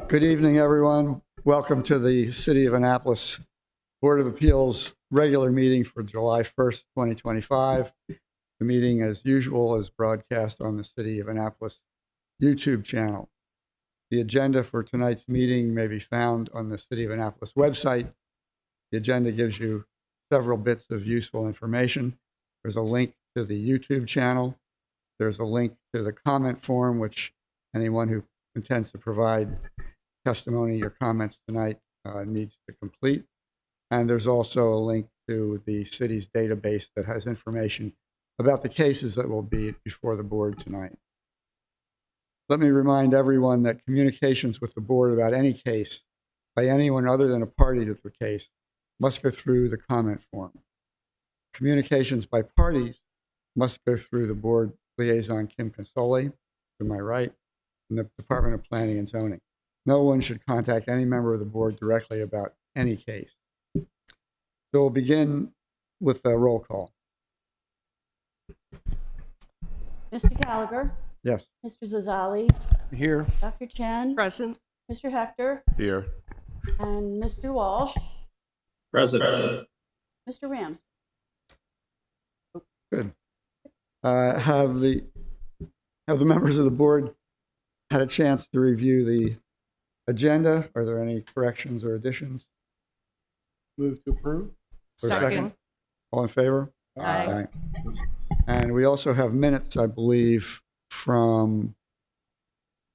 Good evening, everyone. Welcome to the City of Annapolis Board of Appeals regular meeting for July 1st, 2025. The meeting, as usual, is broadcast on the City of Annapolis YouTube channel. The agenda for tonight's meeting may be found on the City of Annapolis website. The agenda gives you several bits of useful information. There's a link to the YouTube channel. There's a link to the comment form, which anyone who intends to provide testimony or comments tonight needs to complete. And there's also a link to the city's database that has information about the cases that will be before the board tonight. Let me remind everyone that communications with the board about any case by anyone other than a party to the case must go through the comment form. Communications by parties must go through the board liaison, Kim Consoli, to my right, in the Department of Planning and Zoning. No one should contact any member of the board directly about any case. So we'll begin with a roll call. Mr. Gallagher? Yes. Mr. Zazali? Here. Dr. Chen? Present. Mr. Hector? Here. And Mr. Walsh? President. Mr. Rams? Good. Have the members of the board had a chance to review the agenda? Are there any corrections or additions? Move to approve. For a second? All in favor? Aye. And we also have minutes, I believe, from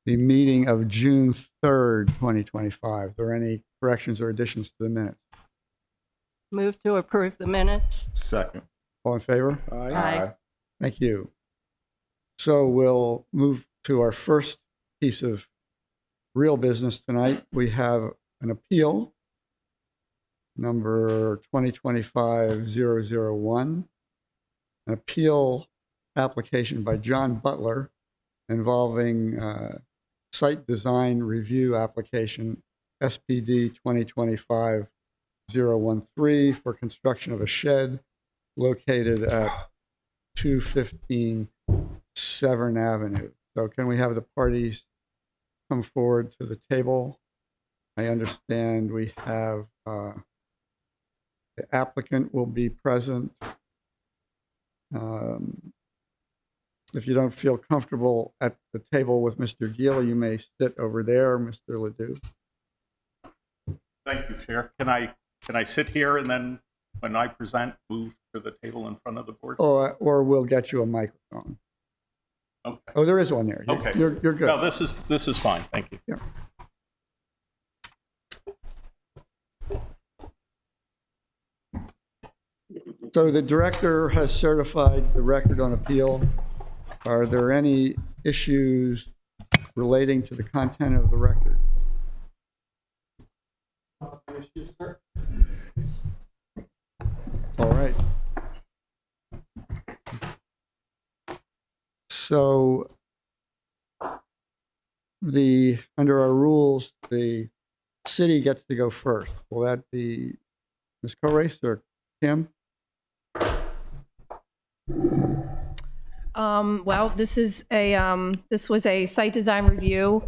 the meeting of June 3rd, 2025. Are there any corrections or additions to the minutes? Move to approve the minutes. Second. All in favor? Aye. Thank you. So we'll move to our first piece of real business tonight. We have an appeal, number 2025-001, an appeal application by John Butler involving site design review application SPD 2025-013 for construction of a shed located at 215 Severn Avenue. So can we have the parties come forward to the table? I understand we have the applicant will be present. If you don't feel comfortable at the table with Mr. Gill, you may sit over there, Mr. Ledoux. Thank you, Chair. Can I sit here and then when I present, move to the table in front of the board? Or we'll get you a microphone. Okay. Oh, there is one there. Okay. You're good. No, this is fine. Thank you. Yeah. So the director has certified the record on appeal. Are there any issues relating to the content of the record? All right. So under our rules, the city gets to go first. Will that be Ms. Korace or Kim? Well, this was a site design review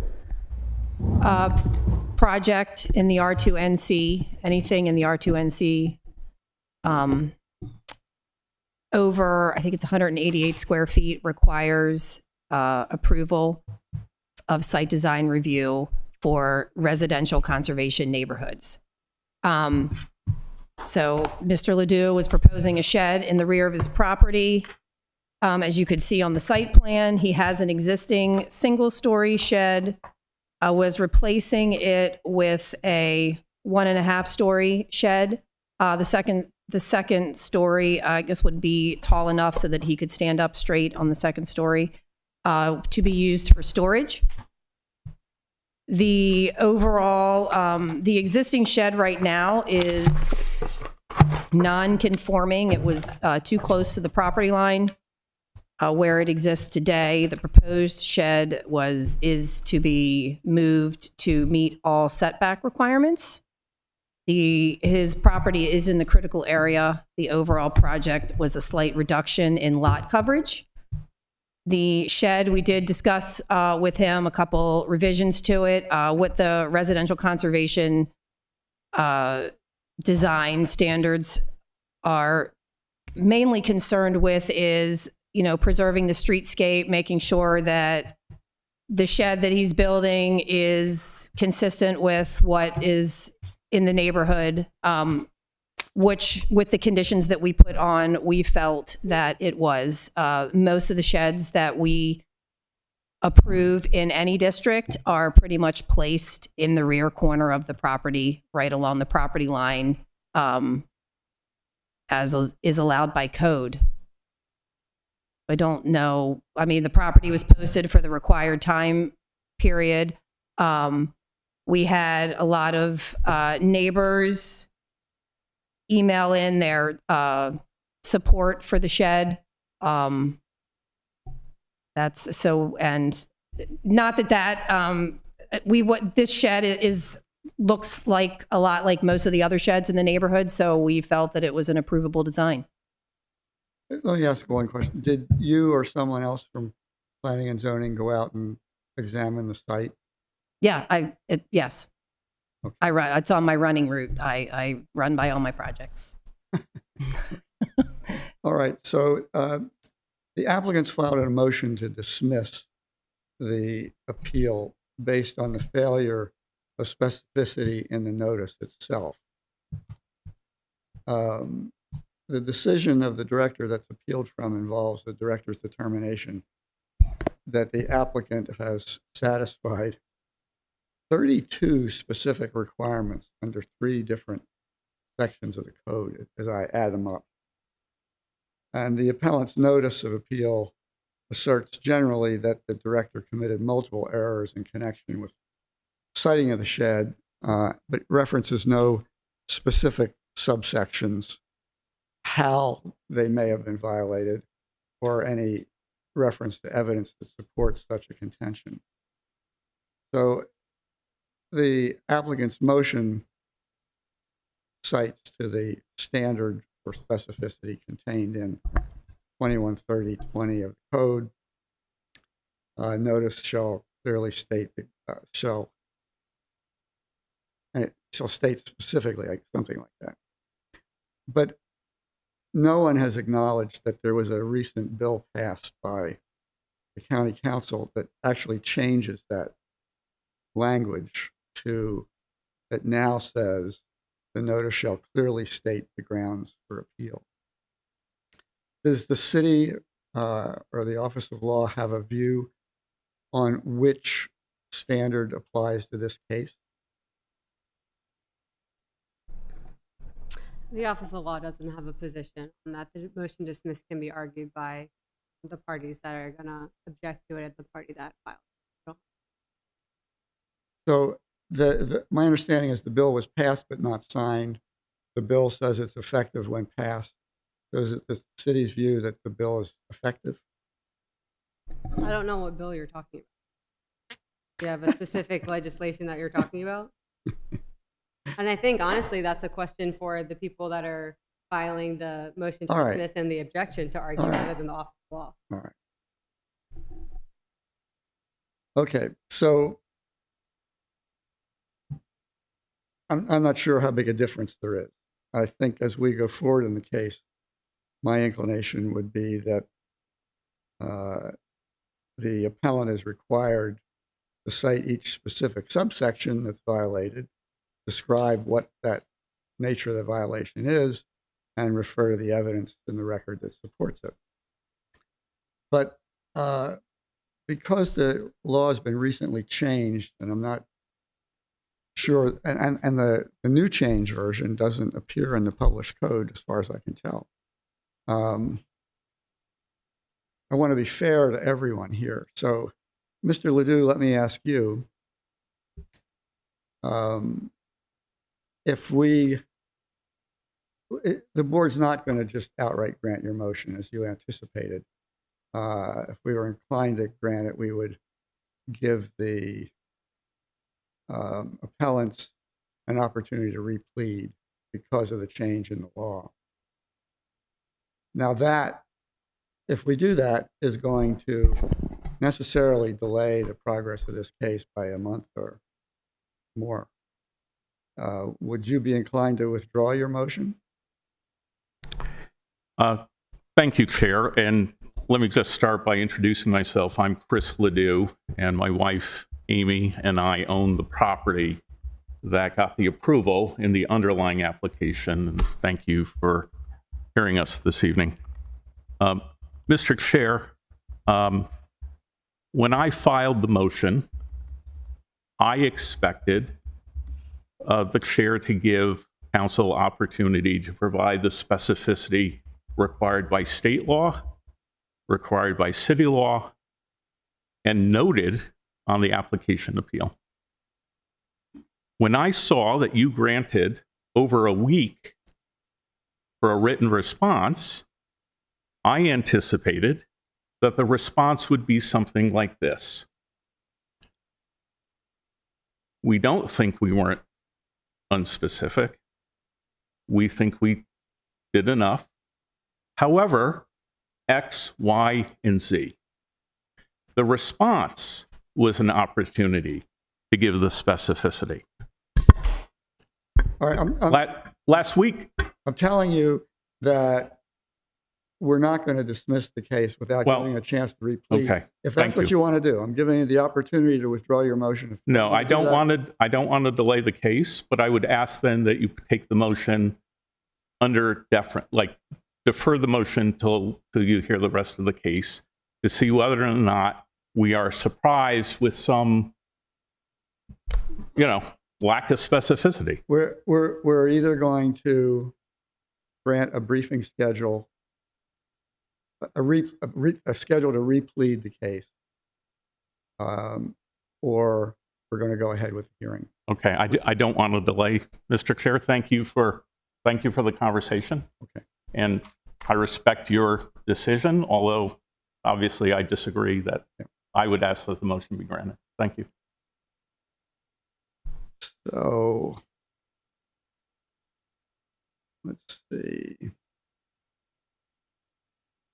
project in the R2NC. Anything in the R2NC over, I think it's 188 square feet, requires approval of site design review for residential conservation neighborhoods. So Mr. Ledoux was proposing a shed in the rear of his property. As you could see on the site plan, he has an existing single-story shed, was replacing it with a 1.5-story shed. The second story, I guess, would be tall enough so that he could stand up straight on the second story to be used for storage. The overall, the existing shed right now is non-conforming. It was too close to the property line where it exists today. The proposed shed is to be moved to meet all setback requirements. His property is in the critical area. The overall project was a slight reduction in lot coverage. The shed, we did discuss with him a couple revisions to it. What the residential conservation design standards are mainly concerned with is, preserving the streetscape, making sure that the shed that he's building is consistent with what is in the neighborhood, which with the conditions that we put on, we felt that it was. Most of the sheds that we approve in any district are pretty much placed in the rear corner of the property, right along the property line, as is allowed by code. I don't know. I mean, the property was posted for the required time period. We had a lot of neighbors email in their support for the shed. That's so, and not that what this shed looks like a lot like most of the other sheds in the neighborhood. So we felt that it was an approvable design. Let me ask one question. Did you or someone else from planning and zoning go out and examine the site? Yeah, yes. Okay. I run. It's on my running route. I run by all my projects. All right. So the applicants filed a motion to dismiss the appeal based on the failure of specificity in the notice itself. The decision of the director that's appealed from involves the director's determination that the applicant has satisfied 32 specific requirements under 3 different sections of the code as I add them up. And the appellant's notice of appeal asserts generally that the director committed multiple errors in connection with siting of the shed, but references no specific subsections, how they may have been violated, or any reference to evidence that supports such a contention. So the applicant's motion cites to the standard for specificity contained in 2130-20 of the code. Notice shall clearly state shall state specifically, like something like that. But no one has acknowledged that there was a recent bill passed by the county council that actually changes that language to, that now says the notice shall clearly state the grounds for appeal. Does the city or the Office of Law have a view on which standard applies to this case? The Office of Law doesn't have a position on that. The motion to dismiss can be argued by the parties that are going to object to it at the party that filed. So my understanding is the bill was passed but not signed. The bill says it's effective when passed. So is it the city's view that the bill is effective? I don't know what bill you're talking about. Do you have a specific legislation that you're talking about? And I think, honestly, that's a question for the people that are filing the motion to All right. dismiss and the objection to argue All right. rather than the Office of Law. All right. Okay, so I'm not sure how big a difference there is. I think as we go forward in the case, my inclination would be that the appellant is required to cite each specific subsection that's violated, describe what that nature of the violation is, and refer to the evidence in the record that supports it. But because the law has been recently changed, and I'm not sure, and the new change version doesn't appear in the published code as far as I can tell. I want to be fair to everyone here. So, Mr. Ledoux, let me ask you, if the board's not going to just outright grant your motion as you anticipated. If we were inclined to grant it, we would give the appellants an opportunity to replead because of the change in the law. Now that if we do that, is going to necessarily delay the progress of this case by a month or more. Would you be inclined to withdraw your motion? Thank you, Chair. And let me just start by introducing myself. I'm Chris Ledoux, and my wife, Amy, and I own the property that got the approval in the underlying application. And thank you for hearing us this evening. Mr. Chair, when I filed the motion, I expected the chair to give council opportunity to provide the specificity required by state law, required by city law, and noted on the application appeal. When I saw that you granted over a week for a written response, I anticipated that the response would be something like this. We don't think we weren't unspecific. We think we did enough. However, X, Y, and Z. The response was an opportunity to give the specificity. All right, Last week, I'm telling you that we're not going to dismiss the case without Well, giving a chance to replete. okay, If that's thank what you. you want to do, I'm giving you the opportunity to withdraw your motion. If you no, want I to do don't that- want to. I don't want to delay the case, but I would ask then that you take the motion under defer the motion till you hear the rest of the case to see whether or not we are surprised with some, lack of specificity. We're either going to grant a briefing schedule, a schedule to replead the case, or we're going to go ahead with the hearing. Okay, I don't want to delay, Mr. Chair. Thank you for the conversation. Okay. And I respect your decision, although obviously I disagree that I would ask that the motion be granted. Thank you. So let's see.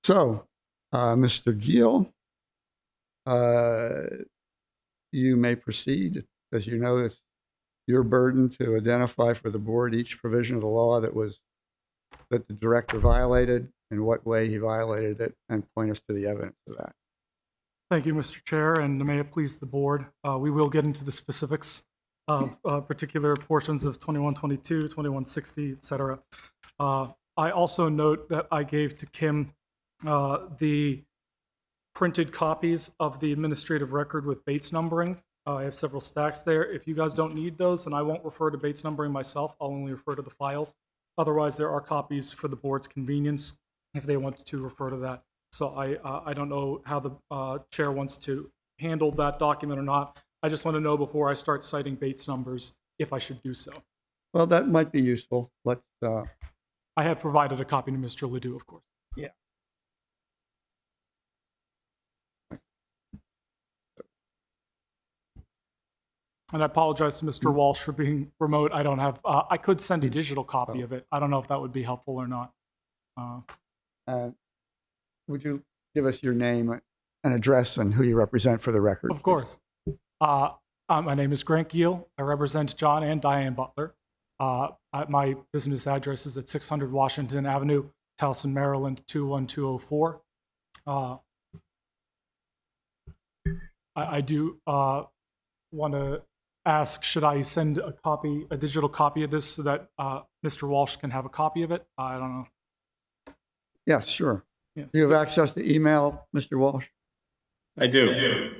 So, Mr. Gill, you may proceed. As you know, it's your burden to identify for the board each provision of the law that the director violated, in what way he violated it, and point us to the evidence of that. Thank you, Mr. Chair, and may it please the board. We will get into the specifics of particular portions of 2122, 2160, et cetera. I also note that I gave to Kim the printed copies of the administrative record with Bates numbering. I have several stacks there. If you guys don't need those, then I won't refer to Bates numbering myself. I'll only refer to the files. Otherwise, there are copies for the board's convenience if they want to refer to that. So I don't know how the chair wants to handle that document or not. I just want to know before I start citing Bates numbers if I should do so. Well, that might be useful. Let's. I have provided a copy to Mr. Ledoux, of course. Yeah. And I apologize to Mr. Walsh for being remote. I don't have, I could send a digital copy of it. I don't know if that would be helpful or not. Would you give us your name and address and who you represent for the record? Of course. My name is Grant Giel. I represent John and Diane Butler. My business address is at 600 Washington Avenue, Towson, Maryland, 21204. I do want to ask, should I send a digital copy of this so that Mr. Walsh can have a copy of it? I don't know. Yes, sure. Yes. Do you have access to email, Mr. Walsh? I do.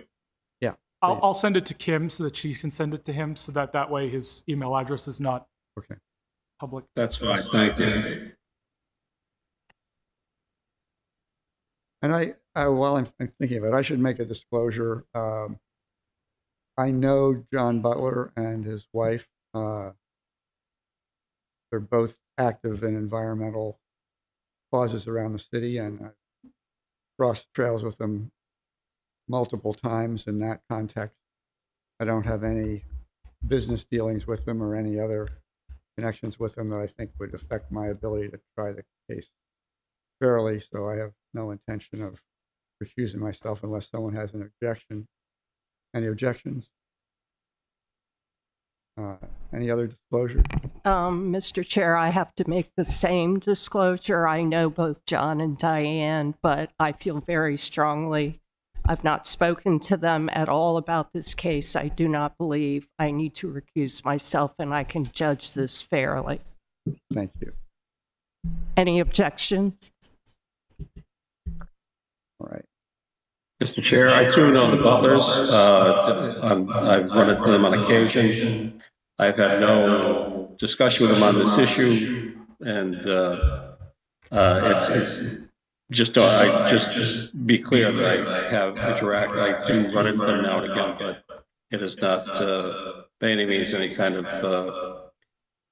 Yeah. I'll send it to Kim so that she can send it to him so that way his email address is not Okay. public. That's fine. Thank you. And while I'm thinking of it, I should make a disclosure. I know John Butler and his wife. They're both active in environmental causes around the city, and I've crossed trails with them multiple times in that context. I don't have any business dealings with them or any other connections with them that I think would affect my ability to try the case fairly. So I have no intention of recusing myself unless someone has an objection. Any objections? Any other disclosure? Mr. Chair, I have to make the same disclosure. I know both John and Diane, but I feel very strongly. I've not spoken to them at all about this case. I do not believe I need to recuse myself, and I can judge this fairly. Thank you. Any objections? All right. Mr. Chair, I too know the Butlers. I've run into them on occasion. I've had no discussion with them on this issue, and it's just be clear that I have I do run into them now and again, but it is not by any means any kind of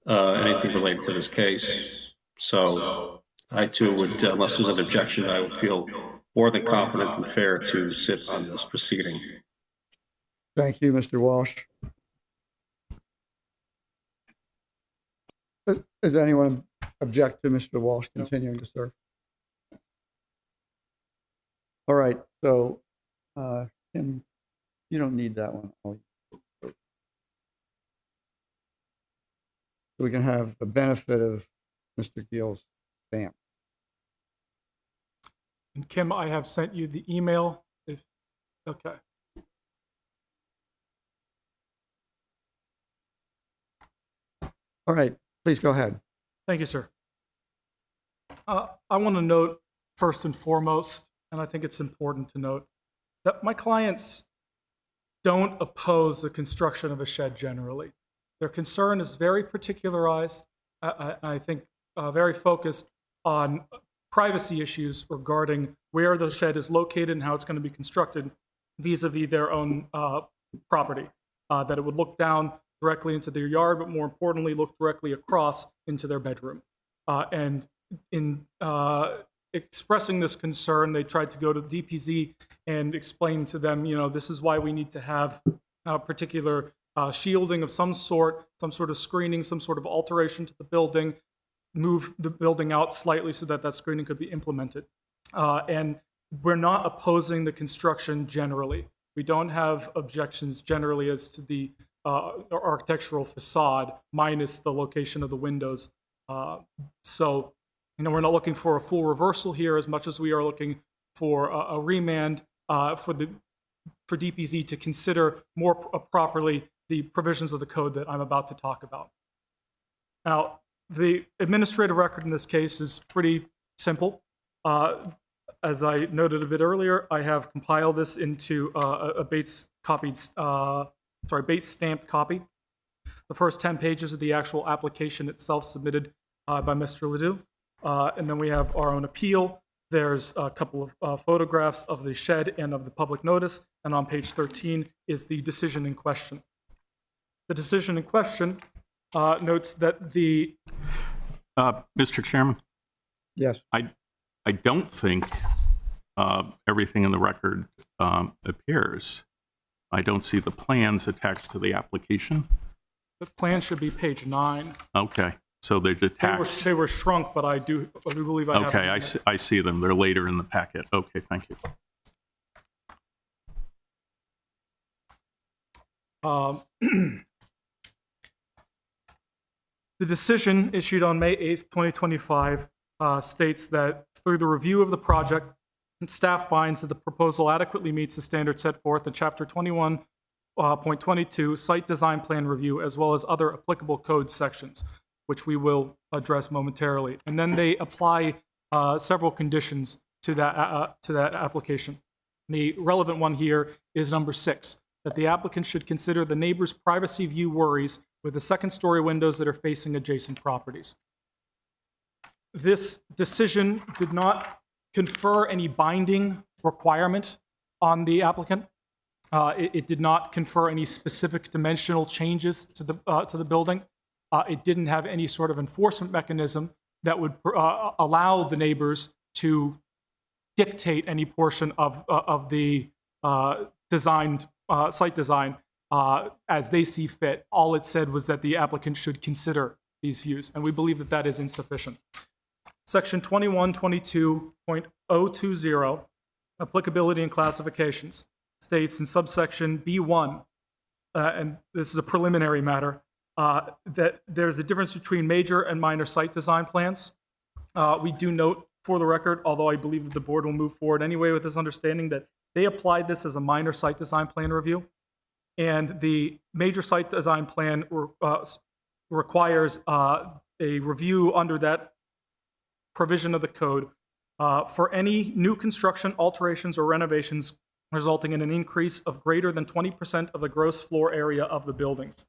anything related to this case. So I too would, unless there's an objection, I would feel more than competent and fair to sit on this proceeding. Thank you, Mr. Walsh. Does anyone object to Mr. Walsh continuing to serve? All right, so Tim, you don't need that one. So we can have the benefit of Mr. Gill's stamp. And Kim, I have sent you the email. Okay. All right, please go ahead. Thank you, sir. I want to note first and foremost, and I think it's important to note, that my clients don't oppose the construction of a shed generally. Their concern is very particularized, I think very focused on privacy issues regarding where the shed is located and how it's going to be constructed vis-a-vis their own property, that it would look down directly into their yard, but more importantly, look directly across into their bedroom. And in expressing this concern, they tried to go to DPZ and explain to them, this is why we need to have a particular shielding of some sort of screening, some sort of alteration to the building, move the building out slightly so that that screening could be implemented. And we're not opposing the construction generally. We don't have objections generally as to the architectural facade minus the location of the windows. So, we're not looking for a full reversal here as much as we are looking for a remand for DPZ to consider more properly the provisions of the code that I'm about to talk about. Now, the administrative record in this case is pretty simple. As I noted a bit earlier, I have compiled this into a Bates stamped copy. The first 10 pages of the actual application itself submitted by Mr. Ledoux. And then we have our own appeal. There's a couple of photographs of the shed and of the public notice. And on page 13 is the decision in question. The decision in question notes that the... Mr. Chairman? Yes. I don't think everything in the record appears. I don't see the plans attached to the application. The plan should be page 9. Okay, so they're detached. They were shrunk, but I do believe I have Okay, them. I see them. They're later in the packet. Okay, thank you. The decision issued on May 8th, 2025 states that through the review of the project, staff finds that the proposal adequately meets the standards set forth in Chapter 21.22 Site Design Plan Review, as well as other applicable code sections, which we will address momentarily. And then they apply several conditions to that application. The relevant one here is number 6, that the applicant should consider the neighbor's privacy view worries with the second-story windows that are facing adjacent properties. This decision did not confer any binding requirement on the applicant. It did not confer any specific dimensional changes to the building. It didn't have any sort of enforcement mechanism that would allow the neighbors to dictate any portion of the designed site design as they see fit. All it said was that the applicant should consider these views, and we believe that that is insufficient. Section 2122.020, applicability and classifications, states in subsection B1, and this is a preliminary matter, that there's a difference between major and minor site design plans. We do note, for the record, although I believe that the board will move forward anyway with this understanding, that they applied this as a minor site design plan review, and the major site design plan requires a review under that provision of the code for any new construction, alterations, or renovations resulting in an increase of greater than 20% of the gross floor area of the buildings.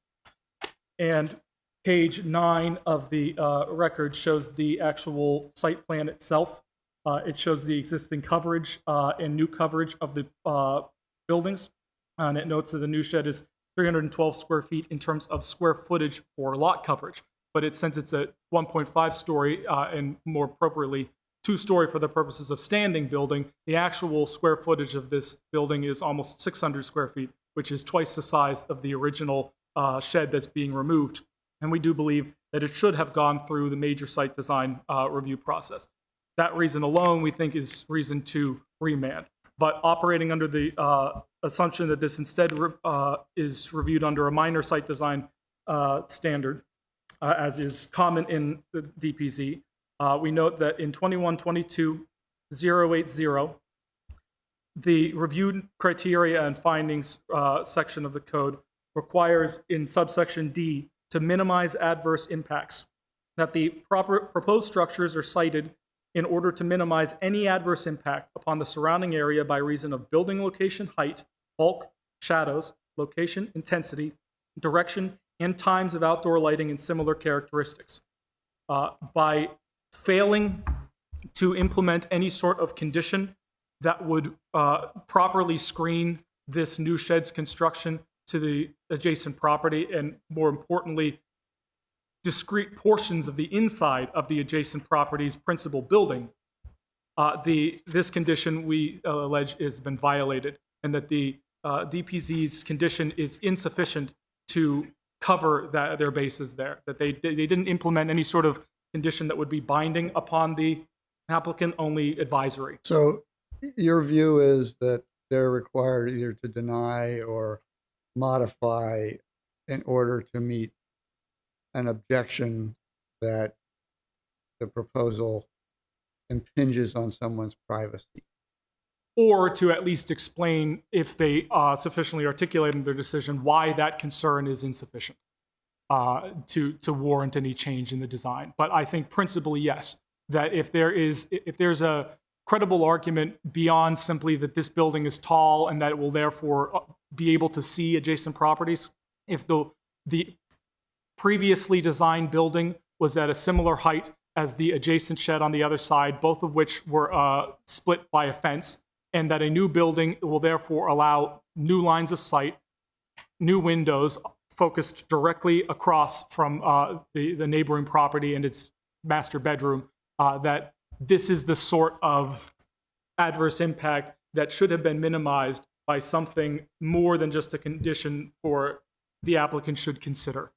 And page 9 of the record shows the actual site plan itself. It shows the existing coverage and new coverage of the buildings. And it notes that the new shed is 312 square feet in terms of square footage for lot coverage. But since it's a 1.5 story and more appropriately 2-story for the purposes of standing building, the actual square footage of this building is almost 600 square feet, which is twice the size of the original shed that's being removed. And we do believe that it should have gone through the major site design review process. That reason alone, we think, is reason to remand. But operating under the assumption that this instead is reviewed under a minor site design standard, as is common in the DPZ, we note that in 2122.080, the reviewed criteria and findings section of the code requires in subsection D to minimize adverse impacts, that the proposed structures are sited in order to minimize any adverse impact upon the surrounding area by reason of building location, height, bulk, shadows, location, intensity, direction, and times of outdoor lighting and similar characteristics. By failing to implement any sort of condition that would properly screen this new shed's construction to the adjacent property, and more importantly, discrete portions of the inside of the adjacent property's principal building, this condition we allege has been violated, and that the DPZ's condition is insufficient to cover their bases there, that they didn't implement any sort of condition that would be binding upon the applicant, only advisory. So your view is that they're required either to deny or modify in order to meet an objection that the proposal impinges on someone's privacy. Or to at least explain, if they sufficiently articulate in their decision, why that concern is insufficient to warrant any change in the design. But I think principally, yes, that if there's a credible argument beyond simply that this building is tall and that it will therefore be able to see adjacent properties, if the previously designed building was at a similar height as the adjacent shed on the other side, both of which were split by a fence, and that a new building will therefore allow new lines of sight, new windows focused directly across from the neighboring property and its master bedroom, that this is the sort of adverse impact that should have been minimized by something more than just a condition for the applicant should consider.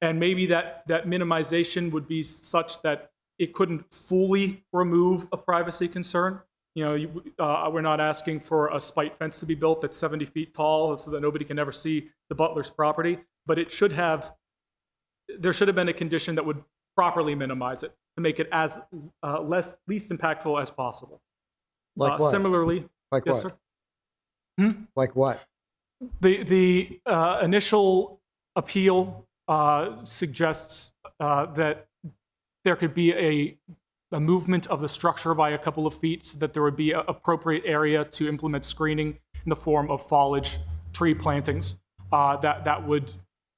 And maybe that minimization would be such that it couldn't fully remove a privacy concern. You know, we're not asking for a spite fence to be built that's 70 feet tall so that nobody can ever see the butler's property, but there should have been a condition that would properly minimize it to make it as least impactful as possible. Like what? Similarly, Like yes, what? sir? Like what? The initial appeal suggests that there could be a movement of the structure by a couple of feet so that there would be an appropriate area to implement screening in the form of foliage, tree plantings that would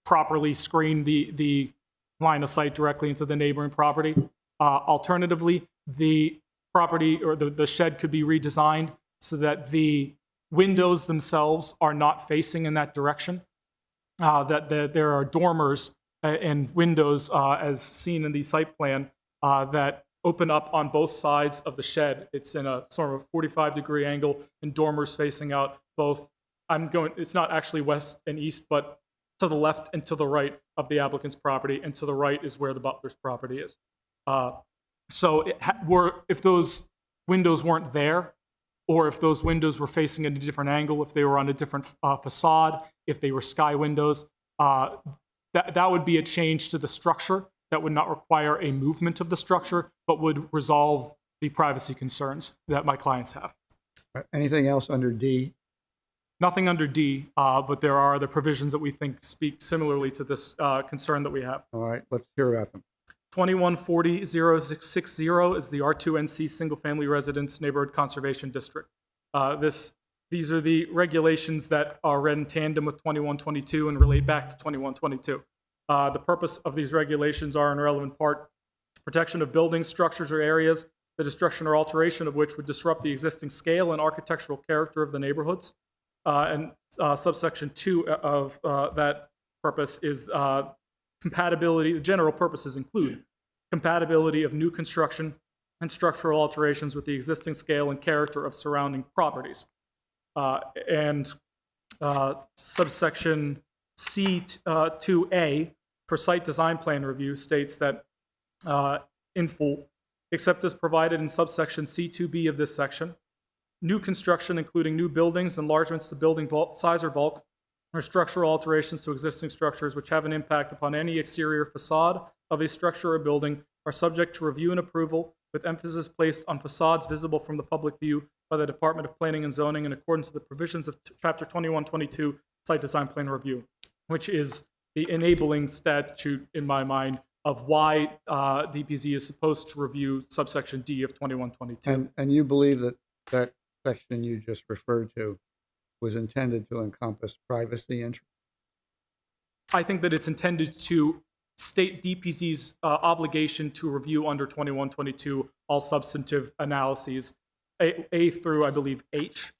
properly screen the line of sight directly into the neighboring property. Alternatively, the property or the shed could be redesigned so that the windows themselves are not facing in that direction, that there are dormers and windows, as seen in the site plan, that open up on both sides of the shed. It's in a sort of 45-degree angle, and dormers facing out both. It's not actually west and east, but to the left and to the right of the applicant's property, and to the right is where the butler's property is. So if those windows weren't there, or if those windows were facing at a different angle, if they were on a different facade, if they were sky windows, that would be a change to the structure that would not require a movement of the structure, but would resolve the privacy concerns that my clients have. Anything else under D? Nothing under D, but there are other provisions that we think speak similarly to this concern that we have. All right, let's hear about them. 2140-0660 is the R2NC Single Family Residence Neighborhood Conservation District. These are the regulations that are read in tandem with 2122 and relate back to 2122. The purpose of these regulations are in relevant part protection of buildings, structures, or areas, the destruction or alteration of which would disrupt the existing scale and architectural character of the neighborhoods. And subsection 2 of that purpose is compatibility. The general purposes include compatibility of new construction and structural alterations with the existing scale and character of surrounding properties. And subsection C2A for site design plan review states that in full, except as provided in subsection C2B of this section, new construction, including new buildings, enlargements to building size or bulk, or structural alterations to existing structures which have an impact upon any exterior facade of a structure or building, are subject to review and approval, with emphasis placed on facades visible from the public view by the Department of Planning and Zoning in accordance with the provisions of Chapter 2122 Site Design Plan Review, which is the enabling statute, in my mind, of why DPZ is supposed to review subsection D of 2122. And you believe that that section you just referred to was intended to encompass privacy interests? I think that it's intended to state DPZ's obligation to review under 2122 all substantive analyses, A through, I believe, H.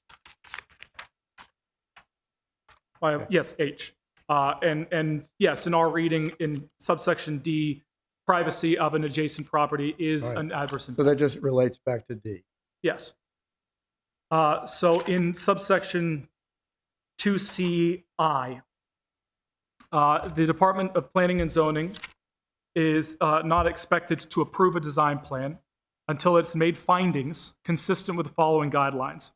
Yes, H. And yes, in our reading in subsection D, privacy of an adjacent property is an adverse impact. So that just relates back to D. Yes. So in subsection 2CI, the Department of Planning and Zoning is not expected to approve a design plan until it's made findings consistent with the following guidelines.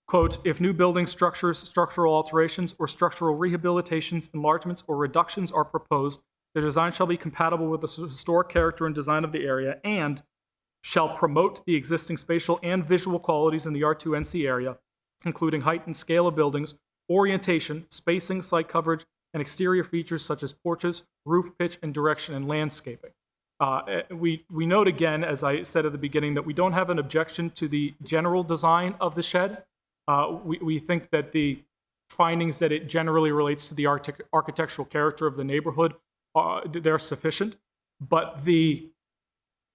Quote, if new building structures, structural alterations, or structural rehabilitations, enlargements, or reductions are proposed, the design shall be compatible with the historic character and design of the area and shall promote the existing spatial and visual qualities in the R2NC area, including height and scale of buildings, orientation, spacing, site coverage, and exterior features such as porches, roof pitch, and direction and landscaping. We note again, as I said at the beginning, that we don't have an objection to the general design of the shed. We think that the findings that it generally relates to the architectural character of the neighborhood, they're sufficient. But the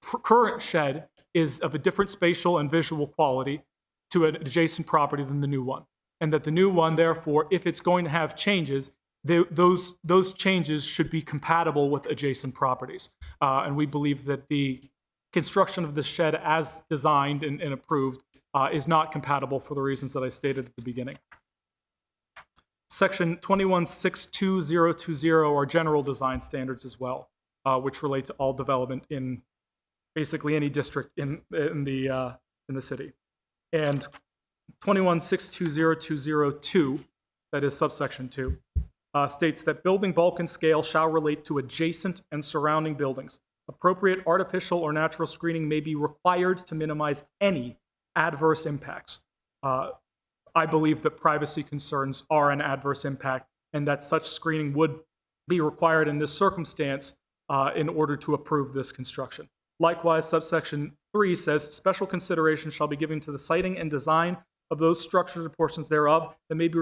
current shed is of a different spatial and visual quality to an adjacent property than the new one. And that the new one, therefore, if it's going to have changes, those changes should be compatible with adjacent properties. And we believe that the construction of the shed as designed and approved is not compatible for the reasons that I stated at the beginning. Section 2162020 are general design standards as well, which relate to all development in basically any district in the city. And 2162020-2, that is subsection 2, states that building bulk and scale shall relate to adjacent and surrounding buildings. Appropriate artificial or natural screening may be required to minimize any adverse impacts. I believe that privacy concerns are an adverse impact and that such screening would be required in this circumstance in order to approve this construction. Likewise, subsection 3 says special consideration shall be given to the siting and design of those structures or portions thereof that may be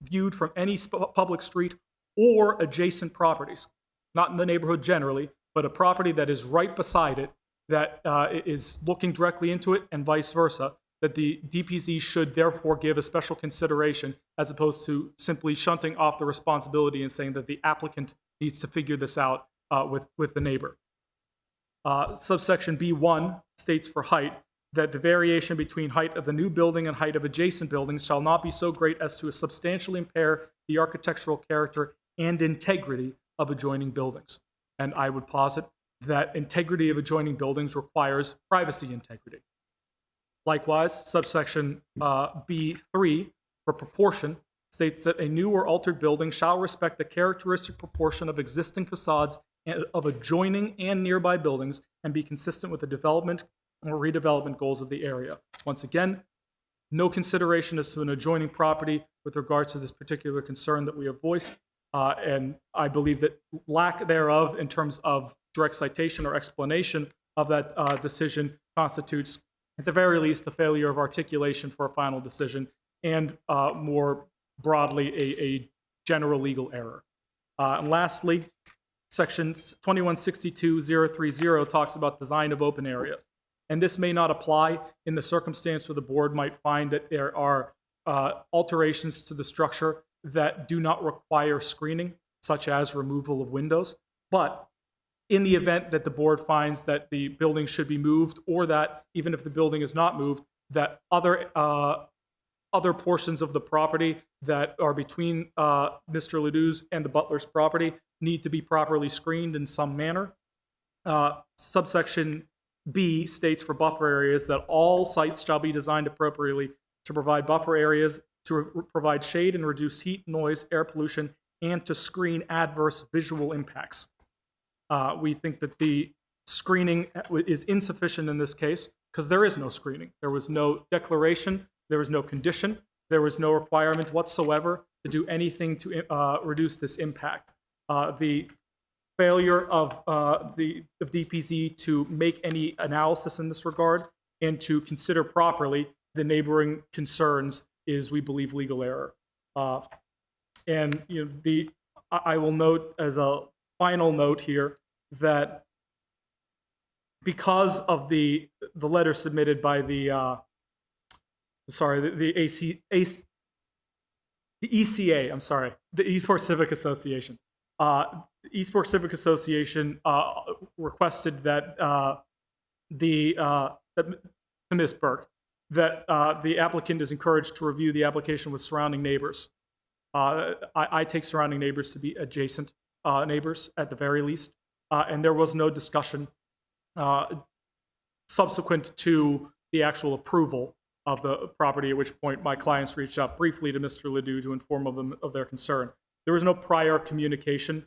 viewed from any public street or adjacent properties, not in the neighborhood generally, but a property that is right beside it that is looking directly into it and vice versa, that the DPZ should therefore give a special consideration as opposed to simply shunting off the responsibility and saying that the applicant needs to figure this out with the neighbor. Subsection B1 states for height that the variation between height of the new building and height of adjacent buildings shall not be so great as to substantially impair the architectural character and integrity of adjoining buildings. And I would posit that integrity of adjoining buildings requires privacy integrity. Likewise, subsection B3 for proportion states that a new or altered building shall respect the characteristic proportion of existing facades and of adjoining and nearby buildings and be consistent with the development or redevelopment goals of the area. Once again, no consideration as to an adjoining property with regards to this particular concern that we have voiced. And I believe that lack thereof in terms of direct citation or explanation of that decision constitutes, at the very least, a failure of articulation for a final decision and more broadly, a general legal error. And lastly, section 2162.030 talks about design of open areas. And this may not apply in the circumstance where the board might find that there are alterations to the structure that do not require screening, such as removal of windows. But in the event that the board finds that the building should be moved, or that even if the building is not moved, that other portions of the property that are between Mr. Ledoux's and the butler's property need to be properly screened in some manner. Subsection B states for buffer areas that all sites shall be designed appropriately to provide buffer areas, to provide shade and reduce heat, noise, air pollution, and to screen adverse visual impacts. We think that the screening is insufficient in this case because there is no screening. There was no declaration, there was no condition, there was no requirement whatsoever to do anything to reduce this impact. The failure of DPZ to make any analysis in this regard and to consider properly the neighboring concerns is, we believe, legal error. And I will note as a final note here that because of the letter submitted by the ECA, I'm sorry, the Eastport Civic Association. Eastport Civic Association requested that Ms. Burke, that the applicant is encouraged to review the application with surrounding neighbors. I take surrounding neighbors to be adjacent neighbors at the very least, and there was no discussion subsequent to the actual approval of the property, at which point my clients reached out briefly to Mr. Ledoux to inform them of their concern. There was no prior communication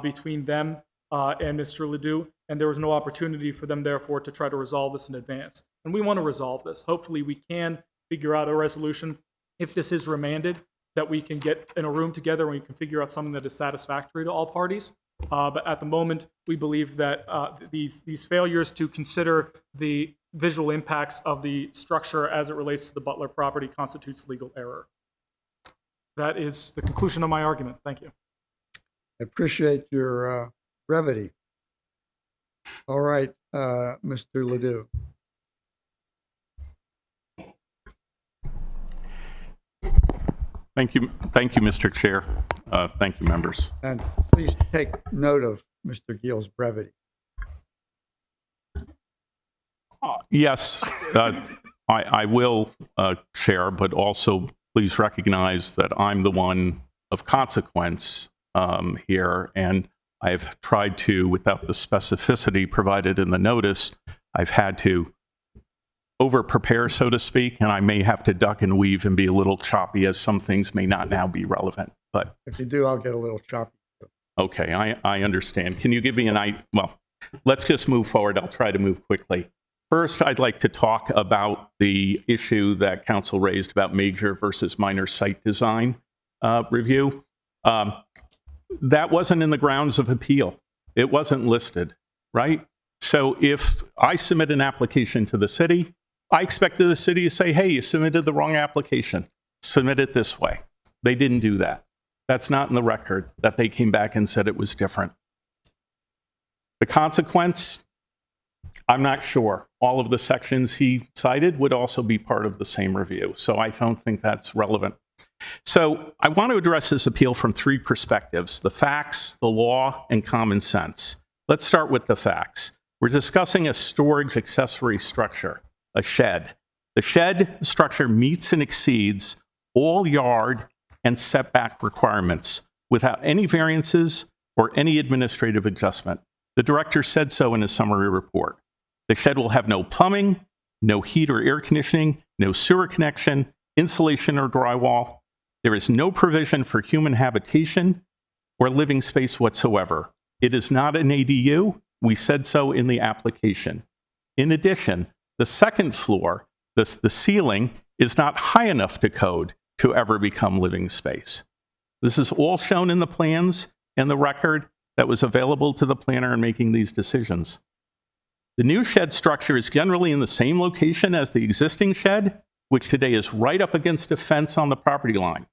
between them and Mr. Ledoux, and there was no opportunity for them, therefore, to try to resolve this in advance. And we want to resolve this. Hopefully, we can figure out a resolution. If this is remanded, that we can get in a room together and we can figure out something that is satisfactory to all parties. But at the moment, we believe that these failures to consider the visual impacts of the structure as it relates to the Butler property constitutes legal error. That is the conclusion of my argument. Thank you. I appreciate your brevity. All right, Mr. Ledoux. Thank you, Mr. Chair. Thank you, members. And please take note of Mr. Giel's brevity. Yes, I will, Chair, but also please recognize that I'm the one of consequence here, and I've tried to, without the specificity provided in the notice, I've had to over-prepare, so to speak, and I may have to duck and weave and be a little choppy as some things may not now be relevant. But if you do, I'll get a little choppy. Okay, I understand. Can you give me well, let's just move forward. I'll try to move quickly. First, I'd like to talk about the issue that council raised about major versus minor site design review. That wasn't in the grounds of appeal. It wasn't listed, right? So if I submit an application to the city, I expected the city to say, hey, you submitted the wrong application. Submit it this way. They didn't do that. That's not in the record that they came back and said it was different. The consequence, I'm not sure. All of the sections he cited would also be part of the same review. So I don't think that's relevant. So I want to address this appeal from three perspectives: the facts, the law, and common sense. Let's start with the facts. We're discussing a storage accessory structure, a shed. The shed structure meets and exceeds all yard and setback requirements without any variances or any administrative adjustment. The director said so in his summary report. The shed will have no plumbing, no heat or air conditioning, no sewer connection, insulation or drywall. There is no provision for human habitation or living space whatsoever. It is not an ADU. We said so in the application. In addition, the second floor, the ceiling, is not high enough to code to ever become living space. This is all shown in the plans and the record that was available to the planner in making these decisions. The new shed structure is generally in the same location as the existing shed, which today is right up against a fence on the property line.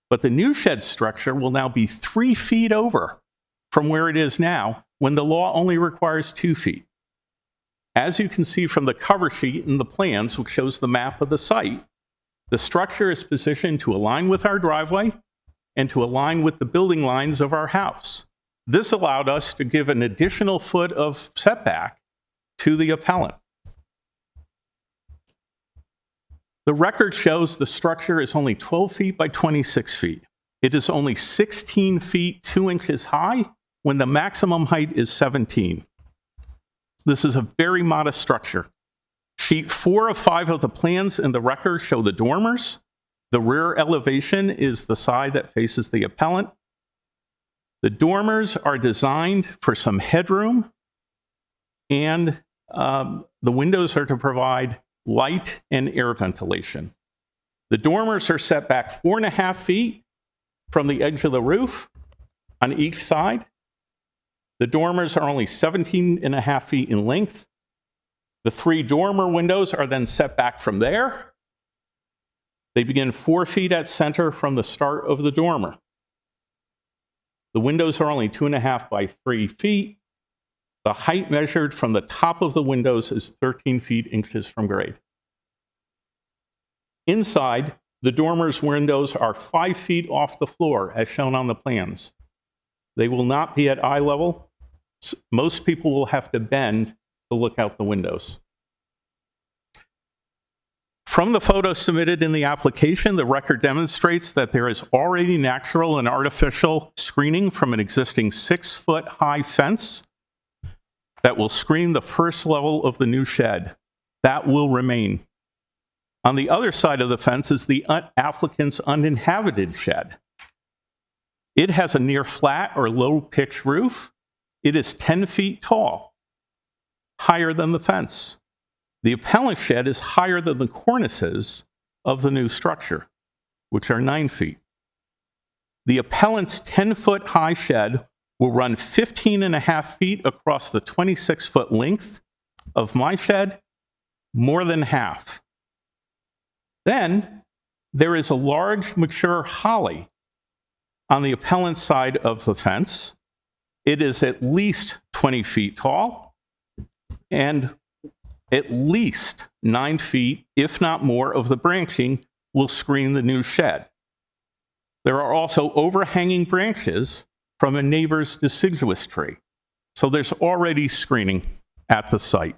But the new shed structure will now be 3 feet over from where it is now, when the law only requires 2 feet. As you can see from the cover sheet in the plans, which shows the map of the site, the structure is positioned to align with our driveway and to align with the building lines of our house. This allowed us to give an additional foot of setback to the appellant. The record shows the structure is only 12 feet by 26 feet. It is only 16 feet 2 inches high when the maximum height is 17. This is a very modest structure. Sheet 4 of 5 of the plans in the record show the dormers. The rear elevation is the side that faces the appellant. The dormers are designed for some headroom, and the windows are to provide light and air ventilation. The dormers are set back 4.5 feet from the edge of the roof on each side. The dormers are only 17.5 feet in length. The 3 dormer windows are then set back from there. They begin 4 feet at center from the start of the dormer. The windows are only 2.5 by 3 feet. The height measured from the top of the windows is 13 feet inches from grade. Inside, the dormer's windows are 5 feet off the floor, as shown on the plans. They will not be at eye level. Most people will have to bend to look out the windows. From the photos submitted in the application, the record demonstrates that there is already natural and artificial screening from an existing 6-foot high fence that will screen the first level of the new shed. That will remain. On the other side of the fence is the applicant's uninhabited shed. It has a near flat or low pitch roof. It is 10 feet tall, higher than the fence. The appellant shed is higher than the cornices of the new structure, which are 9 feet. The appellant's 10-foot high shed will run 15.5 feet across the 26-foot length of my shed, more than half. Then there is a large mature holly on the appellant's side of the fence. It is at least 20 feet tall and at least 9 feet, if not more, of the branching will screen the new shed. There are also overhanging branches from a neighbor's deciduous tree. So there's already screening at the site.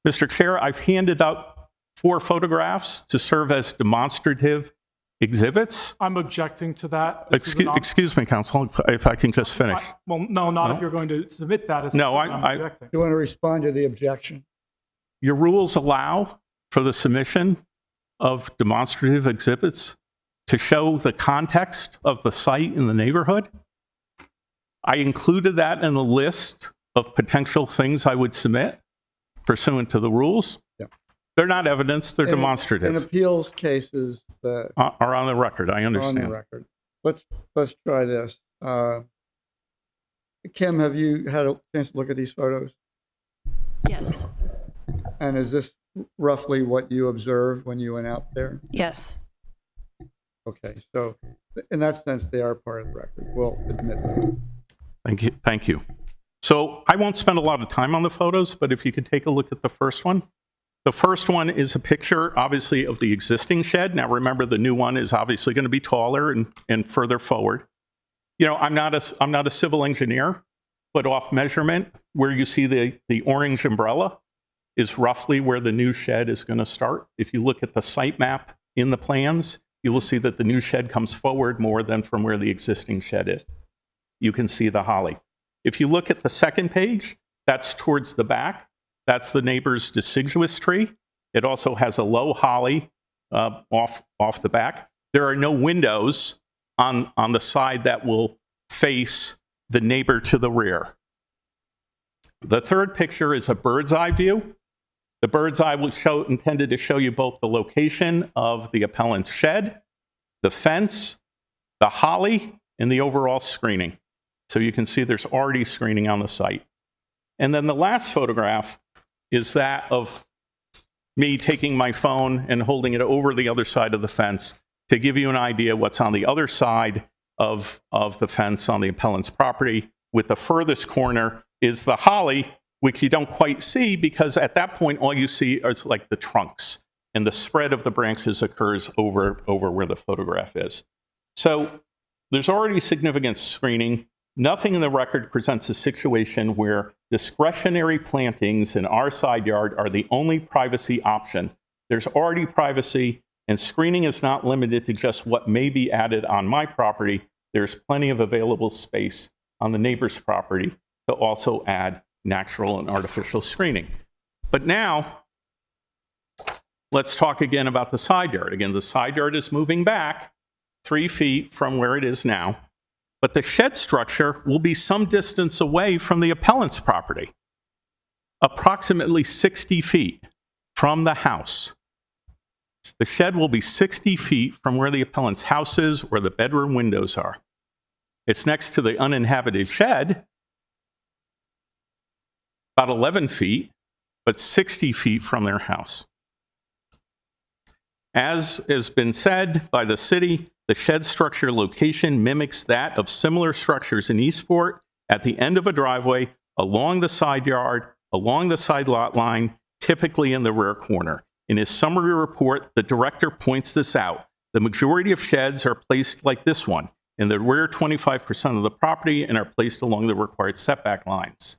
Mr. Chair, I've handed out 4 photographs to serve as demonstrative exhibits. I'm objecting to that. This is an Excuse me, counsel, if I can just finish. Well, no, not No? if you're going to submit that as No, I'm I- objecting. You want to respond to the objection? Your rules allow for the submission of demonstrative exhibits to show the context of the site in the neighborhood. I included that in the list of potential things I would submit pursuant to the rules. Yeah. They're not evidence, they're In demonstrative. appeals cases that Are on the record, I are on the understand. record. Let's try this. Kim, have you had a chance to look at these photos? Yes. And is this roughly what you observed when you went out there? Yes. Okay, so in that sense, they are part of the record. We'll admit that. Thank you. So I won't spend a lot of time on the photos, but if you could take a look at the first one. The first one is a picture, obviously, of the existing shed. Now, remember, the new one is obviously going to be taller and further forward. You know, I'm not a civil engineer, but off measurement, where you see the orange umbrella is roughly where the new shed is going to start. If you look at the site map in the plans, you will see that the new shed comes forward more than from where the existing shed is. You can see the holly. If you look at the second page, that's towards the back. That's the neighbor's deciduous tree. It also has a low holly off the back. There are no windows on the side that will face the neighbor to the rear. The third picture is a bird's eye view. The bird's eye intended to show you both the location of the appellant's shed, the fence, the holly, and the overall screening. So you can see there's already screening on the site. And then the last photograph is that of me taking my phone and holding it over the other side of the fence to give you an idea what's on the other side of the fence on the appellant's property. With the furthest corner is the holly, which you don't quite see because at that point all you see is like the trunks, and the spread of the branches occurs over where the photograph is. So there's already significant screening. Nothing in the record presents a situation where discretionary plantings in our side yard are the only privacy option. There's already privacy, and screening is not limited to just what may be added on my property. There's plenty of available space on the neighbor's property to also add natural and artificial screening. But now, let's talk again about the side yard. Again, the side yard is moving back 3 feet from where it is now, but the shed structure will be some distance away from the appellant's property, approximately 60 feet from the house. The shed will be 60 feet from where the appellant's house is, where the bedroom windows are. It's next to the uninhabited shed, about 11 feet, but 60 feet from their house. As has been said by the city, the shed structure location mimics that of similar structures in Eastport at the end of a driveway, along the side yard, along the side lot line, typically in the rear corner. In his summary report, the director points this out. The majority of sheds are placed like this one, in the rear 25% of the property, and are placed along the required setback lines.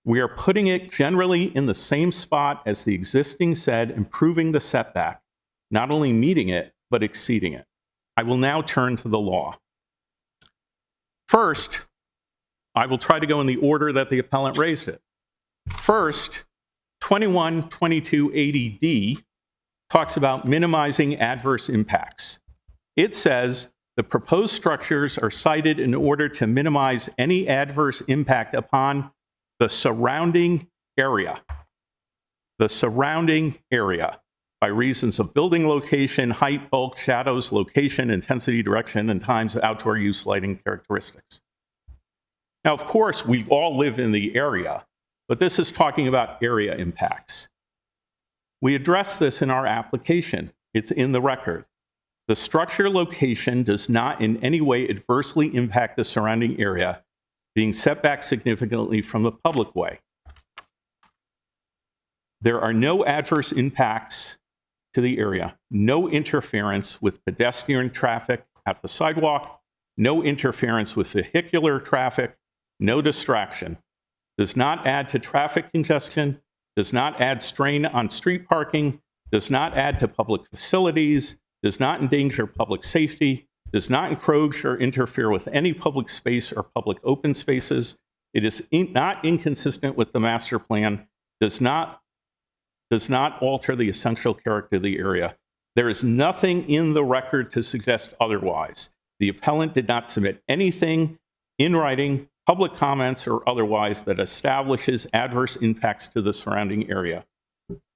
We are putting it generally in the same spot as the existing shed, improving the setback, not only meeting it, but exceeding it. I will now turn to the law. First, I will try to go in the order that the appellant raised it. First, 212280D talks about minimizing adverse impacts. It says the proposed structures are cited in order to minimize any adverse impact upon the surrounding area. The surrounding area by reasons of building location, height, bulk, shadows, location, intensity, direction, and times outdoor use lighting characteristics. Now, of course, we all live in the area, but this is talking about area impacts. We address this in our application. It's in the record. The structure location does not in any way adversely impact the surrounding area, being set back significantly from the public way. There are no adverse impacts to the area, no interference with pedestrian traffic at the sidewalk, no interference with vehicular traffic, no distraction, does not add to traffic congestion, does not add strain on street parking, does not add to public facilities, does not endanger public safety, does not encroach or interfere with any public space or public open spaces. It is not inconsistent with the master plan, does not alter the essential character of the area. There is nothing in the record to suggest otherwise. The appellant did not submit anything in writing, public comments, or otherwise that establishes adverse impacts to the surrounding area.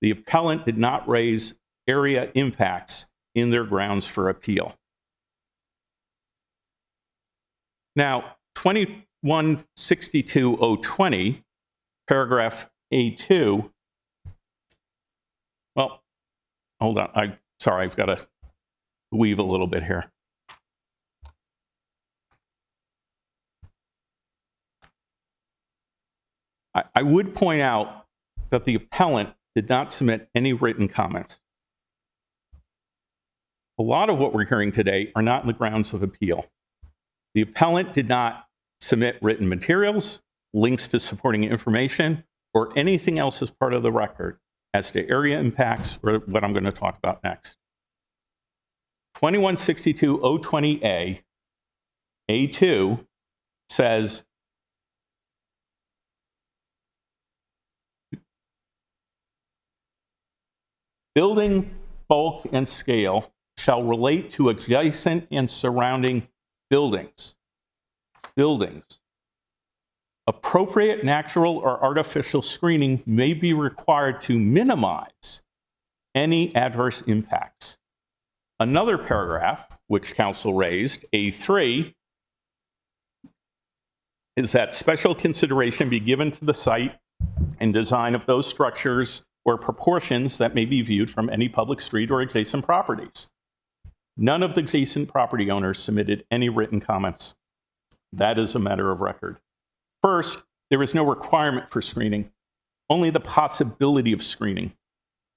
The appellant did not raise area impacts in their grounds for appeal. Now, 2162.020, paragraph A2, well, hold on. Sorry, I've got to weave a little bit here. I would point out that the appellant did not submit any written comments. A lot of what we're hearing today are not in the grounds of appeal. The appellant did not submit written materials, links to supporting information, or anything else as part of the record as to area impacts or what I'm going to talk about next. 2162.020A, A2, says, building bulk and scale shall relate to adjacent and surrounding buildings. Buildings. Appropriate natural or artificial screening may be required to minimize any adverse impacts. Another paragraph, which council raised, A3, is that special consideration be given to the site and design of those structures or proportions that may be viewed from any public street or adjacent properties. None of the adjacent property owners submitted any written comments. That is a matter of record. First, there is no requirement for screening, only the possibility of screening.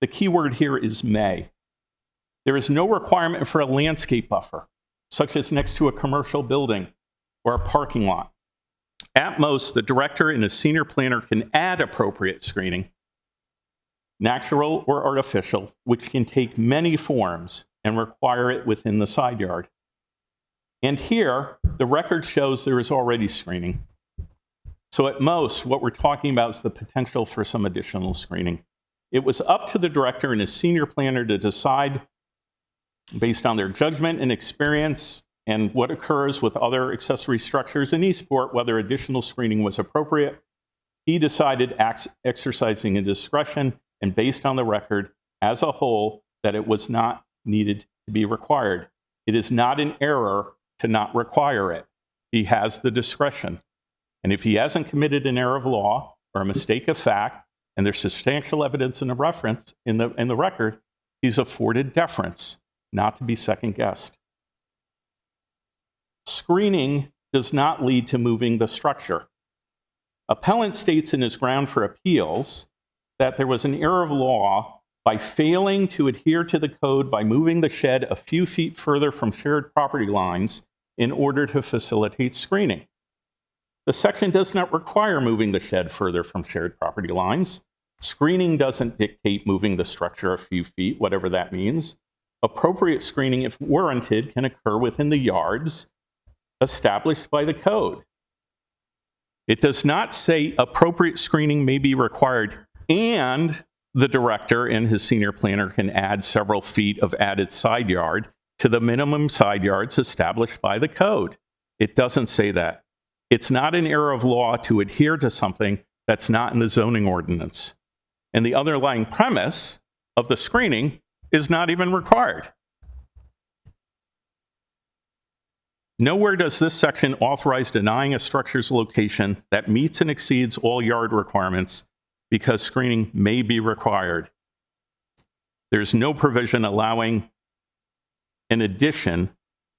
The key word here is may. There is no requirement for a landscape buffer, such as next to a commercial building or a parking lot. At most, the director and a senior planner can add appropriate screening, natural or artificial, which can take many forms, and require it within the side yard. And here, the record shows there is already screening. So at most, what we're talking about is the potential for some additional screening. It was up to the director and his senior planner to decide, based on their judgment and experience and what occurs with other accessory structures in Eastport, whether additional screening was appropriate. He decided, exercising his discretion and based on the record as a whole, that it was not needed to be required. It is not an error to not require it. He has the discretion. And if he hasn't committed an error of law or a mistake of fact, and there's substantial evidence in the reference in the record, he's afforded deference, not to be second guessed. Screening does not lead to moving the structure. Appellant states in his ground for appeals that there was an error of law by failing to adhere to the code by moving the shed a few feet further from shared property lines in order to facilitate screening. The section does not require moving the shed further from shared property lines. Screening doesn't dictate moving the structure a few feet, whatever that means. Appropriate screening, if warranted, can occur within the yards established by the code. It does not say appropriate screening may be required and the director and his senior planner can add several feet of added side yard to the minimum side yards established by the code. It doesn't say that. It's not an error of law to adhere to something that's not in the zoning ordinance. And the underlying premise of the screening is not even required. Nowhere does this section authorize denying a structure's location that meets and exceeds all yard requirements because screening may be required. There's no provision allowing an addition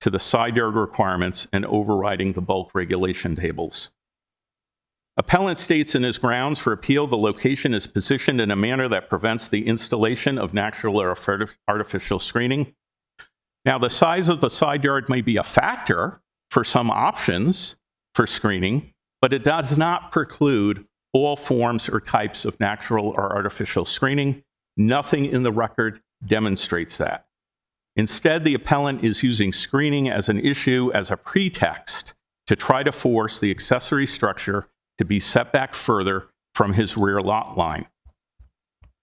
to the side yard requirements and overriding the bulk regulation tables. Appellant states in his grounds for appeal the location is positioned in a manner that prevents the installation of natural or artificial screening. Now, the size of the side yard may be a factor for some options for screening, but it does not preclude all forms or types of natural or artificial screening. Nothing in the record demonstrates that. Instead, the appellant is using screening as an issue as a pretext to try to force the accessory structure to be set back further from his rear lot line.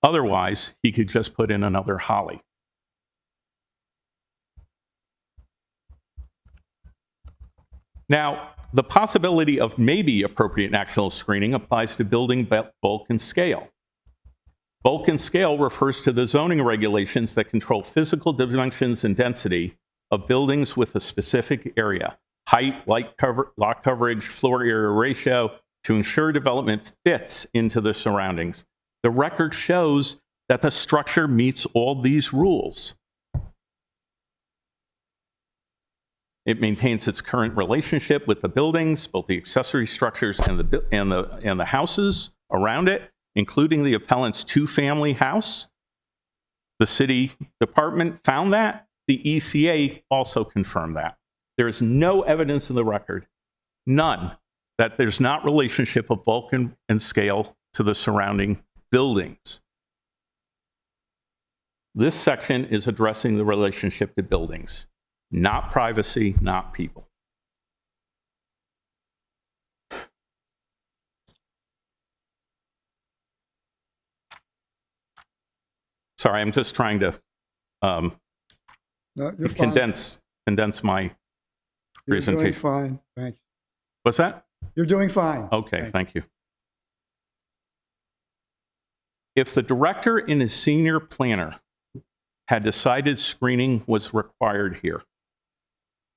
Otherwise, he could just put in another holly. Now, the possibility of maybe appropriate natural screening applies to building bulk and scale. Bulk and scale refers to the zoning regulations that control physical dimensions and density of buildings with a specific area, height, lot coverage, floor area ratio, to ensure development fits into the surroundings. The record shows that the structure meets all these rules. It maintains its current relationship with the buildings, both the accessory structures and the houses around it, including the appellant's two-family house. The city department found that. The ECA also confirmed that. There is no evidence in the record, none, that there's not relationship of bulk and scale to the surrounding buildings. This section is addressing the relationship to buildings. Not privacy, not people. Sorry, I'm just trying to No, you're fine. condense my You're doing presentation. fine. Thanks. What's that? You're doing fine. Okay, thank you. If the director and his senior planner had decided screening was required here,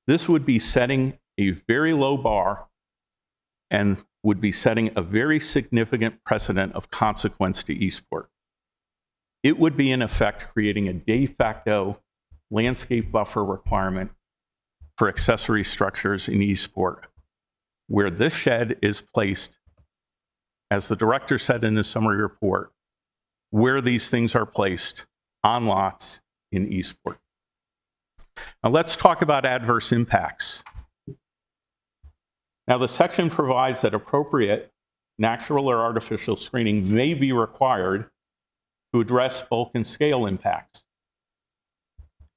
this would be setting a very low bar and would be setting a very significant precedent of consequence to Eastport. It would be, in effect, creating a de facto landscape buffer requirement for accessory structures in Eastport, where this shed is placed, as the director said in his summary report, where these things are placed on lots in Eastport. Now let's talk about adverse impacts. Now the section provides that appropriate natural or artificial screening may be required to address bulk and scale impacts.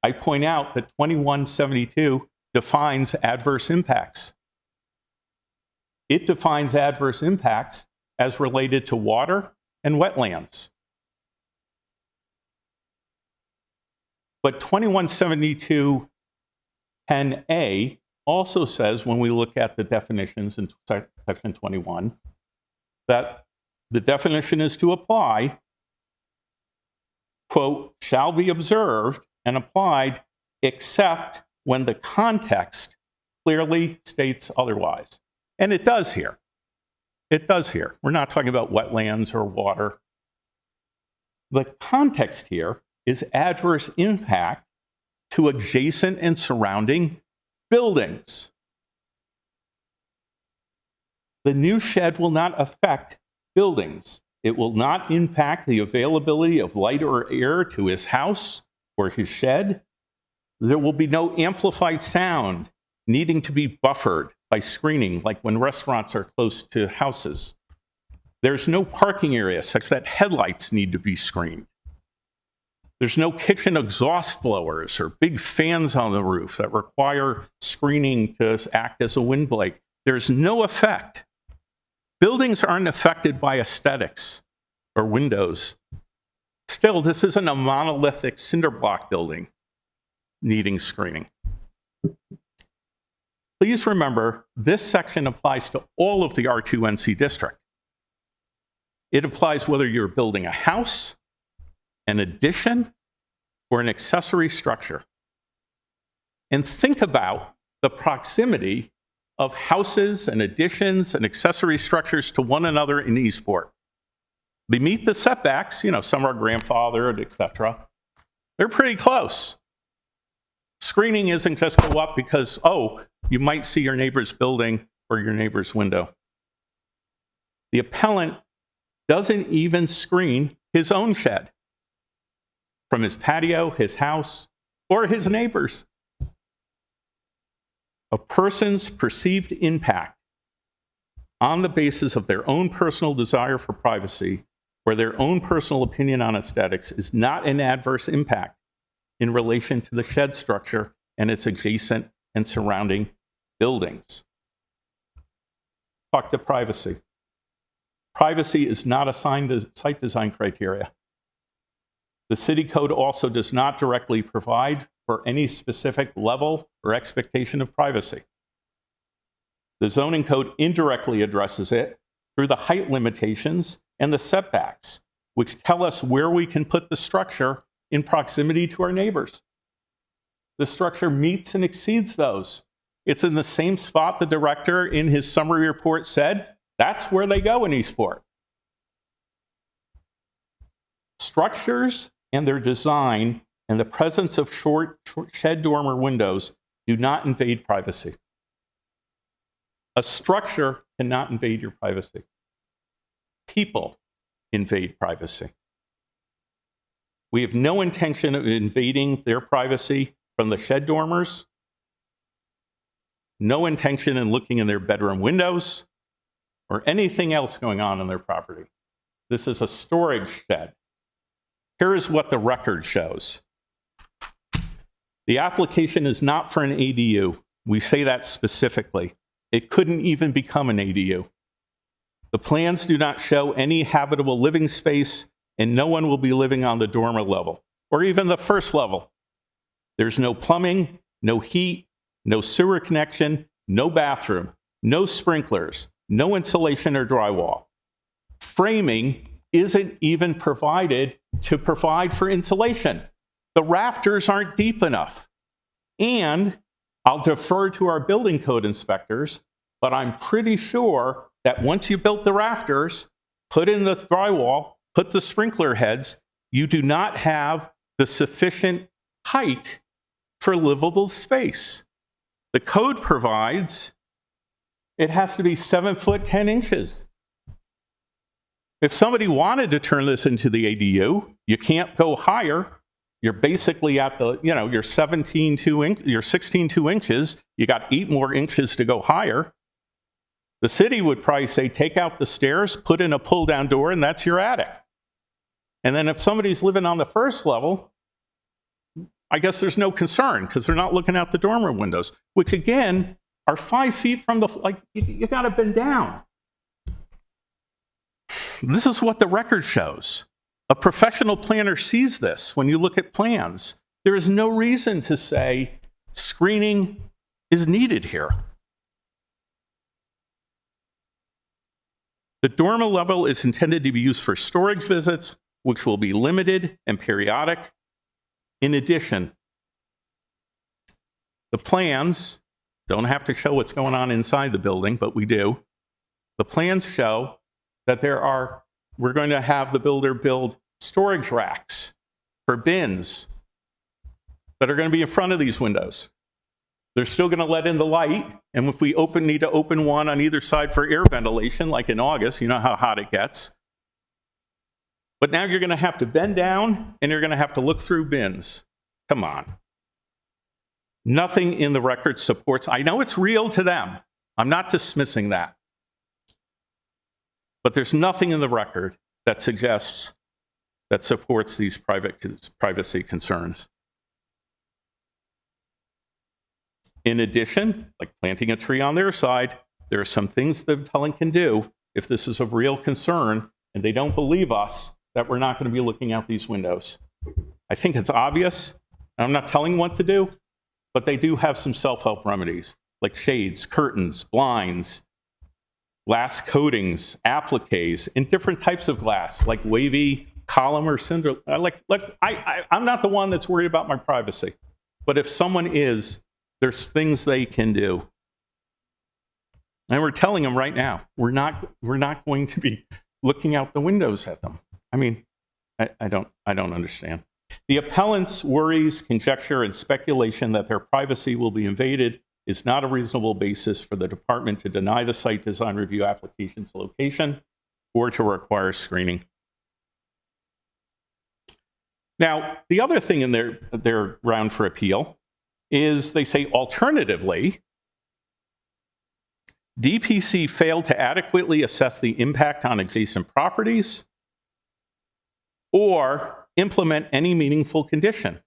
I point out that 2172 defines adverse impacts. It defines adverse impacts as related to water and wetlands. But 2172-10A also says, when we look at the definitions in section 21, that the definition is to apply, quote, shall be observed and applied except when the context clearly states otherwise. And it does here. It does here. We're not talking about wetlands or water. The context here is adverse impact to adjacent and surrounding buildings. The new shed will not affect buildings. It will not impact the availability of light or air to his house or his shed. There will be no amplified sound needing to be buffered by screening, like when restaurants are close to houses. There's no parking area such that headlights need to be screened. There's no kitchen exhaust blowers or big fans on the roof that require screening to act as a windbreak. There's no effect. Buildings aren't affected by aesthetics or windows. Still, this isn't a monolithic cinder block building needing screening. Please remember, this section applies to all of the R2 NC district. It applies whether you're building a house, an addition, or an accessory structure. And think about the proximity of houses and additions and accessory structures to one another in Eastport. They meet the setbacks, some are grandfathered, etc. They're pretty close. Screening isn't just go up because, you might see your neighbor's building or your neighbor's window. The appellant doesn't even screen his own shed from his patio, his house, or his neighbor's. A person's perceived impact on the basis of their own personal desire for privacy or their own personal opinion on aesthetics is not an adverse impact in relation to the shed structure and its adjacent and surrounding buildings. Talk to privacy. Privacy is not a site design criteria. The city code also does not directly provide for any specific level or expectation of privacy. The zoning code indirectly addresses it through the height limitations and the setbacks, which tell us where we can put the structure in proximity to our neighbors. The structure meets and exceeds those. It's in the same spot the director in his summary report said, that's where they go in Eastport. Structures and their design and the presence of short shed dormer windows do not invade privacy. A structure cannot invade your privacy. People invade privacy. We have no intention of invading their privacy from the shed dormers, no intention in looking in their bedroom windows, or anything else going on in their property. This is a storage shed. Here is what the record shows. The application is not for an ADU. We say that specifically. It couldn't even become an ADU. The plans do not show any habitable living space and no one will be living on the dormer level or even the first level. There's no plumbing, no heat, no sewer connection, no bathroom, no sprinklers, no insulation or drywall. Framing isn't even provided to provide for insulation. The rafters aren't deep enough. And I'll defer to our building code inspectors, but I'm pretty sure that once you built the rafters, put in the drywall, put the sprinkler heads, you do not have the sufficient height for livable space. The code provides it has to be 7 foot 10 inches. If somebody wanted to turn this into the ADU, you can't go higher. You're basically at the, you're 16.2 inches. You got 8 more inches to go higher. The city would probably say, take out the stairs, put in a pull down door, and that's your attic. And then if somebody's living on the first level, I guess there's no concern because they're not looking out the dormer windows, which again are 5 feet from the, you got to bend down. This is what the record shows. A professional planner sees this when you look at plans. There is no reason to say screening is needed here. The dormer level is intended to be used for storage visits, which will be limited and periodic. In addition, the plans don't have to show what's going on inside the building, but we do. The plans show that we're going to have the builder build storage racks for bins that are going to be in front of these windows. They're still going to let in the light, and if we need to open one on either side for air ventilation, like in August, you know how hot it gets. But now you're going to have to bend down, and you're going to have to look through bins. Come on. Nothing in the record supports, I know it's real to them. I'm not dismissing that. But there's nothing in the record that supports these privacy concerns. In addition, like planting a tree on their side, there are some things the appellant can do if this is of real concern and they don't believe us that we're not going to be looking out these windows. I think it's obvious. I'm not telling what to do, but they do have some self-help remedies like shades, curtains, blinds, glass coatings, appliques, and different types of glass, like wavy, column, or cinder. I'm not the one that's worried about my privacy. But if someone is, there's things they can do. And we're telling them right now, we're not going to be looking out the windows at them. I mean, I don't understand. The appellant's worries, conjecture, and speculation that their privacy will be invaded is not a reasonable basis for the department to deny the site design review application's location or to require screening. Now, the other thing in their ground for appeal is they say, alternatively, DPC failed to adequately assess the impact on adjacent properties or implement any meaningful condition.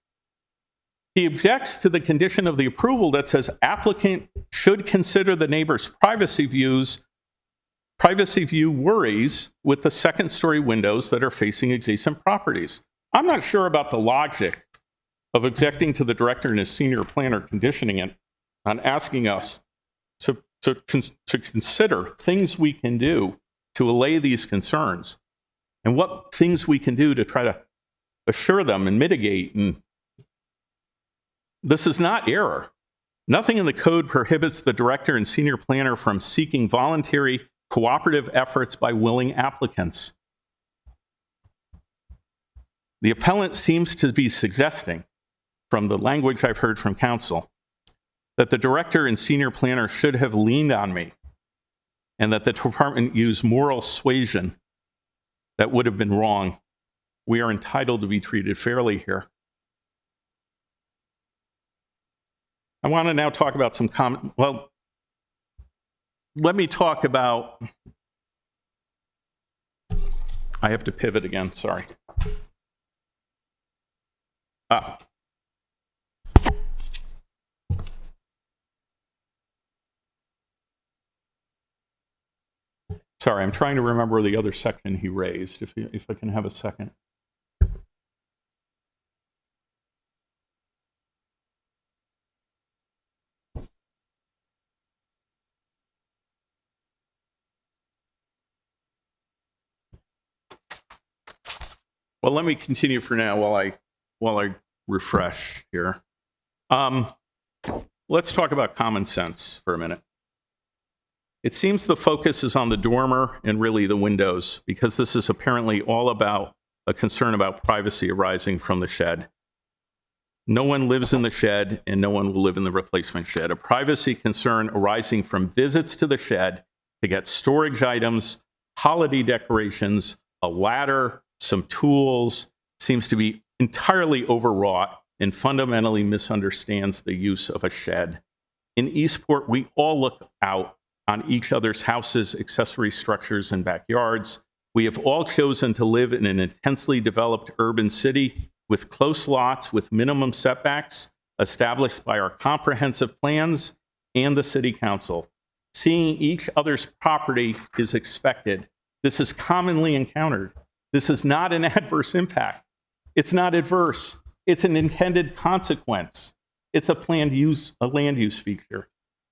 He objects to the condition of the approval that says applicant should consider the neighbor's privacy view worries with the second-story windows that are facing adjacent properties. I'm not sure about the logic of objecting to the director and his senior planner conditioning it on asking us to consider things we can do to allay these concerns and what things we can do to try to assure them and mitigate. And this is not error. Nothing in the code prohibits the director and senior planner from seeking voluntary cooperative efforts by willing applicants. The appellant seems to be suggesting, from the language I've heard from counsel, that the director and senior planner should have leaned on me and that the department used moral suasion that would have been wrong. We are entitled to be treated fairly here. I want to now talk about some let me talk about, I have to pivot again, sorry. Sorry, I'm trying to remember the other section he raised, if I can have a second. Well, let me continue for now while I refresh here. Let's talk about common sense for a minute. It seems the focus is on the dormer and really the windows, because this is apparently all about a concern about privacy arising from the shed. No one lives in the shed, and no one will live in the replacement shed. A privacy concern arising from visits to the shed to get storage items, holiday decorations, a ladder, some tools, seems to be entirely overwrought and fundamentally misunderstands the use of a shed. In Eastport, we all look out on each other's houses, accessory structures, and backyards. We have all chosen to live in an intensely developed urban city with close lots with minimum setbacks established by our comprehensive plans and the city council. Seeing each other's property is expected. This is commonly encountered. This is not an adverse impact. It's not adverse. It's an intended consequence. It's a land use feature.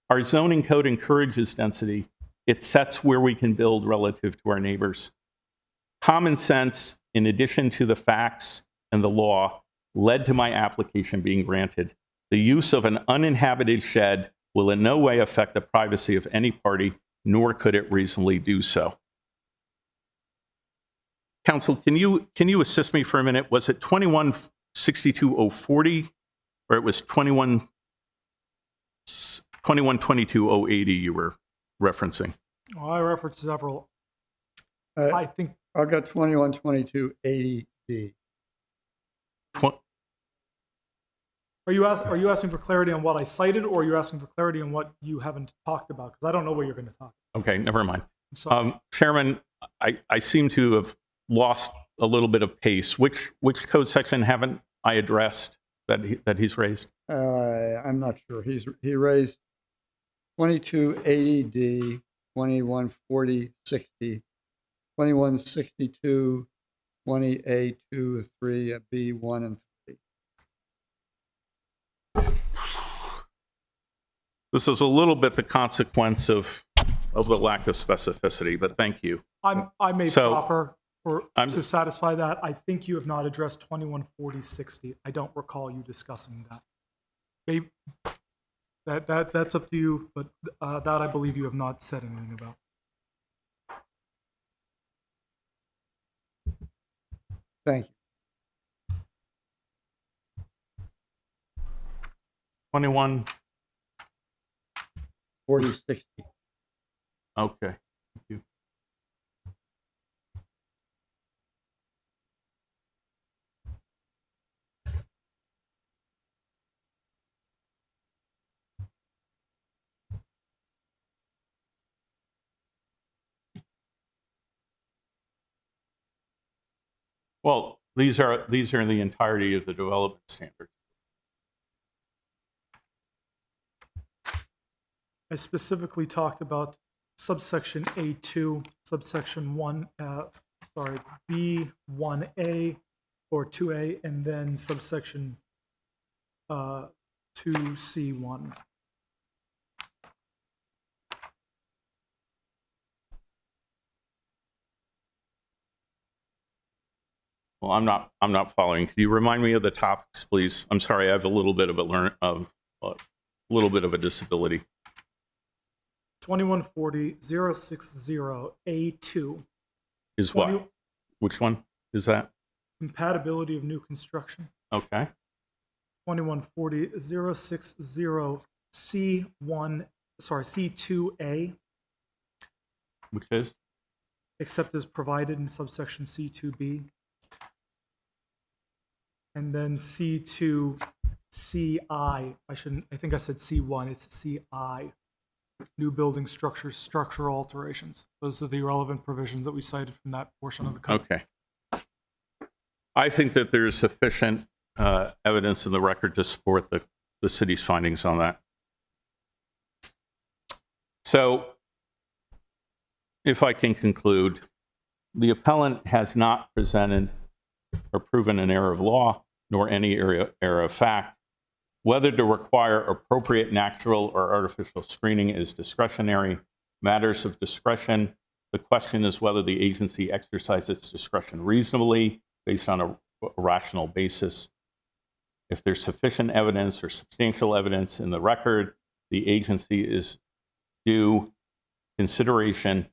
Our zoning code encourages density. It sets where we can build relative to our neighbors. Common sense, in addition to the facts and the law, led to my application being granted. The use of an uninhabited shed will in no way affect the privacy of any party, nor could it reasonably do so. Counsel, can you assist me for a minute? Was it 2162-040 or it was 2122-080 you were referencing? Well, I referenced several. Uh, I think, I've got 2122-80D. are you asking for clarity on what I cited, or are you asking for clarity on what you haven't talked about? Because I don't know what you're going to talk about. Okay, never mind. So, Chairman, I seem to have lost a little bit of pace. Which code section haven't I addressed that he's raised? I'm not sure. He raised 2280D, 214060, 2162, 20A2, 3, B1, and 3. This is a little bit the consequence of the lack of specificity, but thank you. I may So, proffer I'm- to satisfy that. I think you have not addressed 214060. I don't recall you discussing that. Maybe that's up to you, but that I believe you have not said anything about. Thank you. 21. 4060. Okay. Thank you. Well, these are in the entirety of the development standards. I specifically talked about subsection A2, subsection B1A or 2A, and then subsection 2C1. Well, I'm not following. Could you remind me of the topics, please? I'm sorry, I have a little bit of a disability. 2140-060A2. Is what? Which one is that? Compatibility of new construction. Okay. 2140-060C2A, Which is? except as provided in subsection C2B. And then C2CI. I think I said C1. It's CI. New building structures, structural alterations. Those are the relevant provisions that we cited from that portion of the code. Okay. I think that there is sufficient evidence in the record to support the city's findings on that. So if I can conclude, the appellant has not presented or proven an error of law, nor any error of fact. Whether to require appropriate natural or artificial screening is discretionary. Matters of discretion. The question is whether the agency exercises its discretion reasonably based on a rational basis. If there's sufficient evidence or substantial evidence in the record, the agency is due consideration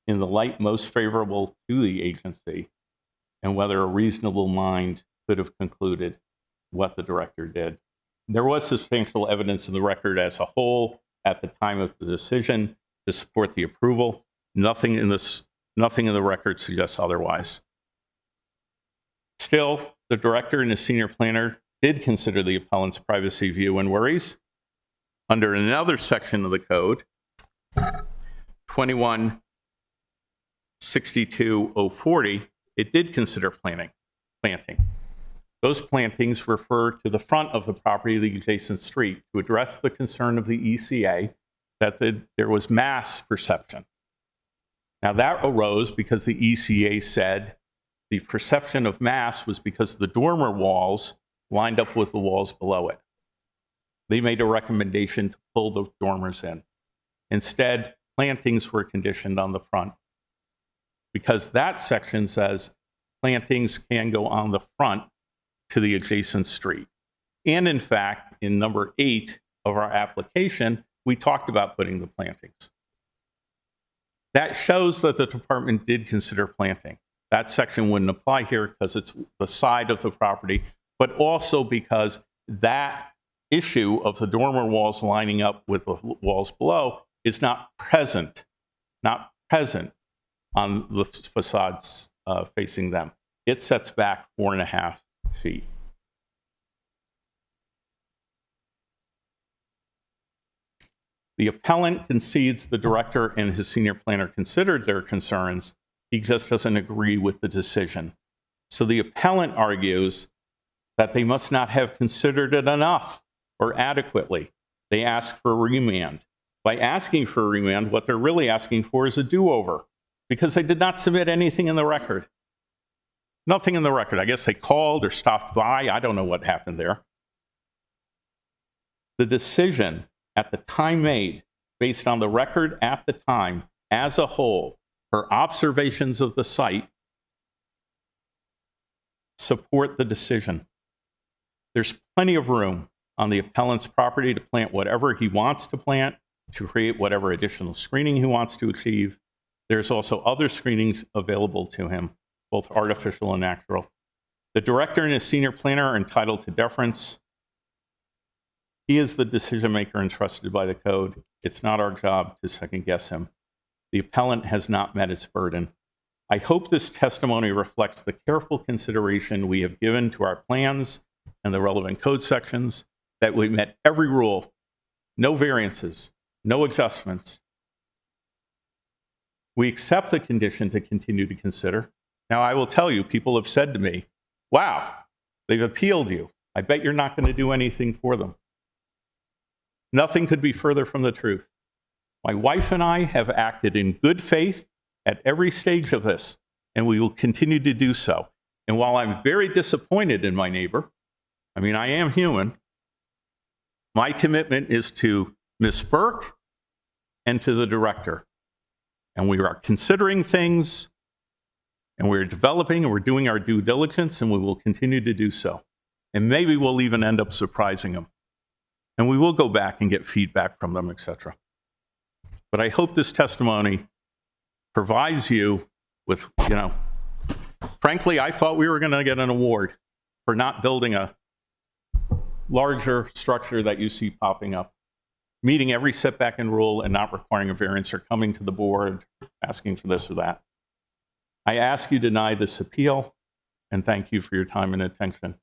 in the light most favorable to the agency, and whether a reasonable mind could have concluded what the director did. There was substantial evidence in the record as a whole at the time of the decision to support the approval. Nothing in the record suggests otherwise. Still, the director and the senior planner did consider the appellant's privacy view and worries. Under another section of the code, 2162.040, it did consider planting. Those plantings refer to the front of the property of the adjacent street to address the concern of the ECA that there was mass perception. Now that arose because the ECA said the perception of mass was because the dormer walls lined up with the walls below it. They made a recommendation to pull the dormers in. Instead, plantings were conditioned on the front because that section says plantings can go on the front to the adjacent street. And in fact, in number 8 of our application, we talked about putting the plantings. That shows that the department did consider planting. That section wouldn't apply here because it's the side of the property, but also because that issue of the dormer walls lining up with the walls below is not present on the facades facing them. It sets back 4.5 feet. The appellant concedes the director and his senior planner considered their concerns. He just doesn't agree with the decision. So the appellant argues that they must not have considered it enough or adequately. They ask for a remand. By asking for a remand, what they're really asking for is a do-over because they did not submit anything in the record. Nothing in the record. I guess they called or stopped by. I don't know what happened there. The decision at the time made, based on the record at the time as a whole, her observations of the site support the decision. There's plenty of room on the appellant's property to plant whatever he wants to plant, to create whatever additional screening he wants to achieve. There's also other screenings available to him, both artificial and natural. The director and his senior planner are entitled to deference. He is the decision maker entrusted by the code. It's not our job to second guess him. The appellant has not met its burden. I hope this testimony reflects the careful consideration we have given to our plans and the relevant code sections, that we met every rule, no variances, no adjustments. We accept the condition to continue to consider. Now, I will tell you, people have said to me, wow, they've appealed you. I bet you're not going to do anything for them. Nothing could be further from the truth. My wife and I have acted in good faith at every stage of this, and we will continue to do so. And while I'm very disappointed in my neighbor, I mean, I am human, my commitment is to Ms. Burke and to the director. And we are considering things, and we're developing, and we're doing our due diligence, and we will continue to do so. And maybe we'll even end up surprising them. And we will go back and get feedback from them, etc. But I hope this testimony provides you with, frankly, I thought we were going to get an award for not building a larger structure that you see popping up, meeting every setback and rule and not requiring a variance or coming to the board asking for this or that. I ask you to deny this appeal, and thank you for your time and attention.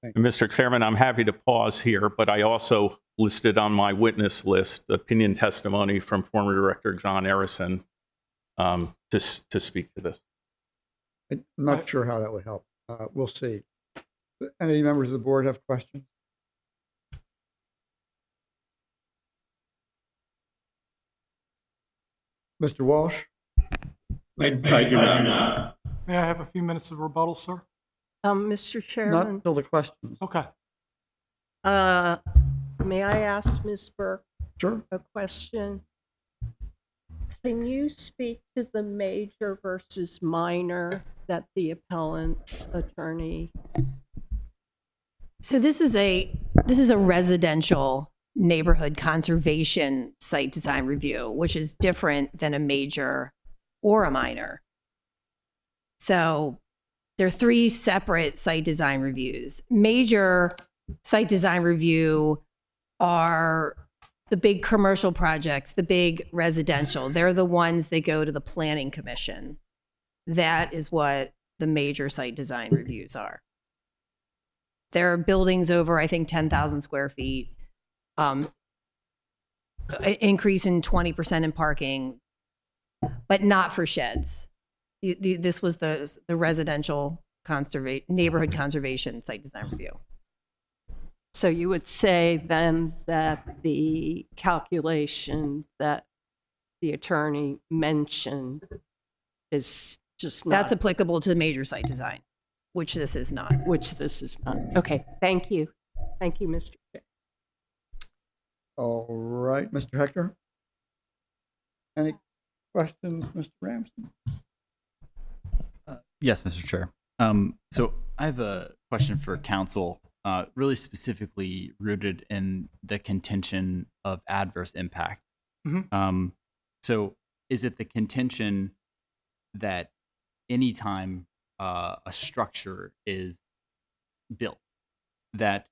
And Mr. Chairman, I'm happy to pause here, but I also listed on my witness list opinion testimony from former Director John Arison to speak to this. I'm not sure how that would help. We'll see. Any members of the board have questions? Mr. Walsh? I do not. May I have a few minutes of rebuttal, sir? Mr. Not Chairman, until the questions. Okay. may I ask Ms. Burke Sure. a question? Can you speak to the major versus minor that the appellant's attorney? So this is a residential neighborhood conservation site design review, which is different than a major or a minor. So there are three separate site design reviews. Major site design review are the big commercial projects, the big residential. They're the ones that go to the planning commission. That is what the major site design reviews are. There are buildings over, I think, 10,000 square feet, increase in 20% in parking, but not for sheds. This was the residential neighborhood conservation site design review. So you would say then that the calculation that the attorney mentioned is just not, That's applicable to major site design, which this is not. which this is not. Okay, thank you. Thank you, Mr. Chair. All right, Mr. Hector? Any questions, Mr. Ramsden? Yes, Mr. Chair. So I have a question for council, really specifically rooted in the contention of adverse impact. So is it the contention that anytime a structure is built, that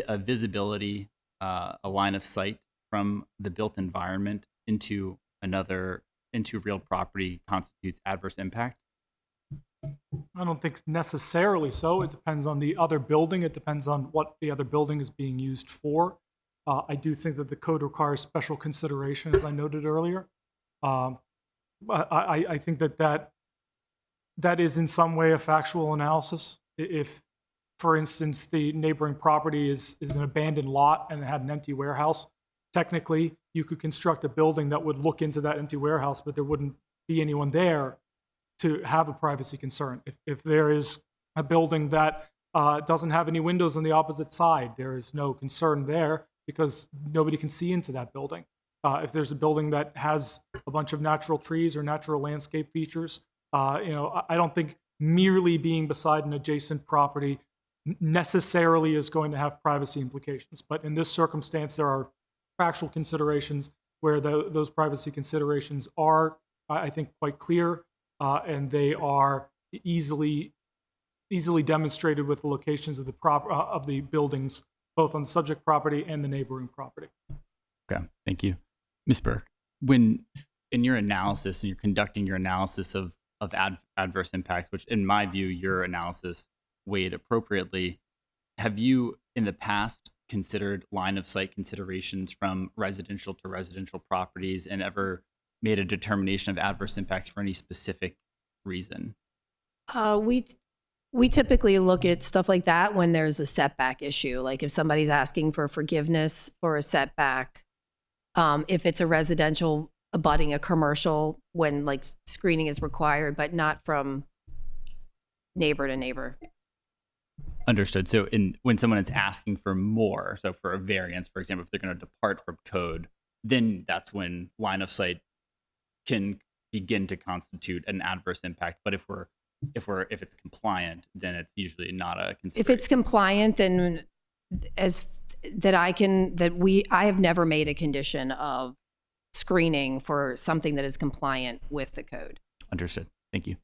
a visibility, a line of sight from the built environment into real property constitutes adverse impact? I don't think necessarily so. It depends on the other building. It depends on what the other building is being used for. I do think that the code requires special consideration, as I noted earlier. I think that is in some way a factual analysis. If, for instance, the neighboring property is an abandoned lot and it had an empty warehouse, technically you could construct a building that would look into that empty warehouse, but there wouldn't be anyone there to have a privacy concern. If there is a building that doesn't have any windows on the opposite side, there is no concern there because nobody can see into that building. If there's a building that has a bunch of natural trees or natural landscape features, I don't think merely being beside an adjacent property necessarily is going to have privacy implications. But in this circumstance, there are factual considerations where those privacy considerations are, I think, quite clear. And they are easily demonstrated with the locations of the buildings, both on the subject property and the neighboring property. Okay, thank you. Ms. Burke, when in your analysis, and you're conducting your analysis of adverse impacts, which in my view, your analysis weighed appropriately, have you in the past considered line of sight considerations from residential to residential properties and ever made a determination of adverse impacts for any specific reason? We typically look at stuff like that when there's a setback issue, like if somebody's asking for forgiveness for a setback, if it's a residential abutting a commercial, when like screening is required, but not from neighbor to neighbor. Understood. So when someone is asking for more, so for a variance, for example, if they're going to depart from code, then that's when line of sight can begin to constitute an adverse impact. But if it's compliant, then it's usually not a consideration. If it's compliant, then I have never made a condition of screening for something that is compliant with the code. Understood. Thank you.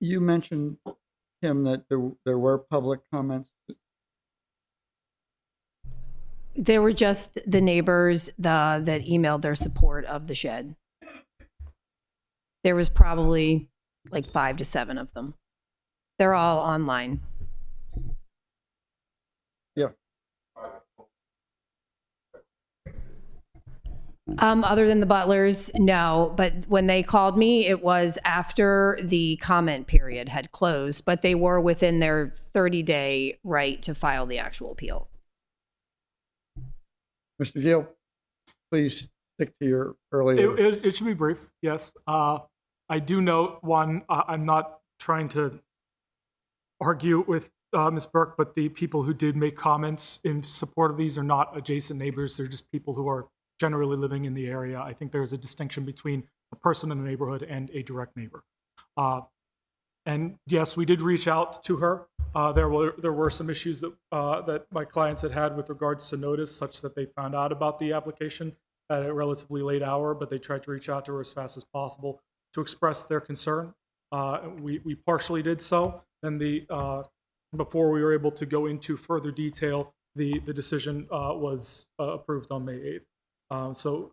You mentioned, Kim, that there were public comments. There were just the neighbors that emailed their support of the shed. There was probably like 5 to 7 of them. They're all online. Yeah. Other than the Butlers, no. But when they called me, it was after the comment period had closed, but they were within their 30-day right to file the actual appeal. Mr. Gill, please stick to your earlier. It should be brief, yes. I do note, one, I'm not trying to argue with Ms. Burke, but the people who did make comments in support of these are not adjacent neighbors. They're just people who are generally living in the area. I think there's a distinction between a person in the neighborhood and a direct neighbor. And yes, we did reach out to her. There were some issues that my clients had with regards to notice, such that they found out about the application at a relatively late hour, but they tried to reach out to her as fast as possible to express their concern. We partially did so, and before we were able to go into further detail, the decision was approved on May 8th. So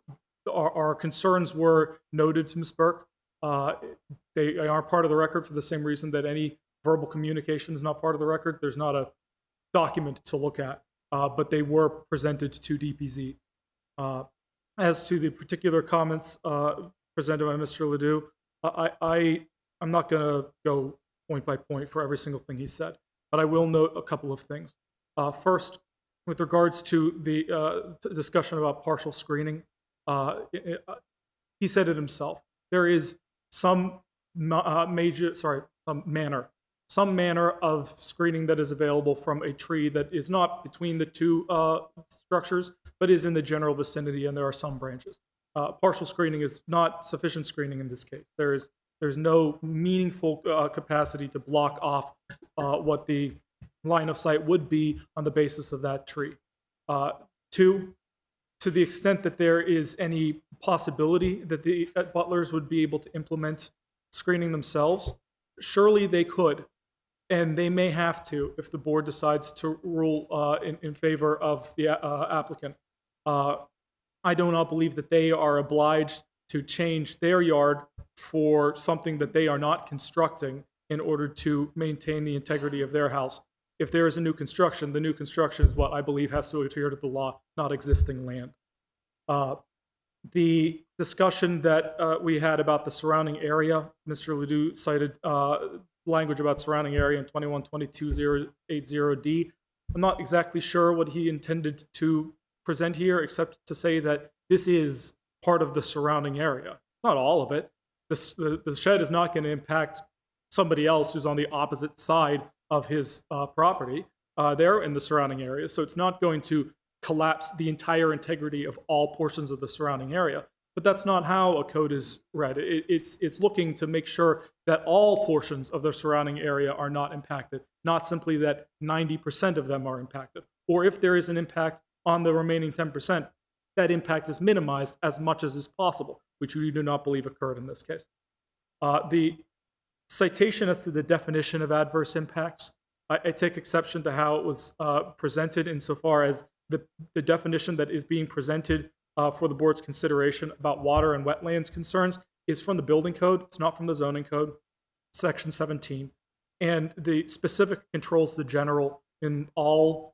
our concerns were noted to Ms. Burke. They are part of the record for the same reason that any verbal communication is not part of the record. There's not a document to look at, but they were presented to DPZ. As to the particular comments presented by Mr. Ledoux, I'm not going to go point by point for every single thing he said, but I will note a couple of things. First, with regards to the discussion about partial screening, he said it himself. There is some manner of screening that is available from a tree that is not between the two structures, but is in the general vicinity, and there are some branches. Partial screening is not sufficient screening in this case. There's no meaningful capacity to block off what the line of sight would be on the basis of that tree. Two, to the extent that there is any possibility that the butlers would be able to implement screening themselves, surely they could, and they may have to if the board decides to rule in favor of the applicant. I do not believe that they are obliged to change their yard for something that they are not constructing in order to maintain the integrity of their house. If there is a new construction, the new construction is what I believe has to adhere to the law, not existing land. The discussion that we had about the surrounding area, Mr. Ledoux cited language about surrounding area in 21-22-080D. I'm not exactly sure what he intended to present here, except to say that this is part of the surrounding area. Not all of it. The shed is not going to impact somebody else who's on the opposite side of his property. They're in the surrounding area, so it's not going to collapse the entire integrity of all portions of the surrounding area. But that's not how a code is read. It's looking to make sure that all portions of the surrounding area are not impacted, not simply that 90% of them are impacted. Or if there is an impact on the remaining 10%, that impact is minimized as much as is possible, which we do not believe occurred in this case. The citation as to the definition of adverse impacts, I take exception to how it was presented insofar as the definition that is being presented for the board's consideration about water and wetlands concerns is from the building code. It's not from the zoning code, section 17. And the specific controls the general in all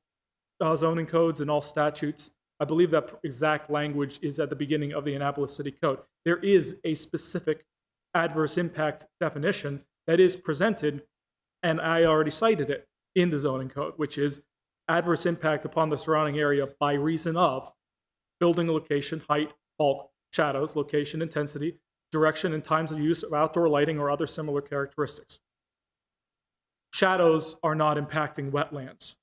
zoning codes and all statutes. I believe that exact language is at the beginning of the Annapolis City Code. There is a specific adverse impact definition that is presented, and I already cited it in the zoning code, which is adverse impact upon the surrounding area by reason of building location, height, bulk, shadows, location, intensity, direction, and times of use of outdoor lighting or other similar characteristics. Shadows are not impacting wetlands.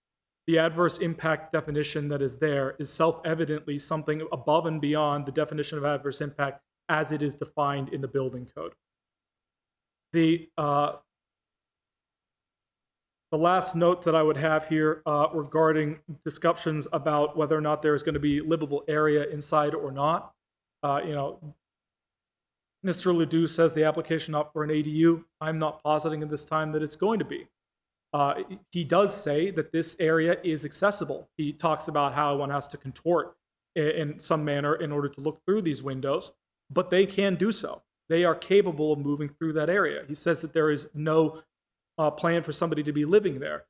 The adverse impact definition that is there is self-evidently something above and beyond the definition of adverse impact as it is defined in the building code. The last note that I would have here regarding discussions about whether or not there is going to be livable area inside or not. Mr. Ledoux says the application up for an ADU. I'm not positing at this time that it's going to be. He does say that this area is accessible. He talks about how one has to contort in some manner in order to look through these windows, but they can do so. They are capable of moving through that area. He says that there is no plan for somebody to be living there.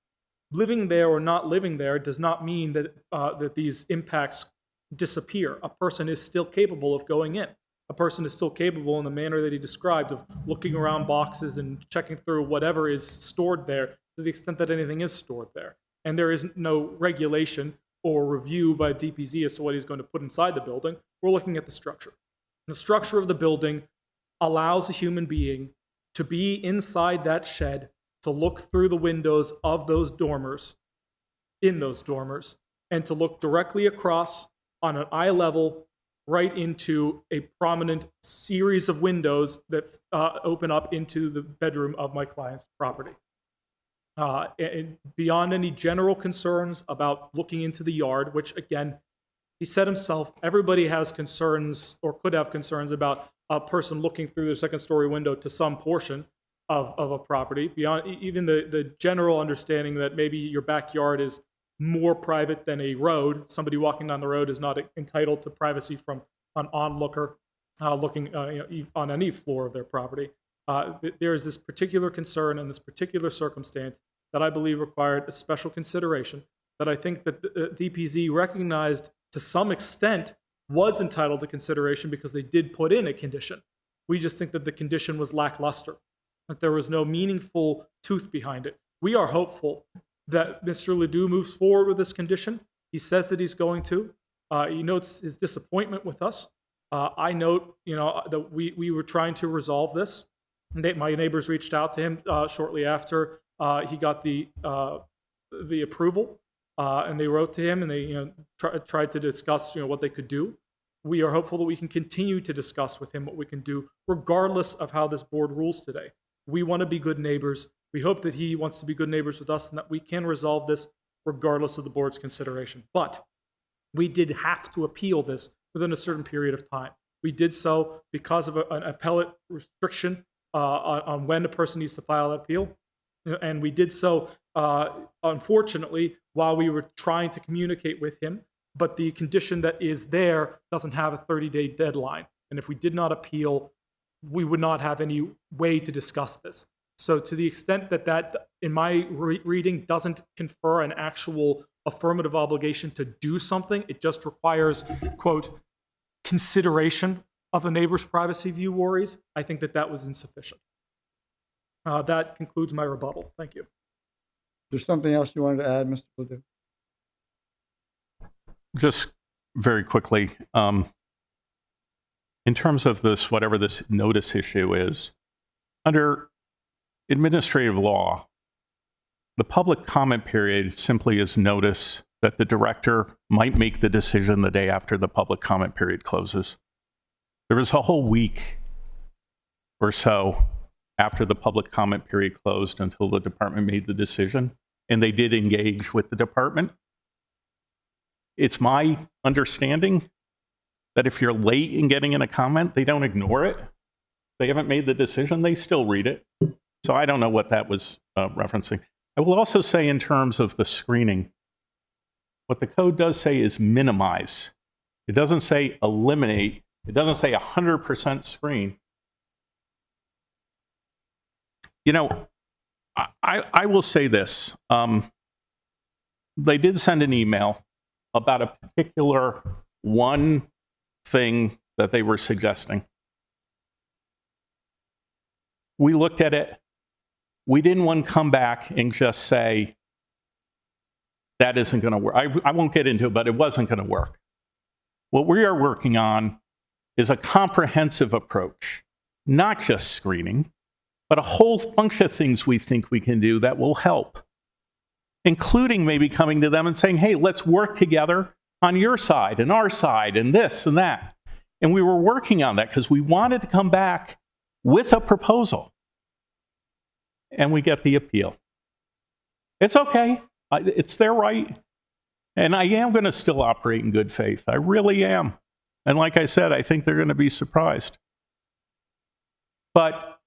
Living there or not living there does not mean that that these impacts disappear. A person is still capable of going in. A person is still capable in the manner that he described of looking around boxes and checking through whatever is stored there to the extent that anything is stored there. And there is no regulation or review by DPZ as to what he's going to put inside the building. We're looking at the structure. The structure of the building allows a human being to be inside that shed, to look through the windows of those dormers, in those dormers, and to look directly across on an eye level right into a prominent series of windows that open up into the bedroom of my client's property. And beyond any general concerns about looking into the yard, which again, he said himself, everybody has concerns or could have concerns about a person looking through their second story window to some portion of a property, beyond even the general understanding that maybe your backyard is more private than a road. Somebody walking down the road is not entitled to privacy from an onlooker looking on any floor of their property. There is this particular concern and this particular circumstance that I believe required a special consideration that I think that the DPZ recognized to some extent was entitled to consideration because they did put in a condition. We just think that the condition was lackluster, that there was no meaningful tooth behind it. We are hopeful that Mr. Ledoux moves forward with this condition. He says that he's going to. He notes his disappointment with us. I note, that we were trying to resolve this. My neighbors reached out to him shortly after he got the approval, and they wrote to him and they tried to discuss what they could do. We are hopeful that we can continue to discuss with him what we can do, regardless of how this board rules today. We want to be good neighbors. We hope that he wants to be good neighbors with us and that we can resolve this regardless of the board's consideration. But we did have to appeal this within a certain period of time. We did so because of an appellate restriction on when a person needs to file an appeal. And we did so, unfortunately, while we were trying to communicate with him. But the condition that is there doesn't have a 30-day deadline. And if we did not appeal, we would not have any way to discuss this. So to the extent that in my reading, doesn't confer an actual affirmative obligation to do something, it just requires, quote, consideration of the neighbor's privacy view worries, I think that was insufficient. That concludes my rebuttal. Thank you. Is there something else you wanted to add, Mr. Ledoux? Just very quickly, in terms of this, whatever this notice issue is, under administrative law, the public comment period simply is notice that the director might make the decision the day after the public comment period closes. There was a whole week or so after the public comment period closed until the department made the decision, and they did engage with the department. It's my understanding that if you're late in getting in a comment, they don't ignore it. They haven't made the decision, they still read it. So I don't know what that was referencing. I will also say in terms of the screening, what the code does say is minimize. It doesn't say eliminate. It doesn't say 100% screen. I will say this. They did send an email about a particular one thing that they were suggesting. We looked at it. We didn't want to come back and just say, that isn't going to work. I won't get into it, but it wasn't going to work. What we are working on is a comprehensive approach, not just screening, but a whole bunch of things we think we can do that will help, including maybe coming to them and saying, hey, let's work together on your side and our side and this and that. And we were working on that because we wanted to come back with a proposal. And we get the appeal. It's okay. It's their right. And I am going to still operate in good faith. I really am. And like I said, I think they're going to be surprised. But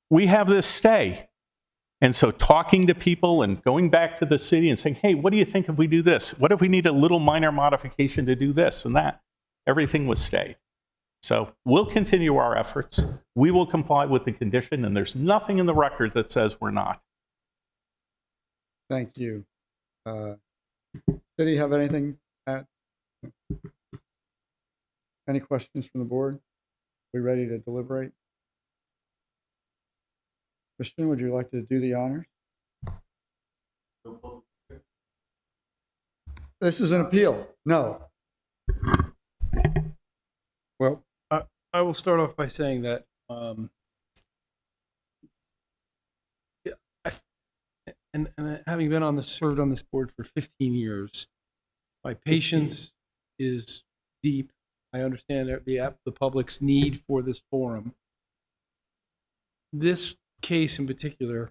we have this stay. And so talking to people and going back to the city and saying, hey, what do you think if we do this? What if we need a little minor modification to do this and that? Everything was stayed. So we'll continue our efforts. We will comply with the condition, and there's nothing in the record that says we're not. Thank you. City, have anything? Any questions from the board? We ready to deliberate? Christian, would you like to do the honors? This is an appeal. No. Well, I will start off by saying that yeah, and having been served on this board for 15 years, my patience is deep. I understand the public's need for this forum. This case in particular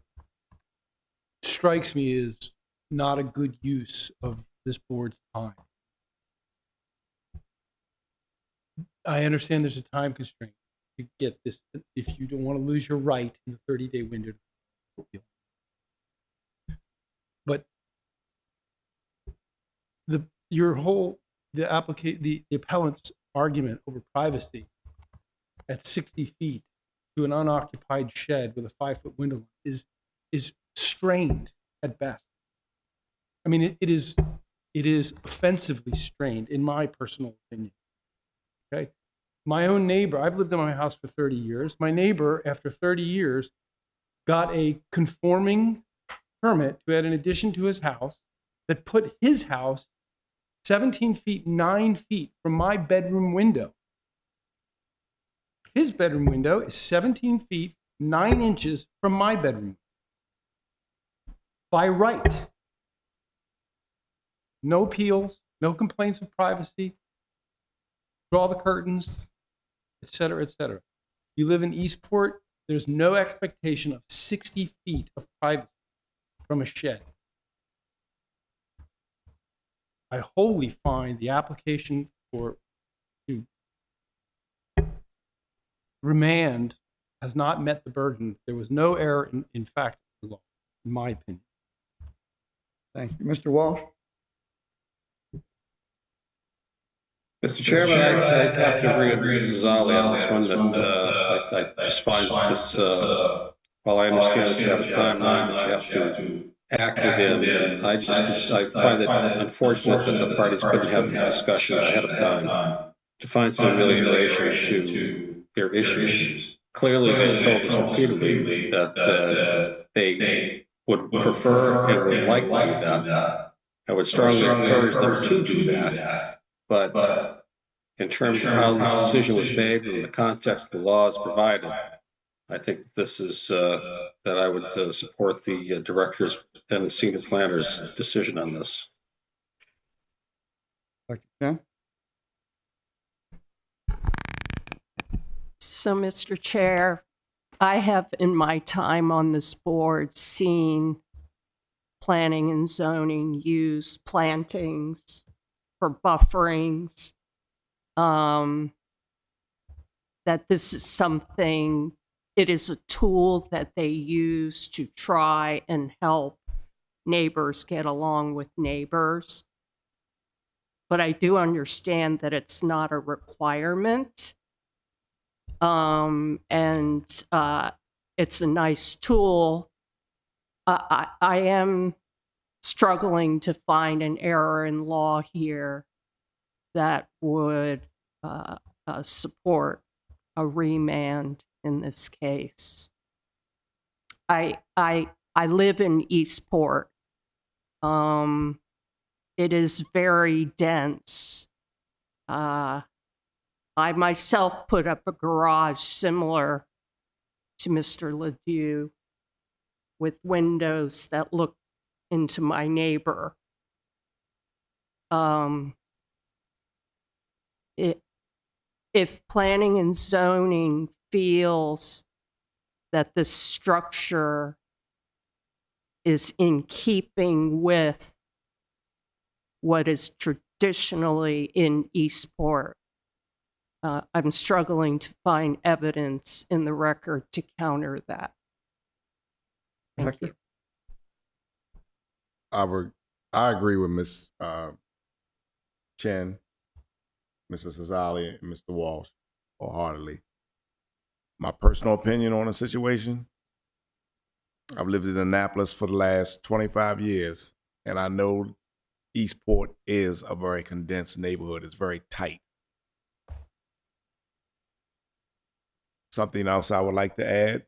strikes me as not a good use of this board's time. I understand there's a time constraint to get this, if you don't want to lose your right in the 30-day window to appeal. But the appellant's argument over privacy at 60 feet to an unoccupied shed with a 5-foot window is strained at best. I mean, it is offensively strained, in my personal opinion. Okay, my own neighbor, I've lived in my house for 30 years. My neighbor, after 30 years, got a conforming permit to add an addition to his house that put his house 17 feet, 9 feet from my bedroom window. His bedroom window is 17 feet, 9 inches from my bedroom. By right. No appeals, no complaints of privacy, draw the curtains, et cetera, et cetera. You live in Eastport, there's no expectation of 60 feet of privacy from a shed. I wholly find the application to remand has not met the burden. There was no error in fact in the law, in my opinion. Thank you. Mr. Walsh? Mr. Chairman, I have to agree with Mrs. Zali on this one, that I just find this, while I understand that you have a timeline that you have to act within, I find it unfortunate that the parties couldn't have this discussion ahead of time to find some amelioration to their issues. Clearly, they told us repeatedly that they would prefer and would like to do that. I would strongly encourage them to do that. But in terms of how the decision was made and the context the laws provided, I think this is that I would support the director's and the senior planner's decision on this. Dr. Chen? So, Mr. Chair, I have in my time on this board seen planning and zoning use plantings for bufferings, that this is something, it is a tool that they use to try and help neighbors get along with neighbors. But I do understand that it's not a requirement. It's a nice tool. I am struggling to find an error in law here that would support a remand in this case. I live in Eastport. It is very dense. I myself put up a garage similar to Mr. Ledoux with windows that look into my neighbor. If planning and zoning feels that the structure is in keeping with what is traditionally in Eastport, I'm struggling to find evidence in the record to counter that. Thank you. I agree with Ms. Chen, Mrs. Azali, and Mr. Walsh wholeheartedly. My personal opinion on the situation, I've lived in Annapolis for the last 25 years, and I know Eastport is a very condensed neighborhood. It's very tight. Something else I would like to add,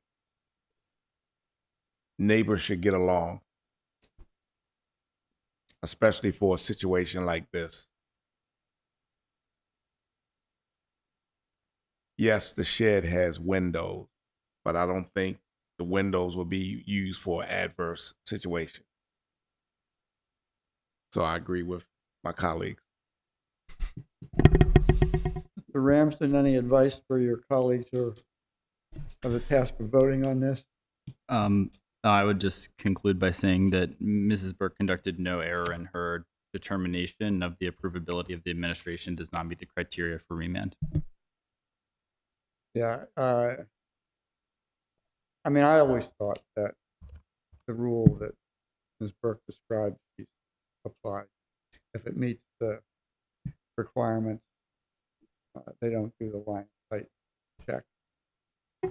neighbors should get along. especially for a situation like this. Yes, the shed has windows, but I don't think the windows will be used for adverse situation. So I agree with my colleagues. Mr. Ramsden, any advice for your colleagues who have the task of voting on this? I would just conclude by saying that Mrs. Burke conducted no error in her determination of the approvability of the administration does not meet the criteria for remand. Yeah, I mean, I always thought that the rule that Ms. Burke described is applied. If it meets the requirements, they don't do the line of sight check.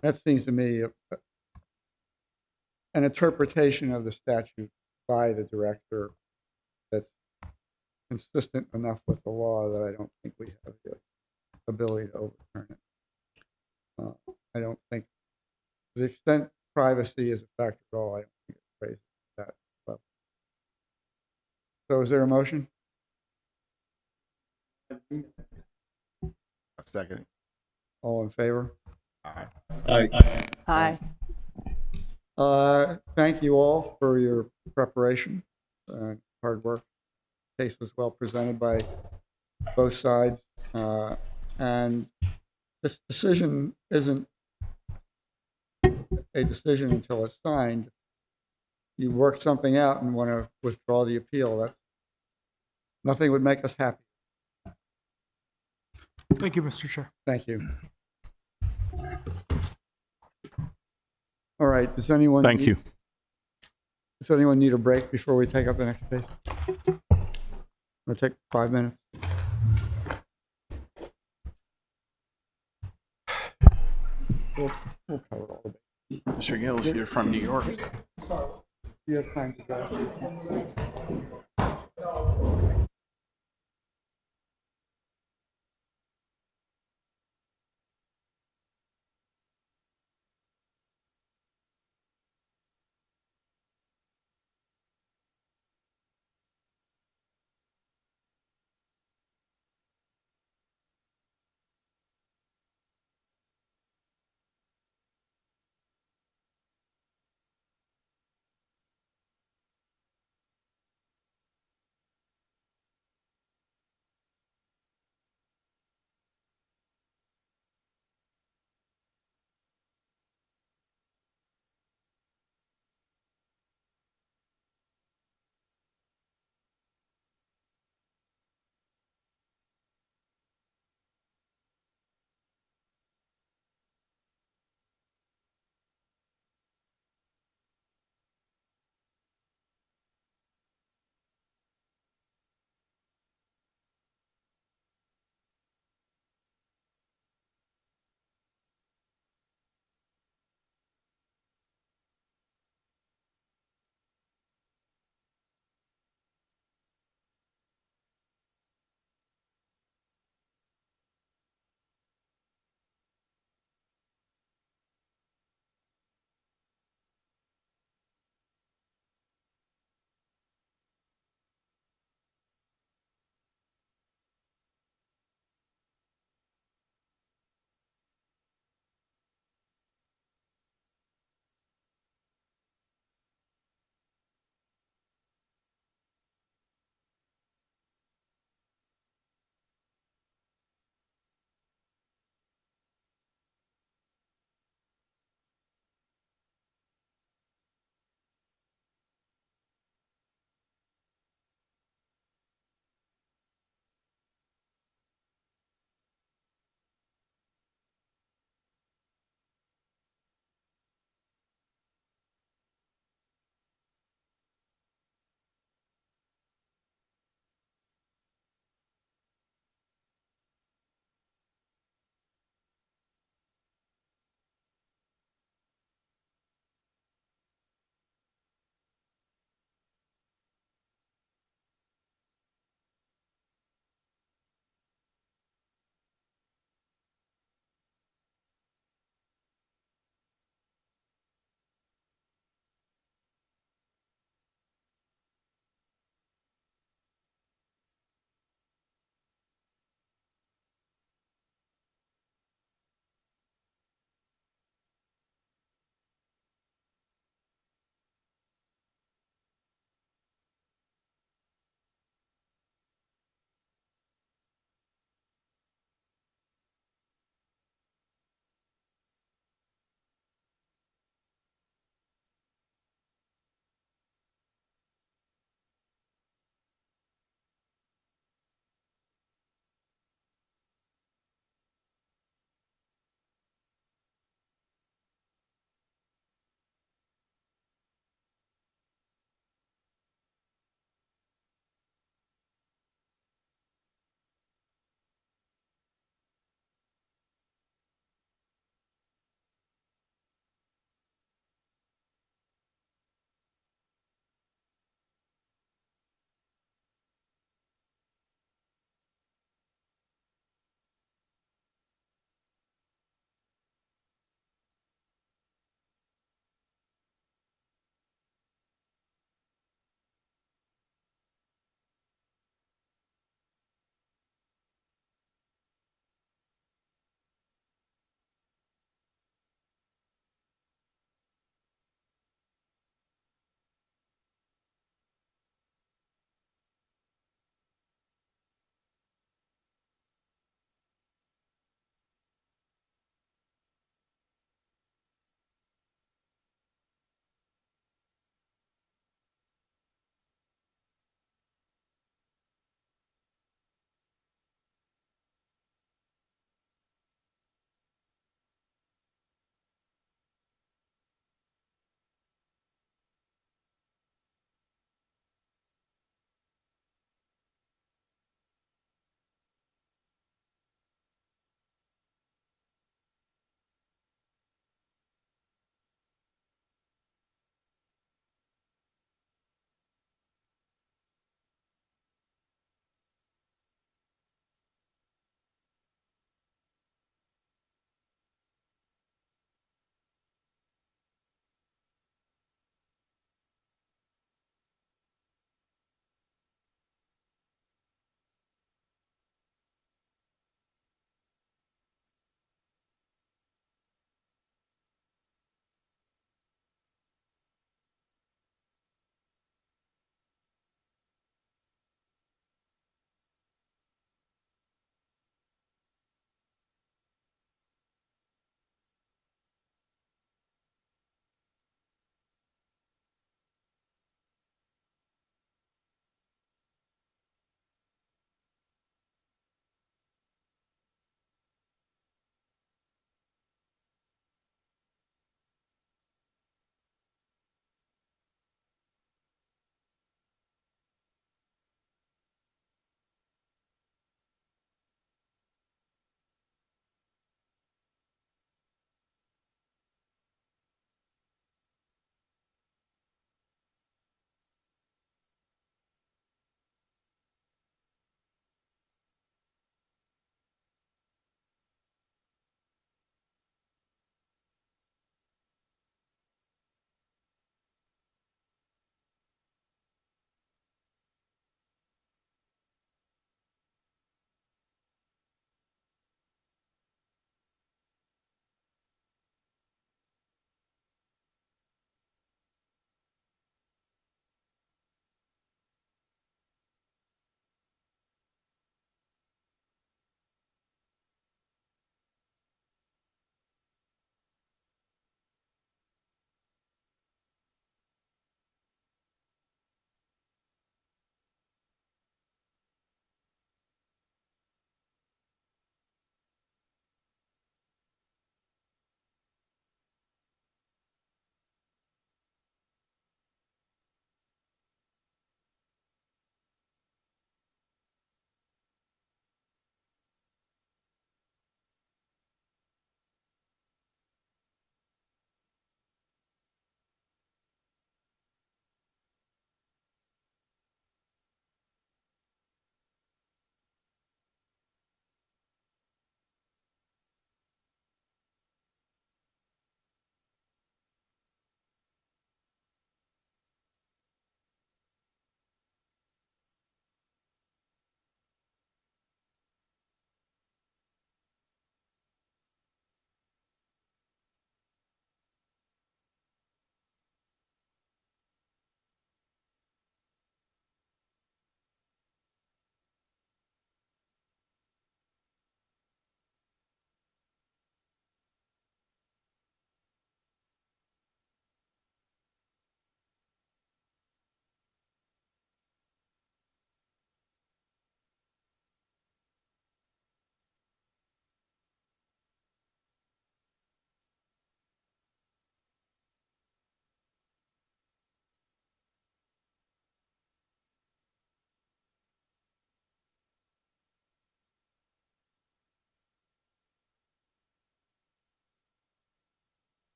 That seems to me an interpretation of the statute by the director that's consistent enough with the law that I don't think we have the ability to overturn it. I don't think, to the extent privacy is a factor at all, I don't think it's raised at that level. So is there a motion? A second. All in favor? Aye. Aye. Thank you all for your preparation and hard work. The case was well presented by both sides. And this decision isn't a decision until it's signed. You work something out and want to withdraw the appeal. Nothing would make us happy. Thank you, Mr. Chair. Thank you. All right, does anyone? Thank you. Does anyone need a break before we take up the next case? We'll take 5 minutes. We'll cover all of it. Mr. Gills, you're from New York. You have time to go.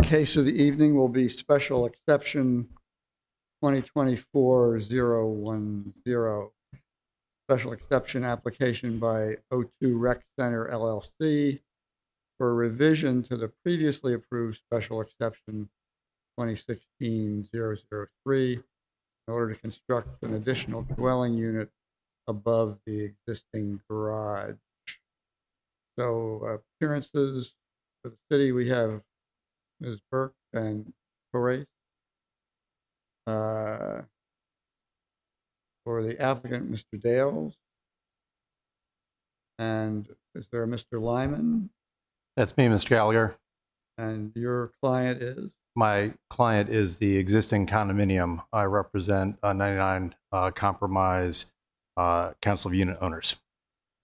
case of the evening will be special exception 2024-010. Special exception application by O2 Rec Center LLC for revision to the previously approved special exception 2016-003 in order to construct an additional dwelling unit above the existing garage. So appearances for the city, we have Ms. Burke and Torres. For the applicant, Mr. Dales. And is there a Mr. Lyman? That's me, Mr. Gallagher. And your client is? My client is the existing condominium. I represent 99 Compromise Council of Unit Owners.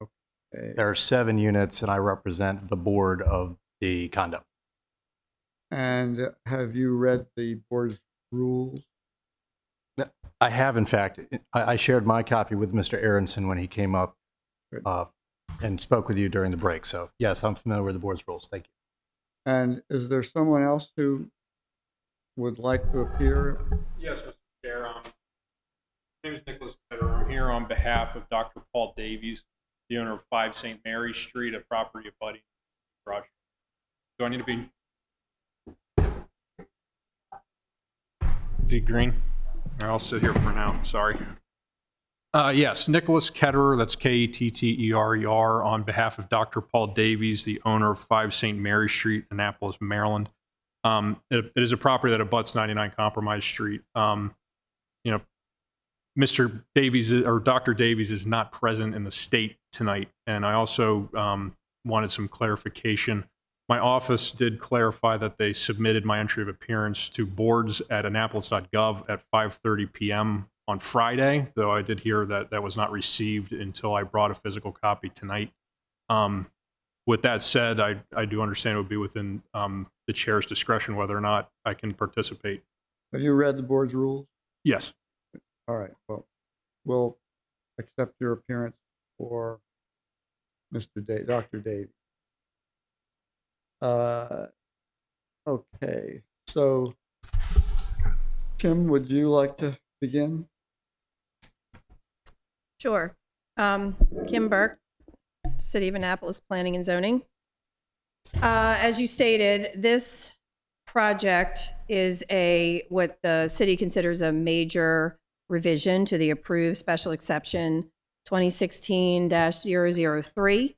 Okay. There are 7 units, and I represent the board of the condo. And have you read the board's rules? I have, in fact. I shared my copy with Mr. Aronson when he came up and spoke with you during the break. So, yes, I'm familiar with the board's rules. Thank you. And is there someone else who would like to appear? Yes, Mr. Chair. My name is Nicholas Petter. I'm here on behalf of Dr. Paul Davies, the owner of 5 St. Mary Street, a property abutting garage. Do I need to be? Is he green? I'll sit here for now. Sorry. Yes, Nicholas Ketterer, that's Ketterer, on behalf of Dr. Paul Davies, the owner of 5 St. Mary Street, Annapolis, Maryland. It is a property that abuts 99 Compromise Street. Mr. Davies or Dr. Davies is not present in the state tonight, and I also wanted some clarification. My office did clarify that they submitted my entry of appearance to boards at annapolis.gov at 5:30 p.m. on Friday, though I did hear that that was not received until I brought a physical copy tonight. With that said, I do understand it would be within the chair's discretion whether or not I can participate. Have you read the board's rules? Yes. All right. Well, we'll accept your appearance for Dr. Davies. Okay. So, Kim, would you like to begin? Sure. Kim Burke, City of Annapolis Planning and Zoning. As you stated, this project is what the city considers a major revision to the approved special exception 2016-003,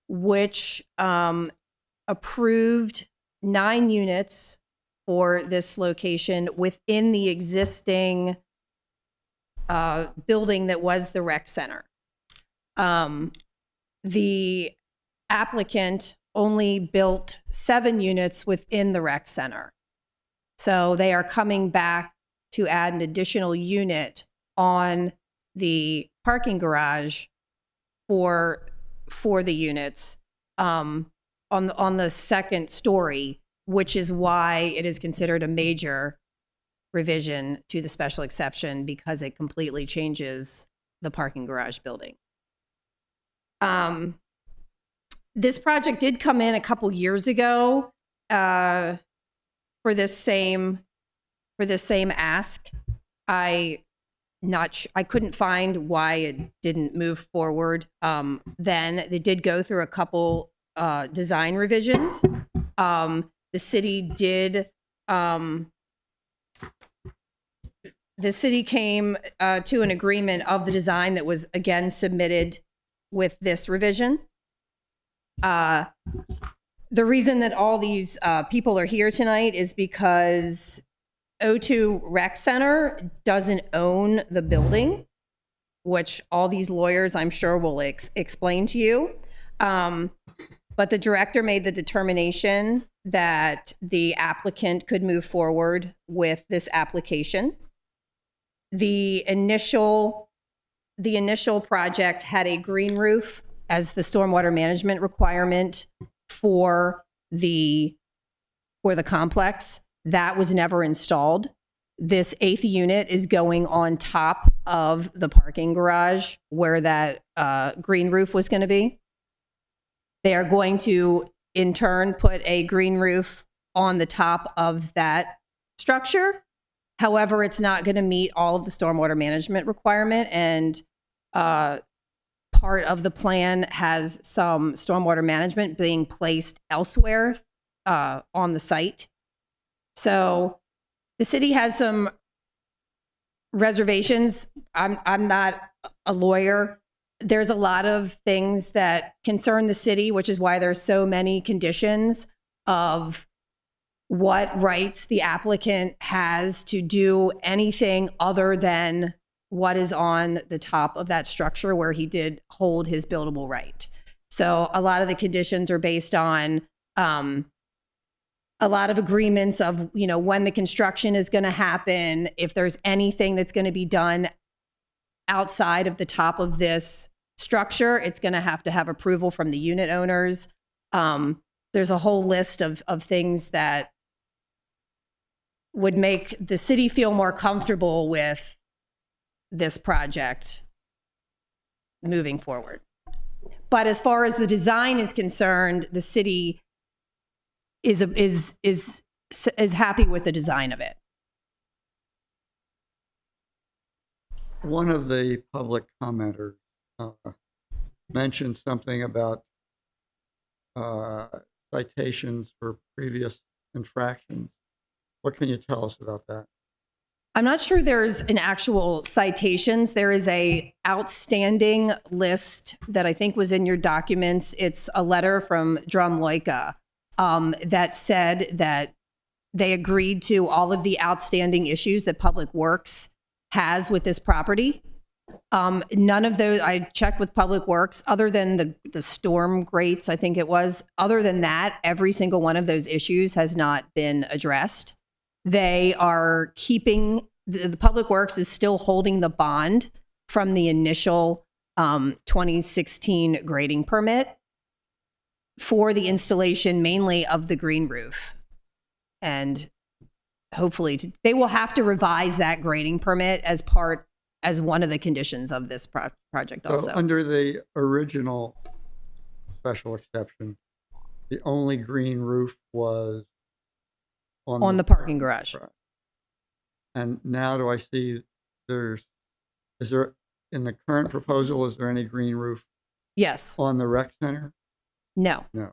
which approved 9 units for this location within the existing building that was the rec center. The applicant only built 7 units within the rec center. So they are coming back to add an additional unit on the parking garage for the units on the second story, which is why it is considered a major revision to the special exception, because it completely changes the parking garage building. This project did come in a couple years ago for this same ask. I couldn't find why it didn't move forward. Then they did go through a couple design revisions. The city came to an agreement of the design that was again submitted with this revision. The reason that all these people are here tonight is because O2 Rec Center doesn't own the building, which all these lawyers, I'm sure, will explain to you. But the director made the determination that the applicant could move forward with this application. The initial project had a green roof as the stormwater management requirement for the complex. That was never installed. This 8th unit is going on top of the parking garage where that green roof was going to be. They are going to in turn put a green roof on the top of that structure. However, it's not going to meet all of the stormwater management requirement, and part of the plan has some stormwater management being placed elsewhere on the site. So the city has some reservations. I'm not a lawyer. There's a lot of things that concern the city, which is why there's so many conditions of what rights the applicant has to do anything other than what is on the top of that structure where he did hold his buildable right. So a lot of the conditions are based on a lot of agreements of, you know, when the construction is going to happen, if there's anything that's going to be done outside of the top of this structure, it's going to have approval from the unit owners. There's a whole list of things that would make the city feel more comfortable with this project moving forward. But as far as the design is concerned, the city is happy with the design of it. One of the public commenters mentioned something about citations for previous infractions. What can you tell us about that? I'm not sure there's an actual citations. There is a outstanding list that I think was in your documents. It's a letter from Drumloika that said that they agreed to all of the outstanding issues that Public Works has with this property. None of those, I checked with Public Works, other than the storm grates, I think it was. Other than that, every single one of those issues has not been addressed. They are keeping, the Public Works is still holding the bond from the initial 2016 grading permit for the installation mainly of the green roof. And hopefully they will have to revise that grading permit as one of the conditions of this project also. So under the original special exception, the only green roof was on the parking garage. And now do I see is there, in the current proposal, is there any green roof? Yes. On the rec center? No. No.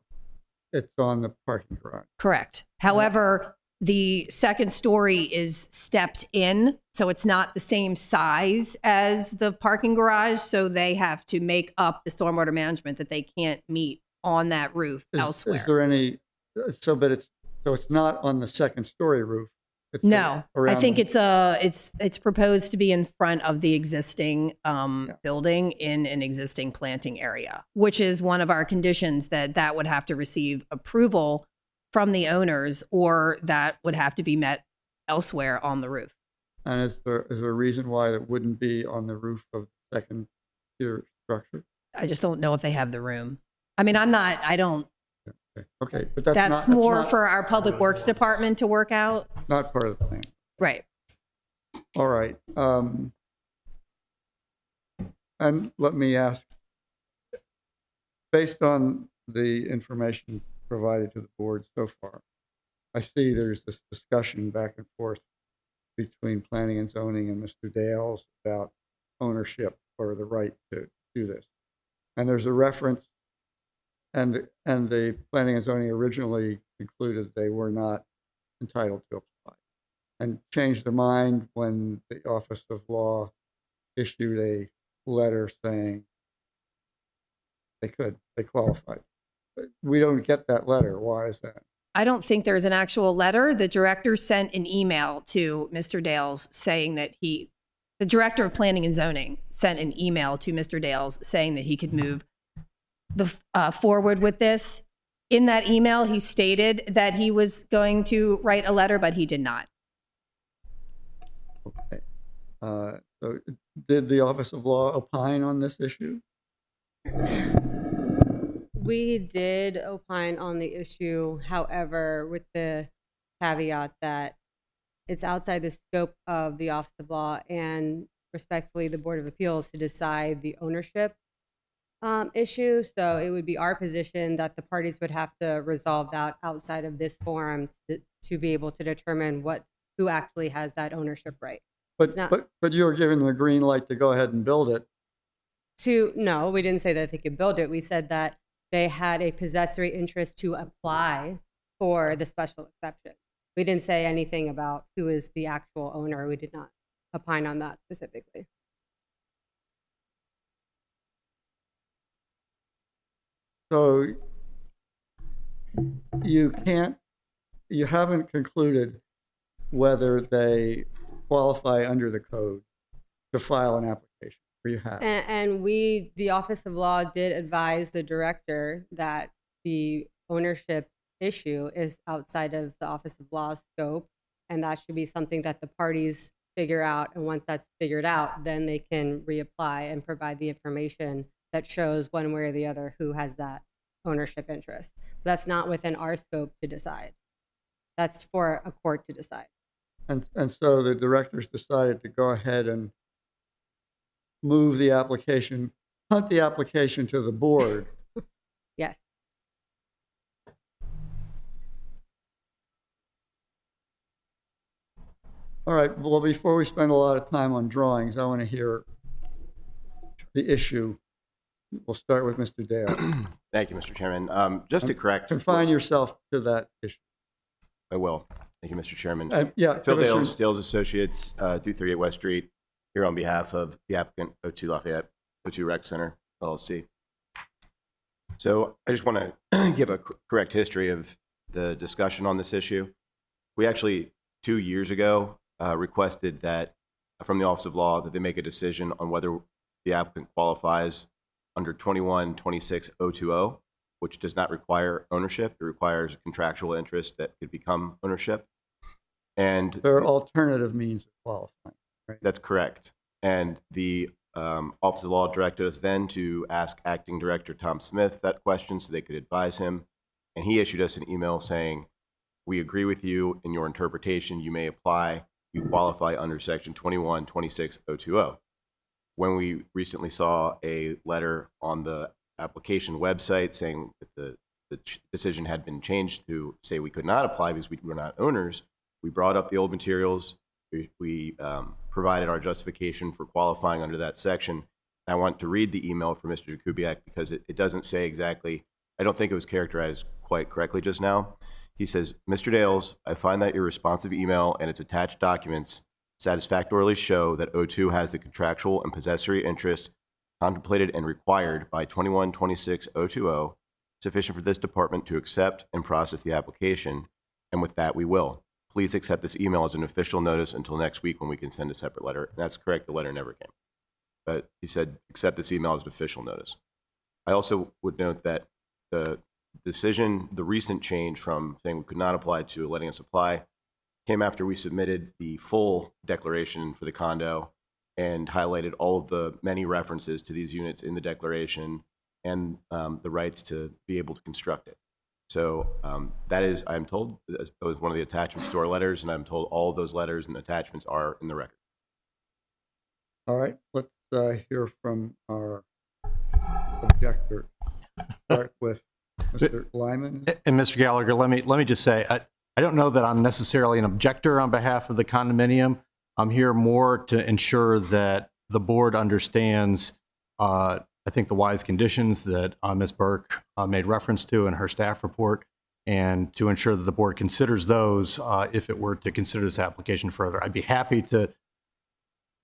It's on the parking garage. Correct. However, the second story is stepped in, so it's not the same size as the parking garage, so they have to make up the stormwater management that they can't meet on that roof elsewhere. Is there any, so it's not on the second story roof? It's No, I think the- it's proposed to be in front of the existing building in an existing planting area, which is one of our conditions that would have to receive approval from the owners, or that would have to be met elsewhere on the roof. And is there a reason why that wouldn't be on the roof of the second tier structure? I just don't know if they have the room. I mean, I don't. Okay, but That's more for our Public Works Department to work out. Not part of the plan. Right. All right. And let me ask, based on the information provided to the board so far, I see there's this discussion back and forth between planning and zoning and Mr. Dales about ownership or the right to do this. And there's a reference, and the planning and zoning originally concluded they were not entitled to apply, and changed their mind when the Office of Law issued a letter saying they qualified. But we don't get that letter. Why is that? I don't think there's an actual letter. The director sent an email to Mr. Dales saying that the director of planning and zoning sent an email to Mr. Dales saying that he could move forward with this. In that email, he stated that he was going to write a letter, but he did not. Okay. So did the Office of Law opine on this issue? We did opine on the issue, however, with the caveat that it's outside the scope of the Office of Law and respectfully the Board of Appeals to decide the ownership issue. So it would be our position that the parties would have to resolve that outside of this forum to be able to determine who actually has that ownership right. But, It's not- but you were given the green light to go ahead and build it. No, we didn't say that they could build it. We said that they had a possessory interest to apply for the special exception. We didn't say anything about who is the actual owner. We did not opine on that specifically. So you haven't concluded whether they qualify under the code to file an application, or you have? And the Office of Law did advise the director that the ownership issue is outside of the Office of Law's scope, and that should be something that the parties figure out. And once that's figured out, then they can reapply and provide the information that shows one way or the other who has that ownership interest. But that's not within our scope to decide. That's for a court to decide. And so the directors decided to go ahead and move the application, punt the application to the board. Yes. All right, well, before we spend a lot of time on drawings, I want to hear the issue. We'll start with Mr. Dale. Thank you, Mr. Chairman. Just to correct. Confine yourself to that issue. I will. Thank you, Mr. Chairman. Yeah, Phil Commissioner- Dales Associates, 238 West Street, here on behalf of the applicant, O2 Lafayette, O2 Rec Center, LLC. So I just want to give a correct history of the discussion on this issue. We actually, 2 years ago, requested that from the Office of Law that they make a decision on whether the applicant qualifies under 21-26-020, which does not require ownership. It requires a contractual interest that could become ownership. And There are alternative means of qualifying, right? that's correct. And the Office of Law directed us then to ask Acting Director Tom Smith that question so they could advise him. And he issued us an email saying, we agree with you in your interpretation. You may apply. You qualify under Section 21-26-020. When we recently saw a letter on the application website saying that the decision had been changed to say we could not apply because we were not owners, we brought up the old materials. We provided our justification for qualifying under that section. I want to read the email for Mr. Jakubiak because it doesn't say exactly, I don't think it was characterized quite correctly just now. He says, Mr. Dales, I find that your responsive email and its attached documents satisfactorily show that O2 has the contractual and possessory interest contemplated and required by 21-26-020 sufficient for this department to accept and process the application, and with that we will. Please accept this email as an official notice until next week when we can send a separate letter. And that's correct, the letter never came. But he said, accept this email as an official notice. I also would note that the decision, the recent change from saying we could not apply to letting us apply, came after we submitted the full declaration for the condo and highlighted all of the many references to these units in the declaration and the rights to be able to construct it. So that is, I'm told, that was one of the attachments to our letters, and I'm told all of those letters and attachments are in the record. All right, let's hear from our objector. Start with Mr. Lyman. And Mr. Gallagher, let me just say, I don't know that I'm necessarily an objector on behalf of the condominium. I'm here more to ensure that the board understands, I think, the wise conditions that Ms. Burke made reference to in her staff report, and to ensure that the board considers those if it were to consider this application further. I'd be happy to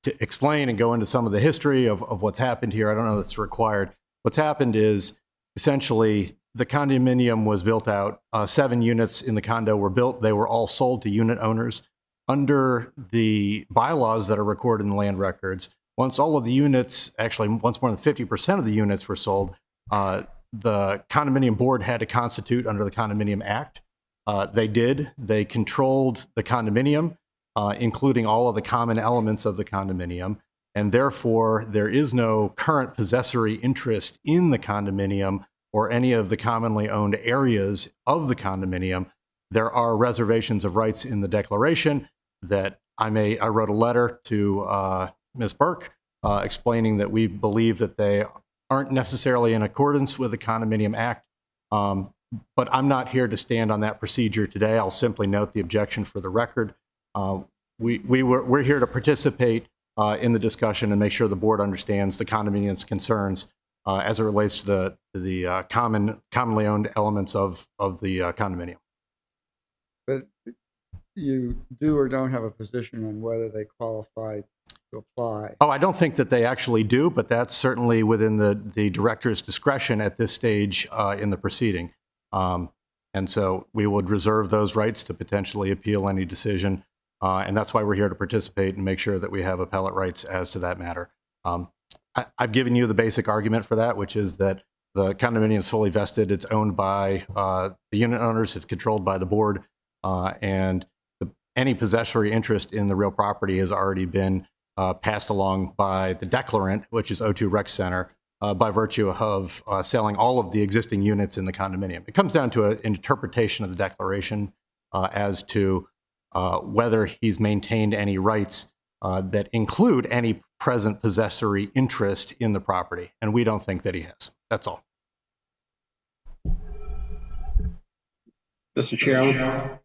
explain and go into some of the history of what's happened here. I don't know that's required. What's happened is essentially the condominium was built out. 7 units in the condo were built. They were all sold to unit owners. Under the bylaws that are recorded in the land records, once all of the units, actually once more than 50% of the units were sold, the condominium board had to constitute under the Condominium Act. They did. They controlled the condominium, including all of the common elements of the condominium. And therefore, there is no current possessory interest in the condominium or any of the commonly owned areas of the condominium. There are reservations of rights in the declaration that I wrote a letter to Ms. Burke explaining that we believe that they aren't necessarily in accordance with the Condominium Act. But I'm not here to stand on that procedure today. I'll simply note the objection for the record. We're here to participate in the discussion and make sure the board understands the condominium's concerns as it relates to the commonly owned elements of the condominium. But you do or don't have a position on whether they qualify to apply. Oh, I don't think that they actually do, but that's certainly within the director's discretion at this stage in the proceeding. And so we would reserve those rights to potentially appeal any decision. And that's why we're here to participate and make sure that we have appellate rights as to that matter. I've given you the basic argument for that, which is that the condominium is fully vested. It's owned by the unit owners. It's controlled by the board. And any possessory interest in the real property has already been passed along by the declarant, which is O2 Rec Center, by virtue of selling all of the existing units in the condominium. It comes down to an interpretation of the declaration as to whether he's maintained any rights that include any present possessory interest in the property. And we don't think that he has. That's all. Mr. Chairman?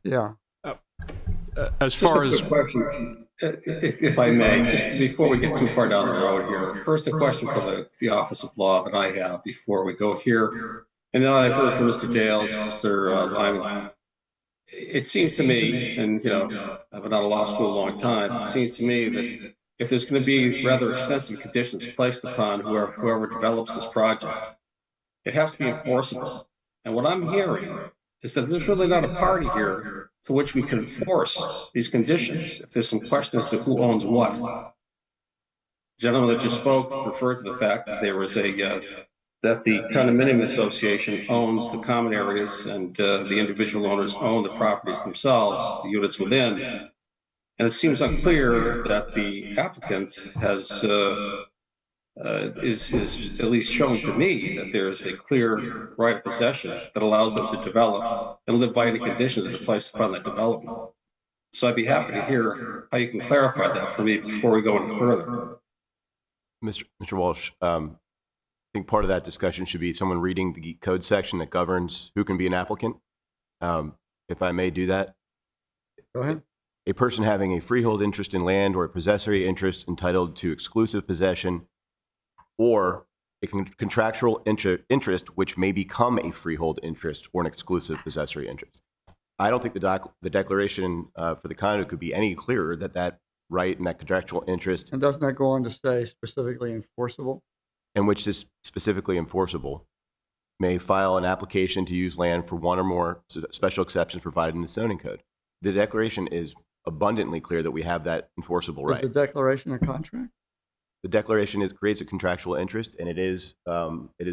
Yeah. As far as, if I may, just before we get too far down the road here, first a question for the Office of Law that I have before we go here. And now that I've heard from Mr. Dales, Mr. Lyman, it seems to me, and I've been out of law school a long time, it seems to me that if there's going to be rather extensive conditions placed upon whoever develops this project, it has to be enforceable. And what I'm hearing is that there's really not a party here to which we can enforce these conditions if there's some question as to who owns what. The gentleman that just spoke referred to the fact that there was that the condominium association owns the common areas and the individual owners own the properties themselves, the units within. And it seems unclear that the applicant has is at least showing to me that there is a clear right of possession that allows them to develop and live by any conditions that are placed upon that development. So I'd be happy to hear how you can clarify that for me before we go any further. Mr. Walsh, I think part of that discussion should be someone reading the code section that governs who can be an applicant. If I may do that. Go ahead. A person having a freehold interest in land or a possessory interest entitled to exclusive possession or a contractual interest which may become a freehold interest or an exclusive possessory interest. I don't think the declaration for the condo could be any clearer that right and that contractual interest. And doesn't that go on to say specifically enforceable? In which is specifically enforceable, may file an application to use land for one or more special exceptions provided in the zoning code. The declaration is abundantly clear that we have that enforceable right. Is the declaration a contract? The declaration creates a contractual interest, and it is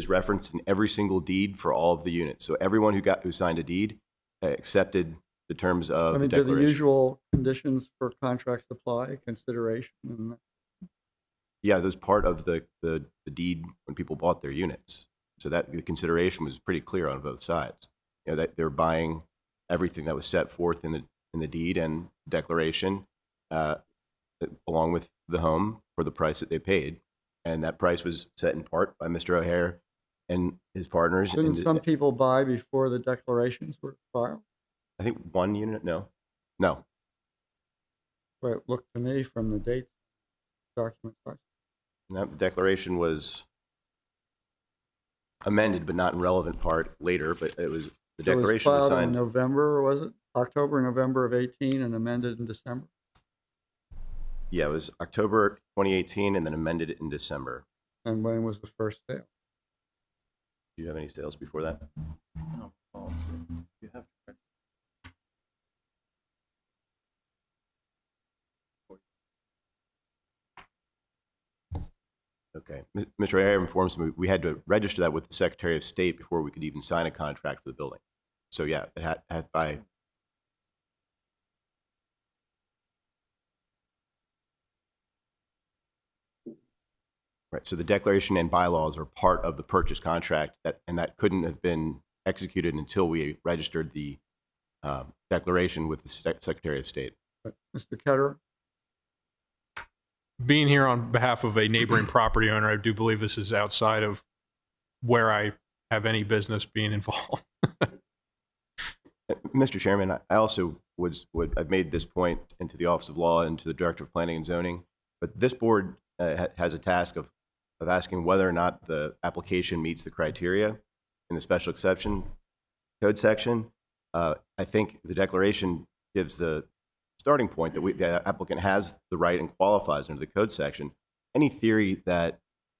referenced in every single deed for all of the units. So everyone who signed a deed accepted the terms of the declaration. Do the usual conditions for contracts apply, consideration? And yeah, those part of the deed when people bought their units. So that the consideration was pretty clear on both sides. That they're buying everything that was set forth in the deed and declaration, along with the home for the price that they paid, and that price was set in part by Mr. O'Hare and his partners. Didn't some people buy before the declarations were filed? I think one unit. No. Well, it looked to me from the date document. No, the declaration was amended, but not in relevant part later. But it was the declaration was signed in November, or was it October, November of 18, and amended in December? Yeah, it was October 2018, and then amended in December. And when was the first sale? Do you have any sales before that? No. You have. Okay. Mr. O'Hare informs me we had to register that with the Secretary of State before we could even sign a contract for the building. So yeah, it had by. Right. So the declaration and bylaws are part of the purchase contract, and that couldn't have been executed until we registered the declaration with the Secretary of State. Mr. Ketterer? being here on behalf of a neighboring property owner, I do believe this is outside of where I have any business being involved. Mr. Chairman, I also I've made this point into the Office of Law and to the Director of Planning and Zoning, but this board has a task of asking whether or not the application meets the criteria in the special exception code section. I think the declaration gives the starting point that the applicant has the right and qualifies under the code section. Any theory that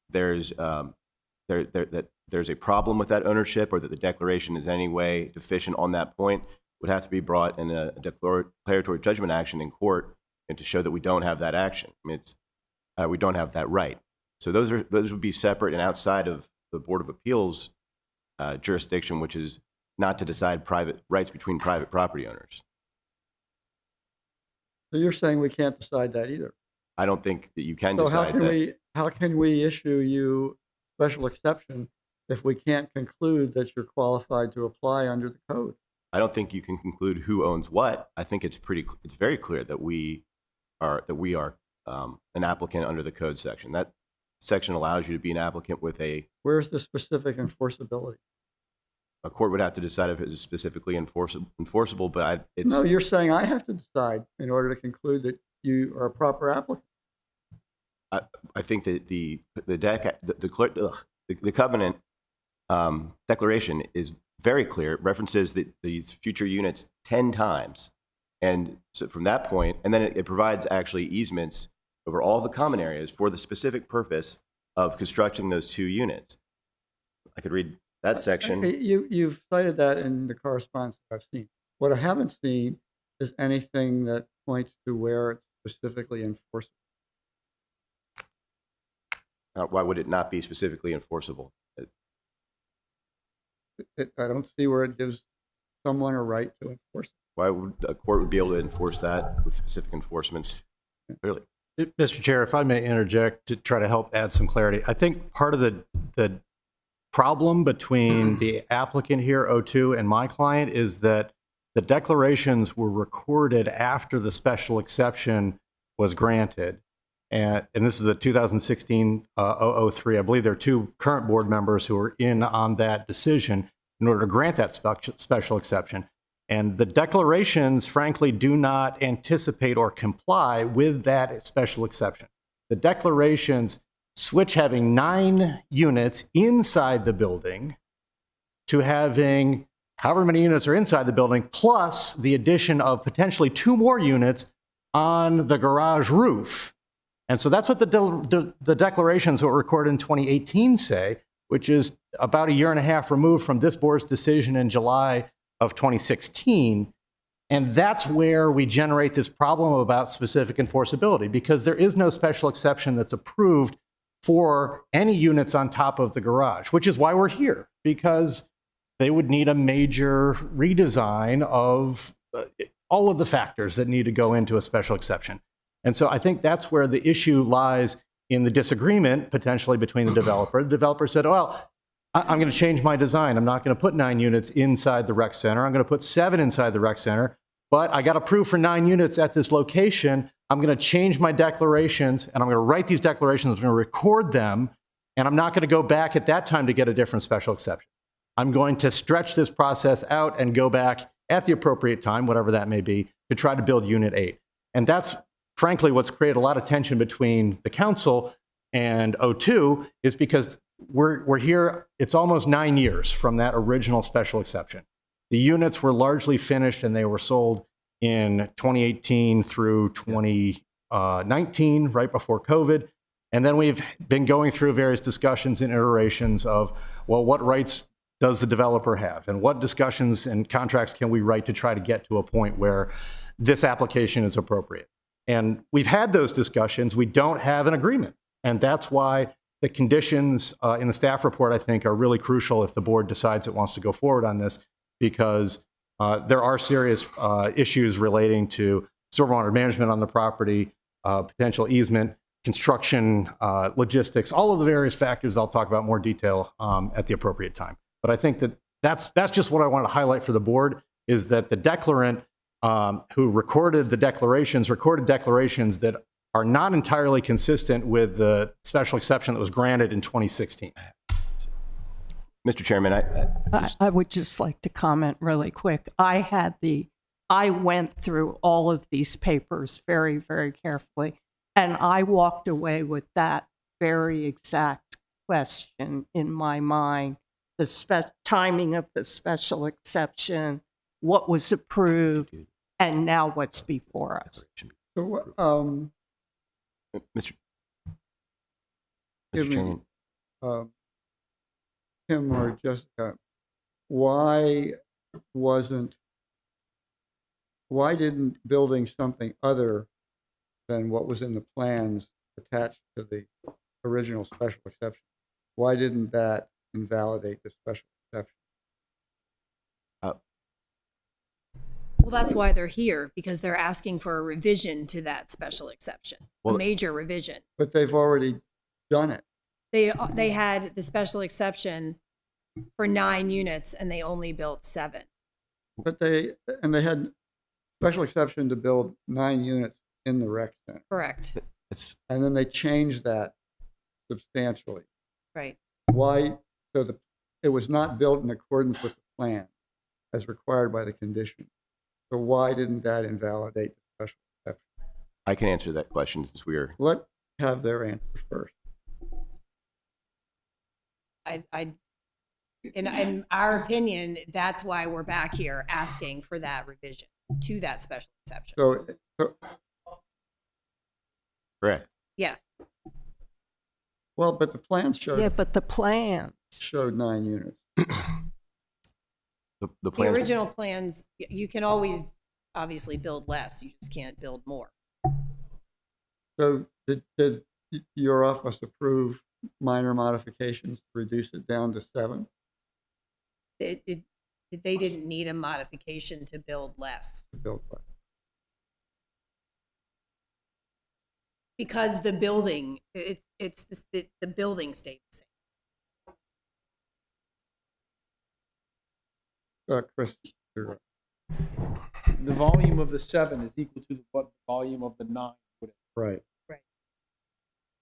there's that there's a problem with that ownership or that the declaration is in any way deficient on that point would have to be brought in a declaratory judgment action in court, and to show that we don't have that action. I mean, we don't have that right. So those would be separate and outside of the Board of Appeals jurisdiction, which is not to decide private rights between private property owners. So you're saying we can't decide that either? I don't think that you can So decide that. how can we issue you special exception if we can't conclude that you're qualified to apply under the code? I don't think you can conclude who owns what. I think it's very clear that we are an applicant under the code section. That section allows you to be an applicant with Where's the specific enforceability? a court would have to decide if it's specifically enforceable, but it's. No, you're saying I have to decide in order to conclude that you are a proper applicant. I think that the covenant declaration is very clear. It references these future units 10 times. And so from that point, and then it provides actually easements over all the common areas for the specific purpose of constructing those 2 units. I could read that section. Okay, you've cited that in the correspondence that I've seen. What I haven't seen is anything that points to where it's specifically enforceable. Why would it not be specifically enforceable? I don't see where it gives someone a right to enforce it. Why would a court be able to enforce that with specific enforcements? Clearly. Mr. Chair, if I may interject to try to help add some clarity. I think part of the problem between the applicant here, O2, and my client is that the declarations were recorded after the special exception was granted. And this is the 2016 003. I believe there are 2 current board members who are in on that decision in order to grant that special exception. And the declarations, frankly, do not anticipate or comply with that special exception. The declarations switch having 9 units inside the building to having however many units are inside the building, plus the addition of potentially 2 more units on the garage roof. And so that's what the declarations that were recorded in 2018 say, which is about a year and a half removed from this board's decision in July of 2016. And that's where we generate this problem about specific enforceability, because there is no special exception that's approved for any units on top of the garage, which is why we're here, because they would need a major redesign of all of the factors that need to go into a special exception. And so I think that's where the issue lies in the disagreement potentially between the developer. The developer said, well, I'm going to change my design. I'm not going to put 9 units inside the rec center. I'm going to put 7 inside the rec center, but I got approved for 9 units at this location. I'm going to change my declarations, and I'm going to write these declarations. I'm going to record them, and I'm not going to go back at that time to get a different special exception. I'm going to stretch this process out and go back at the appropriate time, whatever that may be, to try to build Unit 8. And that's frankly what's created a lot of tension between the council and O2 is because we're here, it's almost 9 years from that original special exception. The units were largely finished and they were sold in 2018 through 2019, right before COVID. And then we've been going through various discussions and iterations of, well, what rights does the developer have? And what discussions and contracts can we write to try to get to a point where this application is appropriate? And we've had those discussions. We don't have an agreement. And that's why the conditions in the staff report, I think, are really crucial if the board decides it wants to go forward on this, because there are serious issues relating to stormwater management on the property, potential easement, construction, logistics, all of the various factors I'll talk about in more detail at the appropriate time. But I think that that's just what I wanted to highlight for the board, is that the declarant who recorded declarations that are not entirely consistent with the special exception that was granted in 2016. Mr. Chairman, I would just like to comment really quick. I went through all of these papers very, very carefully, and I walked away with that very exact question in my mind. The timing of the special exception, what was approved, and now what's before us. So, Mr. give me, Chairman, Tim or Jessica, why didn't building something other than what was in the plans attached to the original special exception, why didn't that invalidate the special exception? Well, that's why they're here, because they're asking for a revision to that special exception, a major revision. But they've already done it. They had the special exception for 9 units and they only built 7. But they had special exception to build 9 units in the rec center. Correct. And then they changed that substantially. Right. Why? So it was not built in accordance with the plan as required by the condition. So why didn't that invalidate the special exception? I can answer that question since we are. Let's have their answer first. In our opinion, that's why we're back here asking for that revision to that special exception. So Correct. Yes. well, but the plans showed Yeah, but the plans. 9 units. The The plans. original plans, you can always obviously build less. You just can't build more. So did your office approve minor modifications to reduce it down to 7? They didn't need a modification to build less To build by? because the building, the building stayed the same. Chris, you're right. The volume of the 7 is equal to what the volume of the 9 would have. Right. Right.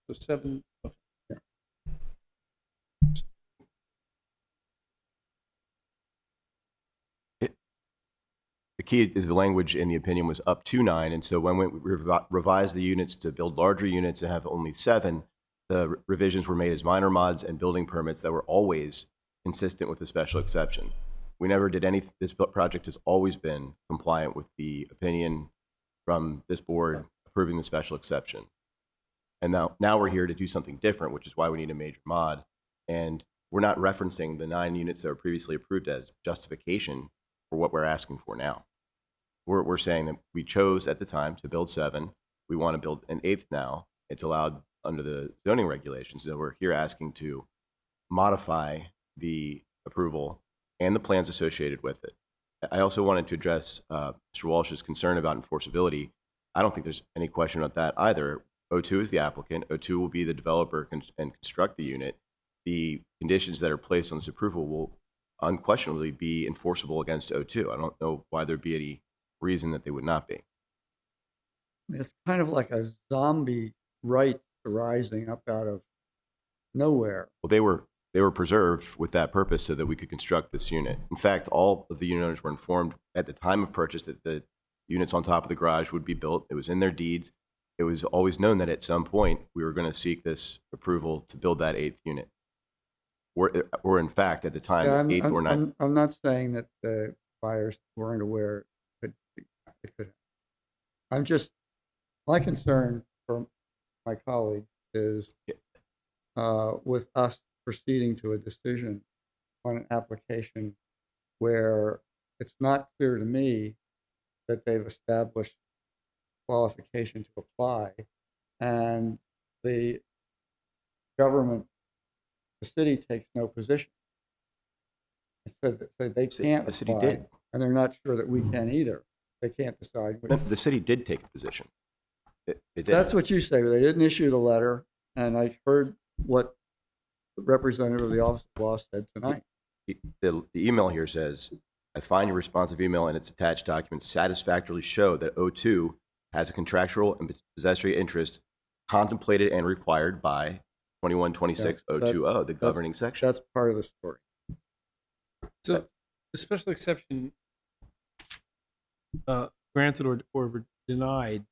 So 7. Okay. The key is the language in the opinion was up to 9. And so when we revised the units to build larger units and have only 7, the revisions were made as minor mods and building permits that were always consistent with the special exception. We never did any, this project has always been compliant with the opinion from this board approving the special exception. And now we're here to do something different, which is why we need a major mod. And we're not referencing the 9 units that were previously approved as justification for what we're asking for now. We're saying that we chose at the time to build 7. We want to build an 8th now. It's allowed under the zoning regulations. So we're here asking to modify the approval and the plans associated with it. I also wanted to address Mr. Walsh's concern about enforceability. I don't think there's any question about that either. O2 is the applicant. O2 will be the developer and construct the unit. The conditions that are placed on this approval will unquestionably be enforceable against O2. I don't know why there'd be any reason that they would not be. It's kind of like a zombie right arising up out of nowhere. Well, they were preserved with that purpose so that we could construct this unit. In fact, all of the unit owners were informed at the time of purchase that the units on top of the garage would be built. It was in their deeds. It was always known that at some point we were going to seek this approval to build that 8th unit. Or in fact, at the time, Yeah, 8th or 9th. I'm not saying that the buyers weren't aware it could. I'm just, my concern for my colleague is with us proceeding to a decision on an application where it's not clear to me that they've established qualification to apply, and the government, the city takes no position. So they can't The city apply, did. and they're not sure that we can either. They can't decide. The city did take a position. It did. That's what you say, but they didn't issue the letter, and I heard what the representative of the Office of Law said tonight. The email here says, I find your responsive email and its attached documents satisfactorily show that O2 has a contractual and possessory interest contemplated and required by 2126.020, the governing section. That's part of the story. So the special exception granted or denied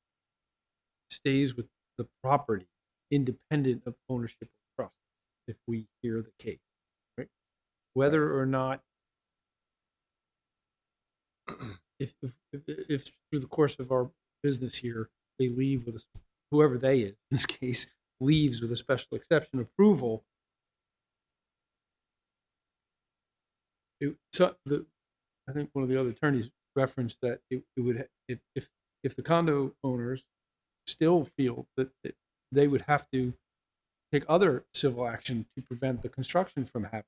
stays with the property independent of ownership or trust, if we hear the case, right? Whether or not, if through the course of our business here, they leave with whoever they is, in this case, leaves with a special exception approval, I think one of the other attorneys referenced that it would, if the condo owners still feel that they would have to take other civil action to prevent the construction from happening,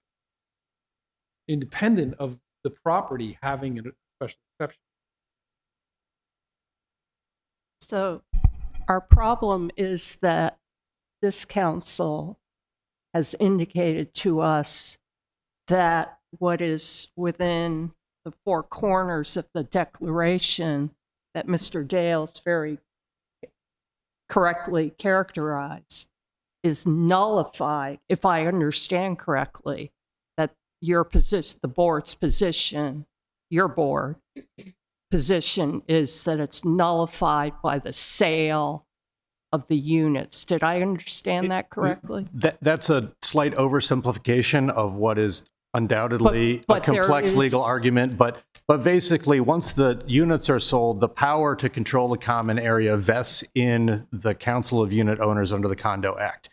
independent of the property having a special exception. So our problem is that this council has indicated to us that what is within the four corners of the declaration that Mr. Dales very correctly characterized is nullified, if I understand correctly, that your position, the board's position, your board position is that it's nullified by the sale of the units. Did I understand that correctly? That's a slight oversimplification of what is undoubtedly But a complex legal argument. But basically, once the units are sold, the power to control the common area vests in the Council of Unit Owners under the Condo Act.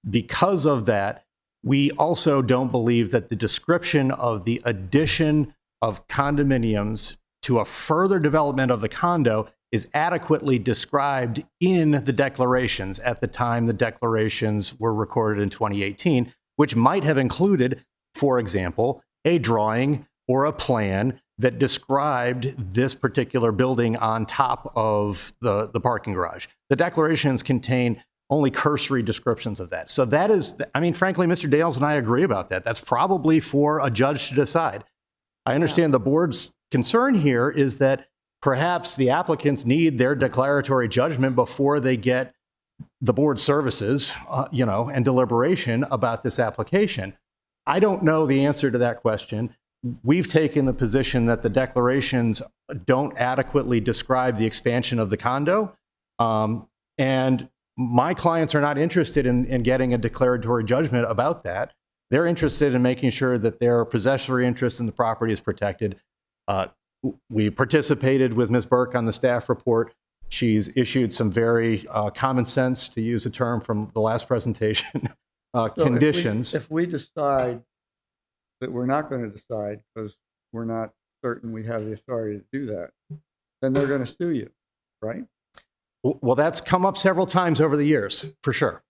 Because of that, we also don't believe that the description of the addition of condominiums to a further development of the condo is adequately described in the declarations at the time the declarations were recorded in 2018, which might have included, for example, a drawing or a plan that described this particular building on top of the parking garage. The declarations contain only cursory descriptions of that. So that is, I mean, frankly, Mr. Dales and I agree about that. That's probably for a judge to decide. I understand the board's concern here is that perhaps the applicants need their declaratory judgment before they get the board services, and deliberation about this application. I don't know the answer to that question. We've taken the position that the declarations don't adequately describe the expansion of the condo. And my clients are not interested in getting a declaratory judgment about that. They're interested in making sure that their possessory interest in the property is protected. We participated with Ms. Burke on the staff report. She's issued some very common sense, to use a term from the last presentation, conditions. If we decide that we're not going to decide because we're not certain we have the authority to do that, then they're going to sue you, right? Well, that's come up several times over the years, for sure.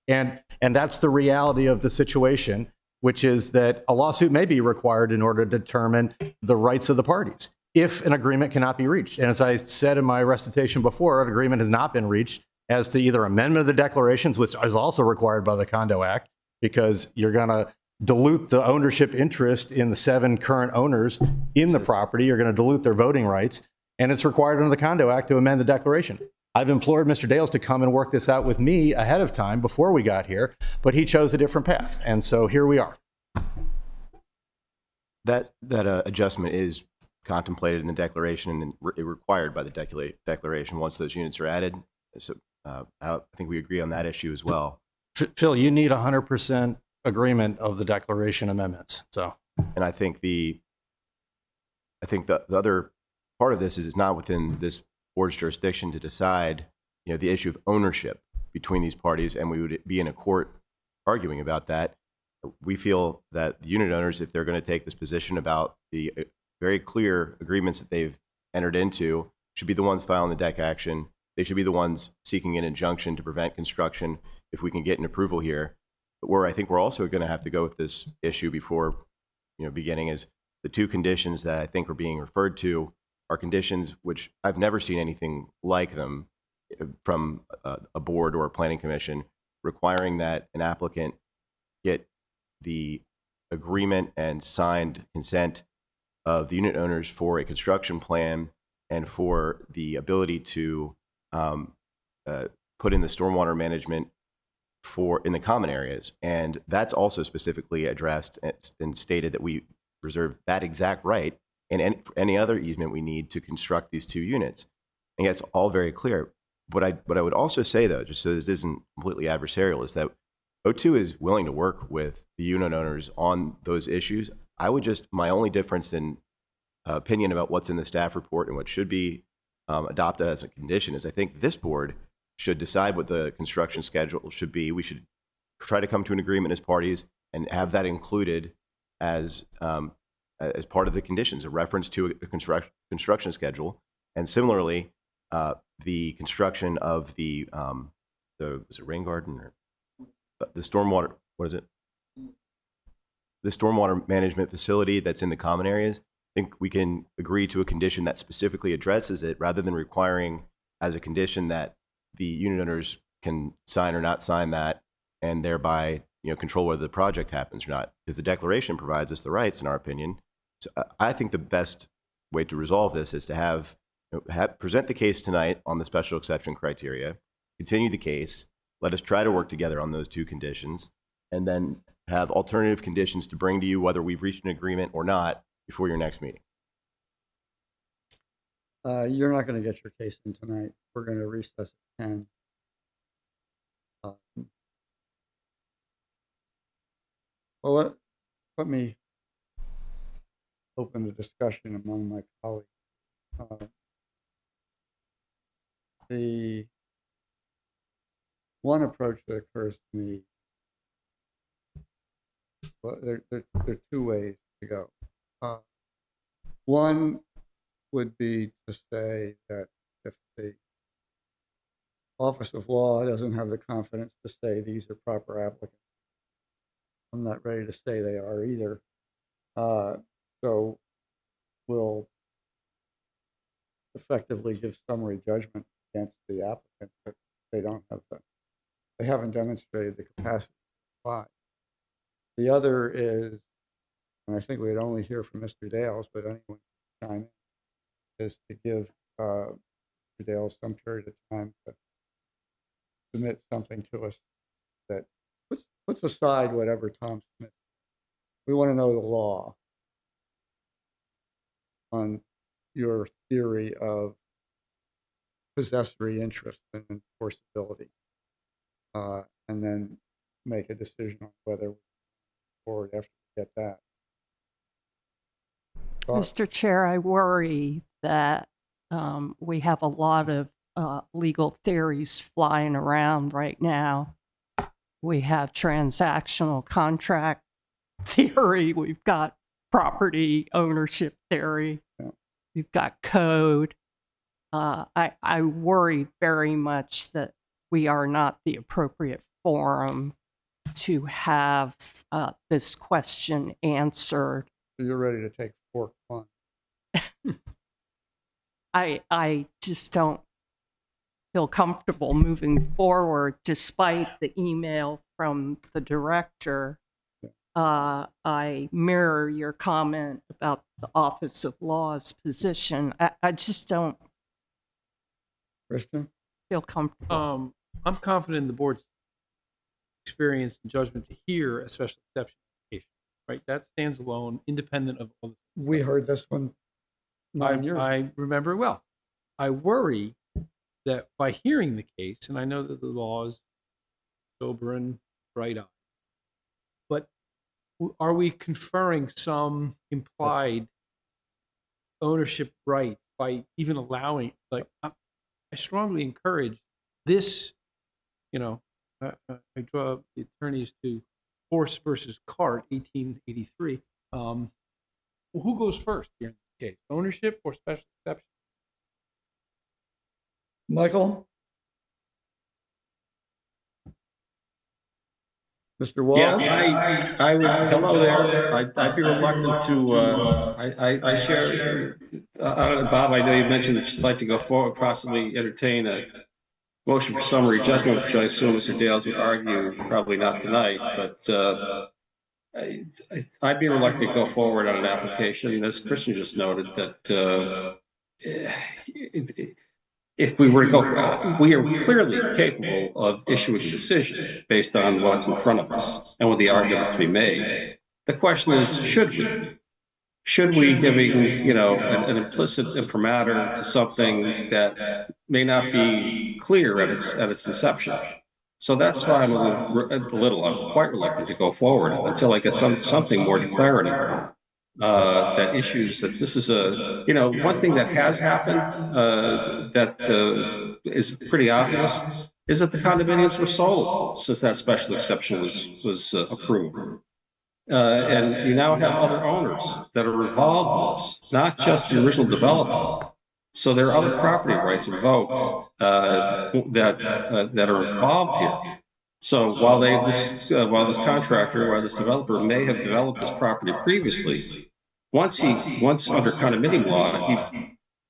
And that's the reality of the situation, which is that a lawsuit may be required in order to determine the rights of the parties if an agreement cannot be reached. And as I said in my recitation before, an agreement has not been reached as to either amendment of the declarations, which is also required by the Condo Act, because you're going to dilute the ownership interest in the 7 current owners in the property. You're going to dilute their voting rights. And it's required under the Condo Act to amend the declaration. I've implored Mr. Dales to come and work this out with me ahead of time before we got here, but he chose a different path. And so here we are. That adjustment is contemplated in the declaration and required by the declaration once those units are added. So I think we agree on that issue as well. Phil, you need 100% agreement of the declaration amendments. So, and I think the other part of this is it's not within this board's jurisdiction to decide, the issue of ownership between these parties, and we would be in a court arguing about that. We feel that the unit owners, if they're going to take this position about the very clear agreements that they've entered into, should be the ones filing the deck action. They should be the ones seeking an injunction to prevent construction if we can get an approval here. But where I think we're also going to have to go with this issue before, beginning is the 2 conditions that I think are being referred to are conditions which I've never seen anything like them from a board or a planning commission, requiring that an applicant get the agreement and signed consent of the unit owners for a construction plan and for the ability to put in the stormwater management in the common areas. And that's also specifically addressed and stated that we reserve that exact right and any other easement we need to construct these 2 units. And that's all very clear. What I would also say, though, just so this isn't completely adversarial, is that O2 is willing to work with the unit owners on those issues. My only difference in opinion about what's in the staff report and what should be adopted as a condition is I think this board should decide what the construction schedule should be. We should try to come to an agreement as parties and have that included as part of the conditions, a reference to a construction schedule. And similarly, the construction of the is it rain garden or the stormwater? What is it? The stormwater management facility that's in the common areas. I think we can agree to a condition that specifically addresses it, rather than requiring as a condition that the unit owners can sign or not sign that, and thereby control whether the project happens or not. Because the declaration provides us the rights, in our opinion. So I think the best way to resolve this is to present the case tonight on the special exception criteria, continue the case, let us try to work together on those 2 conditions, and then have alternative conditions to bring to you, whether we've reached an agreement or not, before your next meeting. You're not going to get your case in tonight. We're going to recess at 10. Well, let me open the discussion among my colleagues. The one approach that occurs to me, well, there are 2 ways to go. One would be to say that if the Office of Law doesn't have the confidence to say these are proper applicants, I'm not ready to say they are either. So we'll effectively give summary judgment against the applicant, but they haven't demonstrated the capacity to apply. The other is, and I think we'd only hear from Mr. Dales, but anyone can chime in, is to give Mr. Dales some period of time to submit something to us that puts aside whatever Tom Smith. We want to know the law on your theory of possessory interest and enforceability, and then make a decision on whether we forward after we get that. Mr. Chair, I worry that we have a lot of legal theories flying around right now. We have transactional contract theory. We've got property ownership theory. Yeah. We've got code. I worry very much that we are not the appropriate forum to have this question answered. So you're ready to take fork one. I just don't feel comfortable moving forward despite the email from the director. I mirror your comment about the Office of Law's position. I just don't Christian? feel comfortable. I'm confident in the board's experience and judgment to hear a special exception application, right? That stands alone, independent of all. We heard this one 9 years ago. I remember it well. I worry that by hearing the case, and I know that the law is sober and bright-eyed, but are we conferring some implied ownership right by even allowing, like, I strongly encourage this, I draw the attorneys to Horse versus Cart, 1883. Who goes first here in this case, ownership or special exception? Michael? Mr. Walsh? Yeah, I would, hello there. I'd be reluctant to, I share, Bob, I know you mentioned that you'd like to go forward, possibly entertain a motion for summary judgment, which I assume Mr. Dales would argue, probably not tonight, but I'd be reluctant to go forward on an application. As Christian just noted, that if we were to go, we are clearly capable of issuing a decision based on what's in front of us and with the arguments to be made. The question is, should we? Should we, giving an implicit imprimatur to something that may not be clear at its inception? So that's why I'm quite reluctant to go forward until I get something more declarative. That issues that this is one thing that has happened that is pretty obvious is that the condominiums were sold since that special exception was approved. And you now have other owners that are involved in this, not just the original developer. So there are other property rights invoked that are involved here. So while this developer may have developed this property previously, once under condominium law,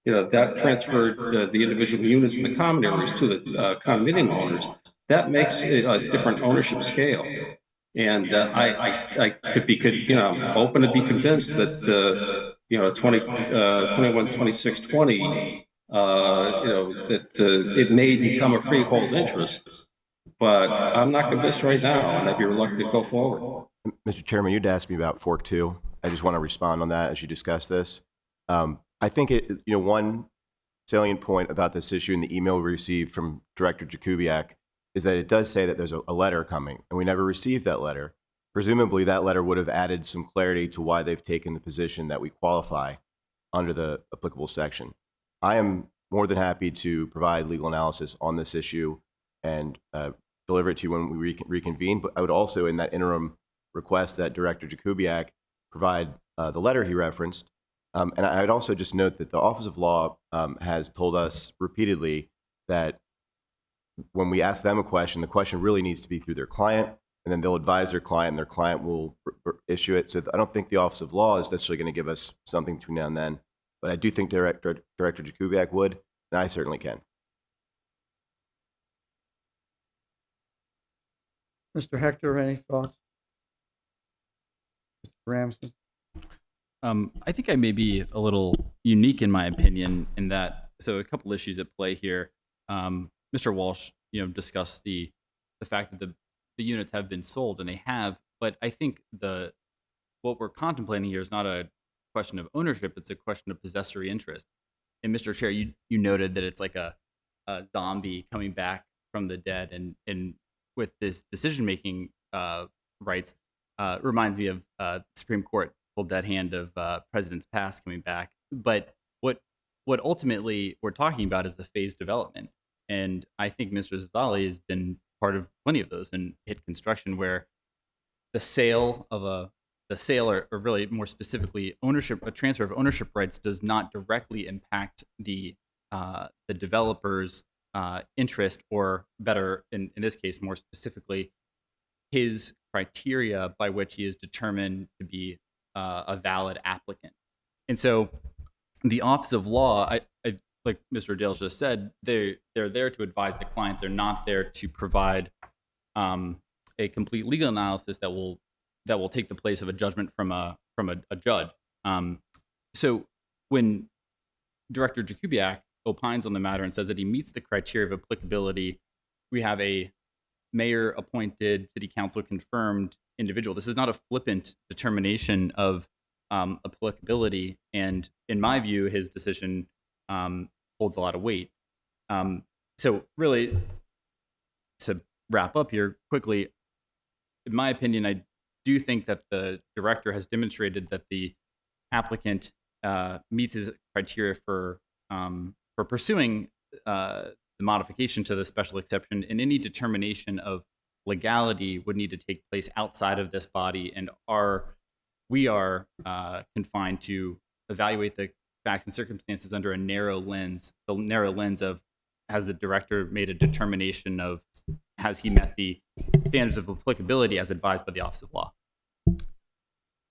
that transferred the individual units in the common areas to the condominium owners. That makes a different ownership scale. And I could open to be convinced that 21, 26, 20, that it may become a freehold interest. But I'm not convinced right now, and I'd be reluctant to go forward. Mr. Chairman, you'd asked me about Fork 2. I just want to respond on that as you discuss this. I think one salient point about this issue in the email we received from Director Jakubiak is that it does say that there's a letter coming, and we never received that letter. Presumably, that letter would have added some clarity to why they've taken the position that we qualify under the applicable section. I am more than happy to provide legal analysis on this issue and deliver it to you when we reconvene, but I would also, in that interim, request that Director Jakubiak provide the letter he referenced. And I would also just note that the Office of Law has told us repeatedly that when we ask them a question, the question really needs to be through their client, and then they'll advise their client, and their client will issue it. So I don't think the Office of Law is necessarily going to give us something between now and then, but I do think Director Jakubiak would, and I certainly can. Mr. Hector, any thoughts? Mr. Ramsden? I think I may be a little unique in my opinion in that, so a couple issues at play here. Mr. Walsh, discussed the fact that the units have been sold, and they have, but I think what we're contemplating here is not a question of ownership, it's a question of possessory interest. And Mr. Chair, you noted that it's like a zombie coming back from the dead, and with this decision-making rights, reminds me of the Supreme Court pulled that hand of presidents past coming back. But what ultimately we're talking about is the phased development. And I think Mr. Zazali has been part of plenty of those in hit construction, where the sale or really more specifically a transfer of ownership rights does not directly impact the developer's interest, or better, in this case, more specifically, his criteria by which he is determined to be a valid applicant. And so the Office of Law, I like Mr. Dale just said, they're there to advise the client. They're not there to provide a complete legal analysis that will take the place of a judgment from a judge. So when Director Jakubiak opines on the matter and says that he meets the criteria of applicability, we have a mayor-appointed, city council-confirmed individual. This is not a flippant determination of applicability, and in my view, his decision holds a lot of weight. So really, to wrap up here quickly, in my opinion, I do think that the director has demonstrated that the applicant meets his criteria for pursuing the modification to the special exception, and any determination of legality would need to take place outside of this body, and we are confined to evaluate the facts and circumstances under a narrow lens, the narrow lens of, has the director made a determination of, has he met the standards of applicability as advised by the Office of Law?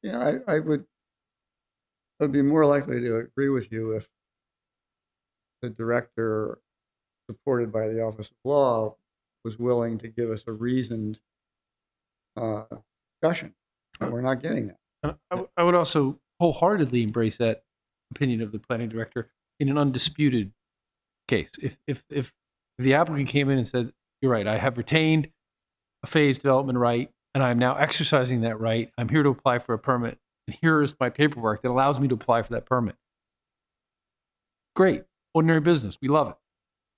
Yeah, I would be more likely to agree with you if the director, supported by the Office of Law, was willing to give us a reasoned discussion. And we're not getting that. I would also wholeheartedly embrace that opinion of the planning director. in an undisputed case. If the applicant came in and said, "You're right, I have retained a phase development right, and I'm now exercising that right. I'm here to apply for a permit, and here is my paperwork that allows me to apply for that permit." Great, ordinary business. We love it.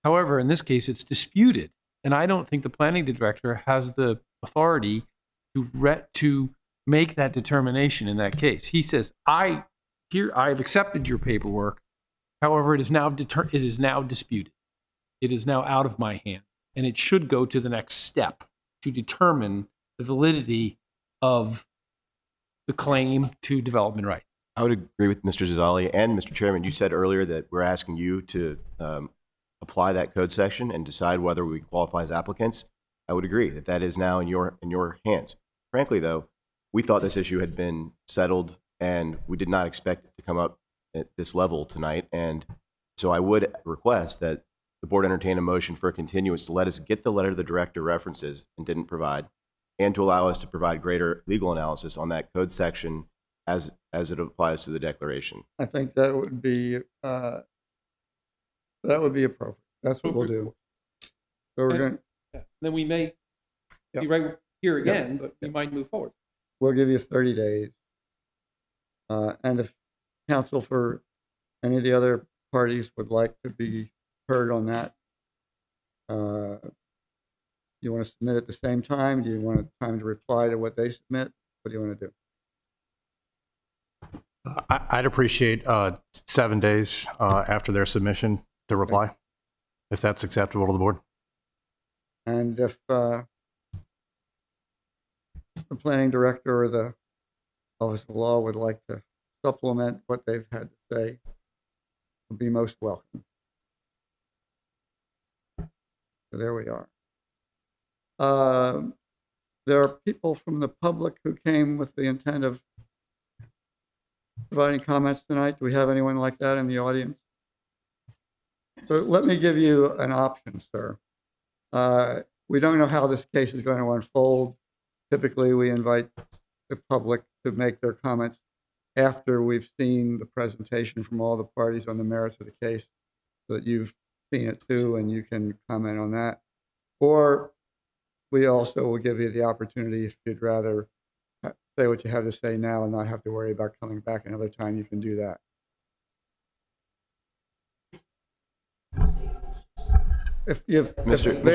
However, in this case, it's disputed, and I don't think the planning director has the authority to make that determination in that case. He says, I've accepted your paperwork. However, it is now disputed. It is now out of my hand, and it should go to the next step to determine the validity of the claim to development rights. I would agree with Mr. Zazali. And Mr. Chairman, you said earlier that we're asking you to apply that code section and decide whether we qualify as applicants. I would agree that that is now in your hands. Frankly, though, we thought this issue had been settled, and we did not expect it to come up at this level tonight. And so I would request that the board entertain a motion for a continuance to let us get the letter the director references and didn't provide, and to allow us to provide greater legal analysis on that code section as it applies to the declaration. I think that would be appropriate. That's what we'll do. So we're going. Then we may be right here again, but we might move forward. We'll give you 30 days. And if counsel for any of the other parties would like to be heard on that, you want to submit at the same time? Do you want time to reply to what they submit? What do you want to do? I'd appreciate 7 days after their submission to reply, if that's acceptable to the board. And if the planning director or the Office of Law would like to supplement what they've had to say, would be most welcome. So there we are. There are people from the public who came with the intent of providing comments tonight. Do we have anyone like that in the audience? So let me give you an option, sir. We don't know how this case is going to unfold. Typically, we invite the public to make their comments after we've seen the presentation from all the parties on the merits of the case, so that you've seen it too and you can comment on that. Or we also will give you the opportunity, if you'd rather say what you have to say now and not have to worry about coming back another time, you can do that. Mr.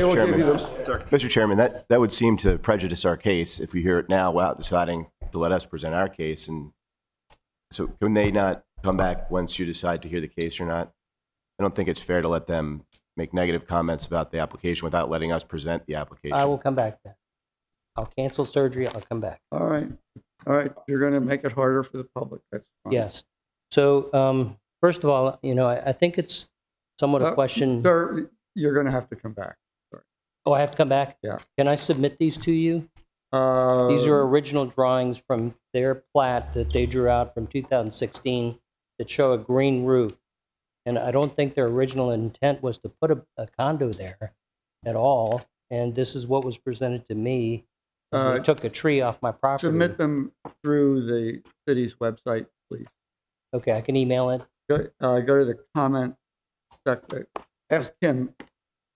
Chairman, that would seem to prejudice our case if we hear it now without deciding to let us present our case. And so can they not come back once you decide to hear the case or not? I don't think it's fair to let them make negative comments about the application without letting us present the application. I will come back then. I'll cancel surgery. I'll come back. All right. All right. You're going to make it harder for the public. That's fine. Yes. So first of all, I think it's somewhat a question. Sir, you're going to have to come back. Sorry. Oh, I have to come back? Yeah. Can I submit these to you? These are original drawings from their plat that they drew out from 2016 that show a green roof. And I don't think their original intent was to put a condo there at all. And this is what was presented to me. They took a tree off my property. Submit them through the city's website, please. Okay, I can email it. Go to the comment section. Ask him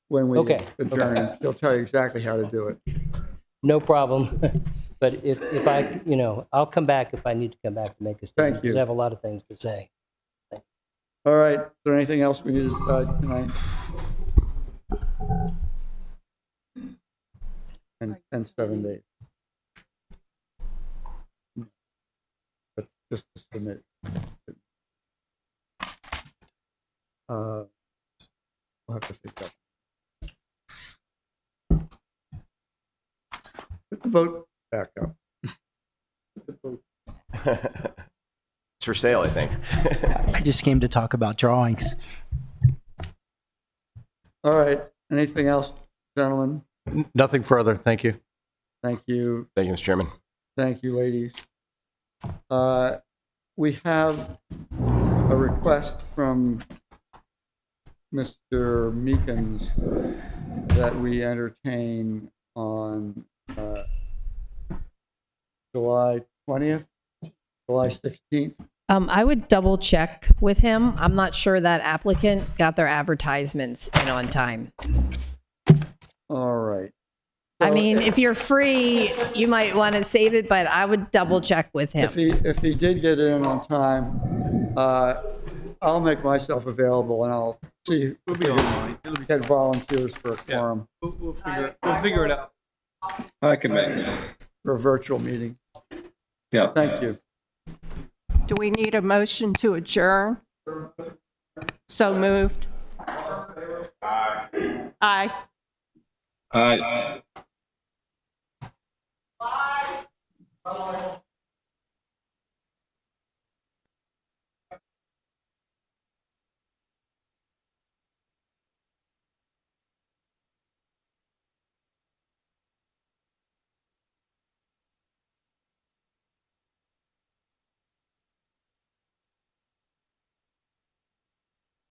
when we adjourn. Okay. He'll tell you exactly how to do it. No problem. But if I, I'll come back if I need to come back to make a statement. Thank you. Because I have a lot of things to say. All right. Is there anything else we need to decide tonight? And 7 days. But just to submit. We'll have to pick up. Put the vote back up. It's for sale, I think. I just came to talk about drawings. All right. Anything else, gentlemen? Nothing further. Thank you. Thank you. Thank you, Mr. Chairman. Thank you, ladies. We have a request from Mr. Meekins that we entertain on July 20th, July 16th. I would double check with him. I'm not sure that applicant got their advertisements in on time. All right. I So mean, if you're free, you might want to save it, but I would double check with him. If he did get in on time, I'll make myself available and I'll see if we can get volunteers for a quorum We'll figure it out. I can make it. for a virtual meeting. Yeah. Thank you. Do we need a motion to adjourn? So moved. Aye. All right.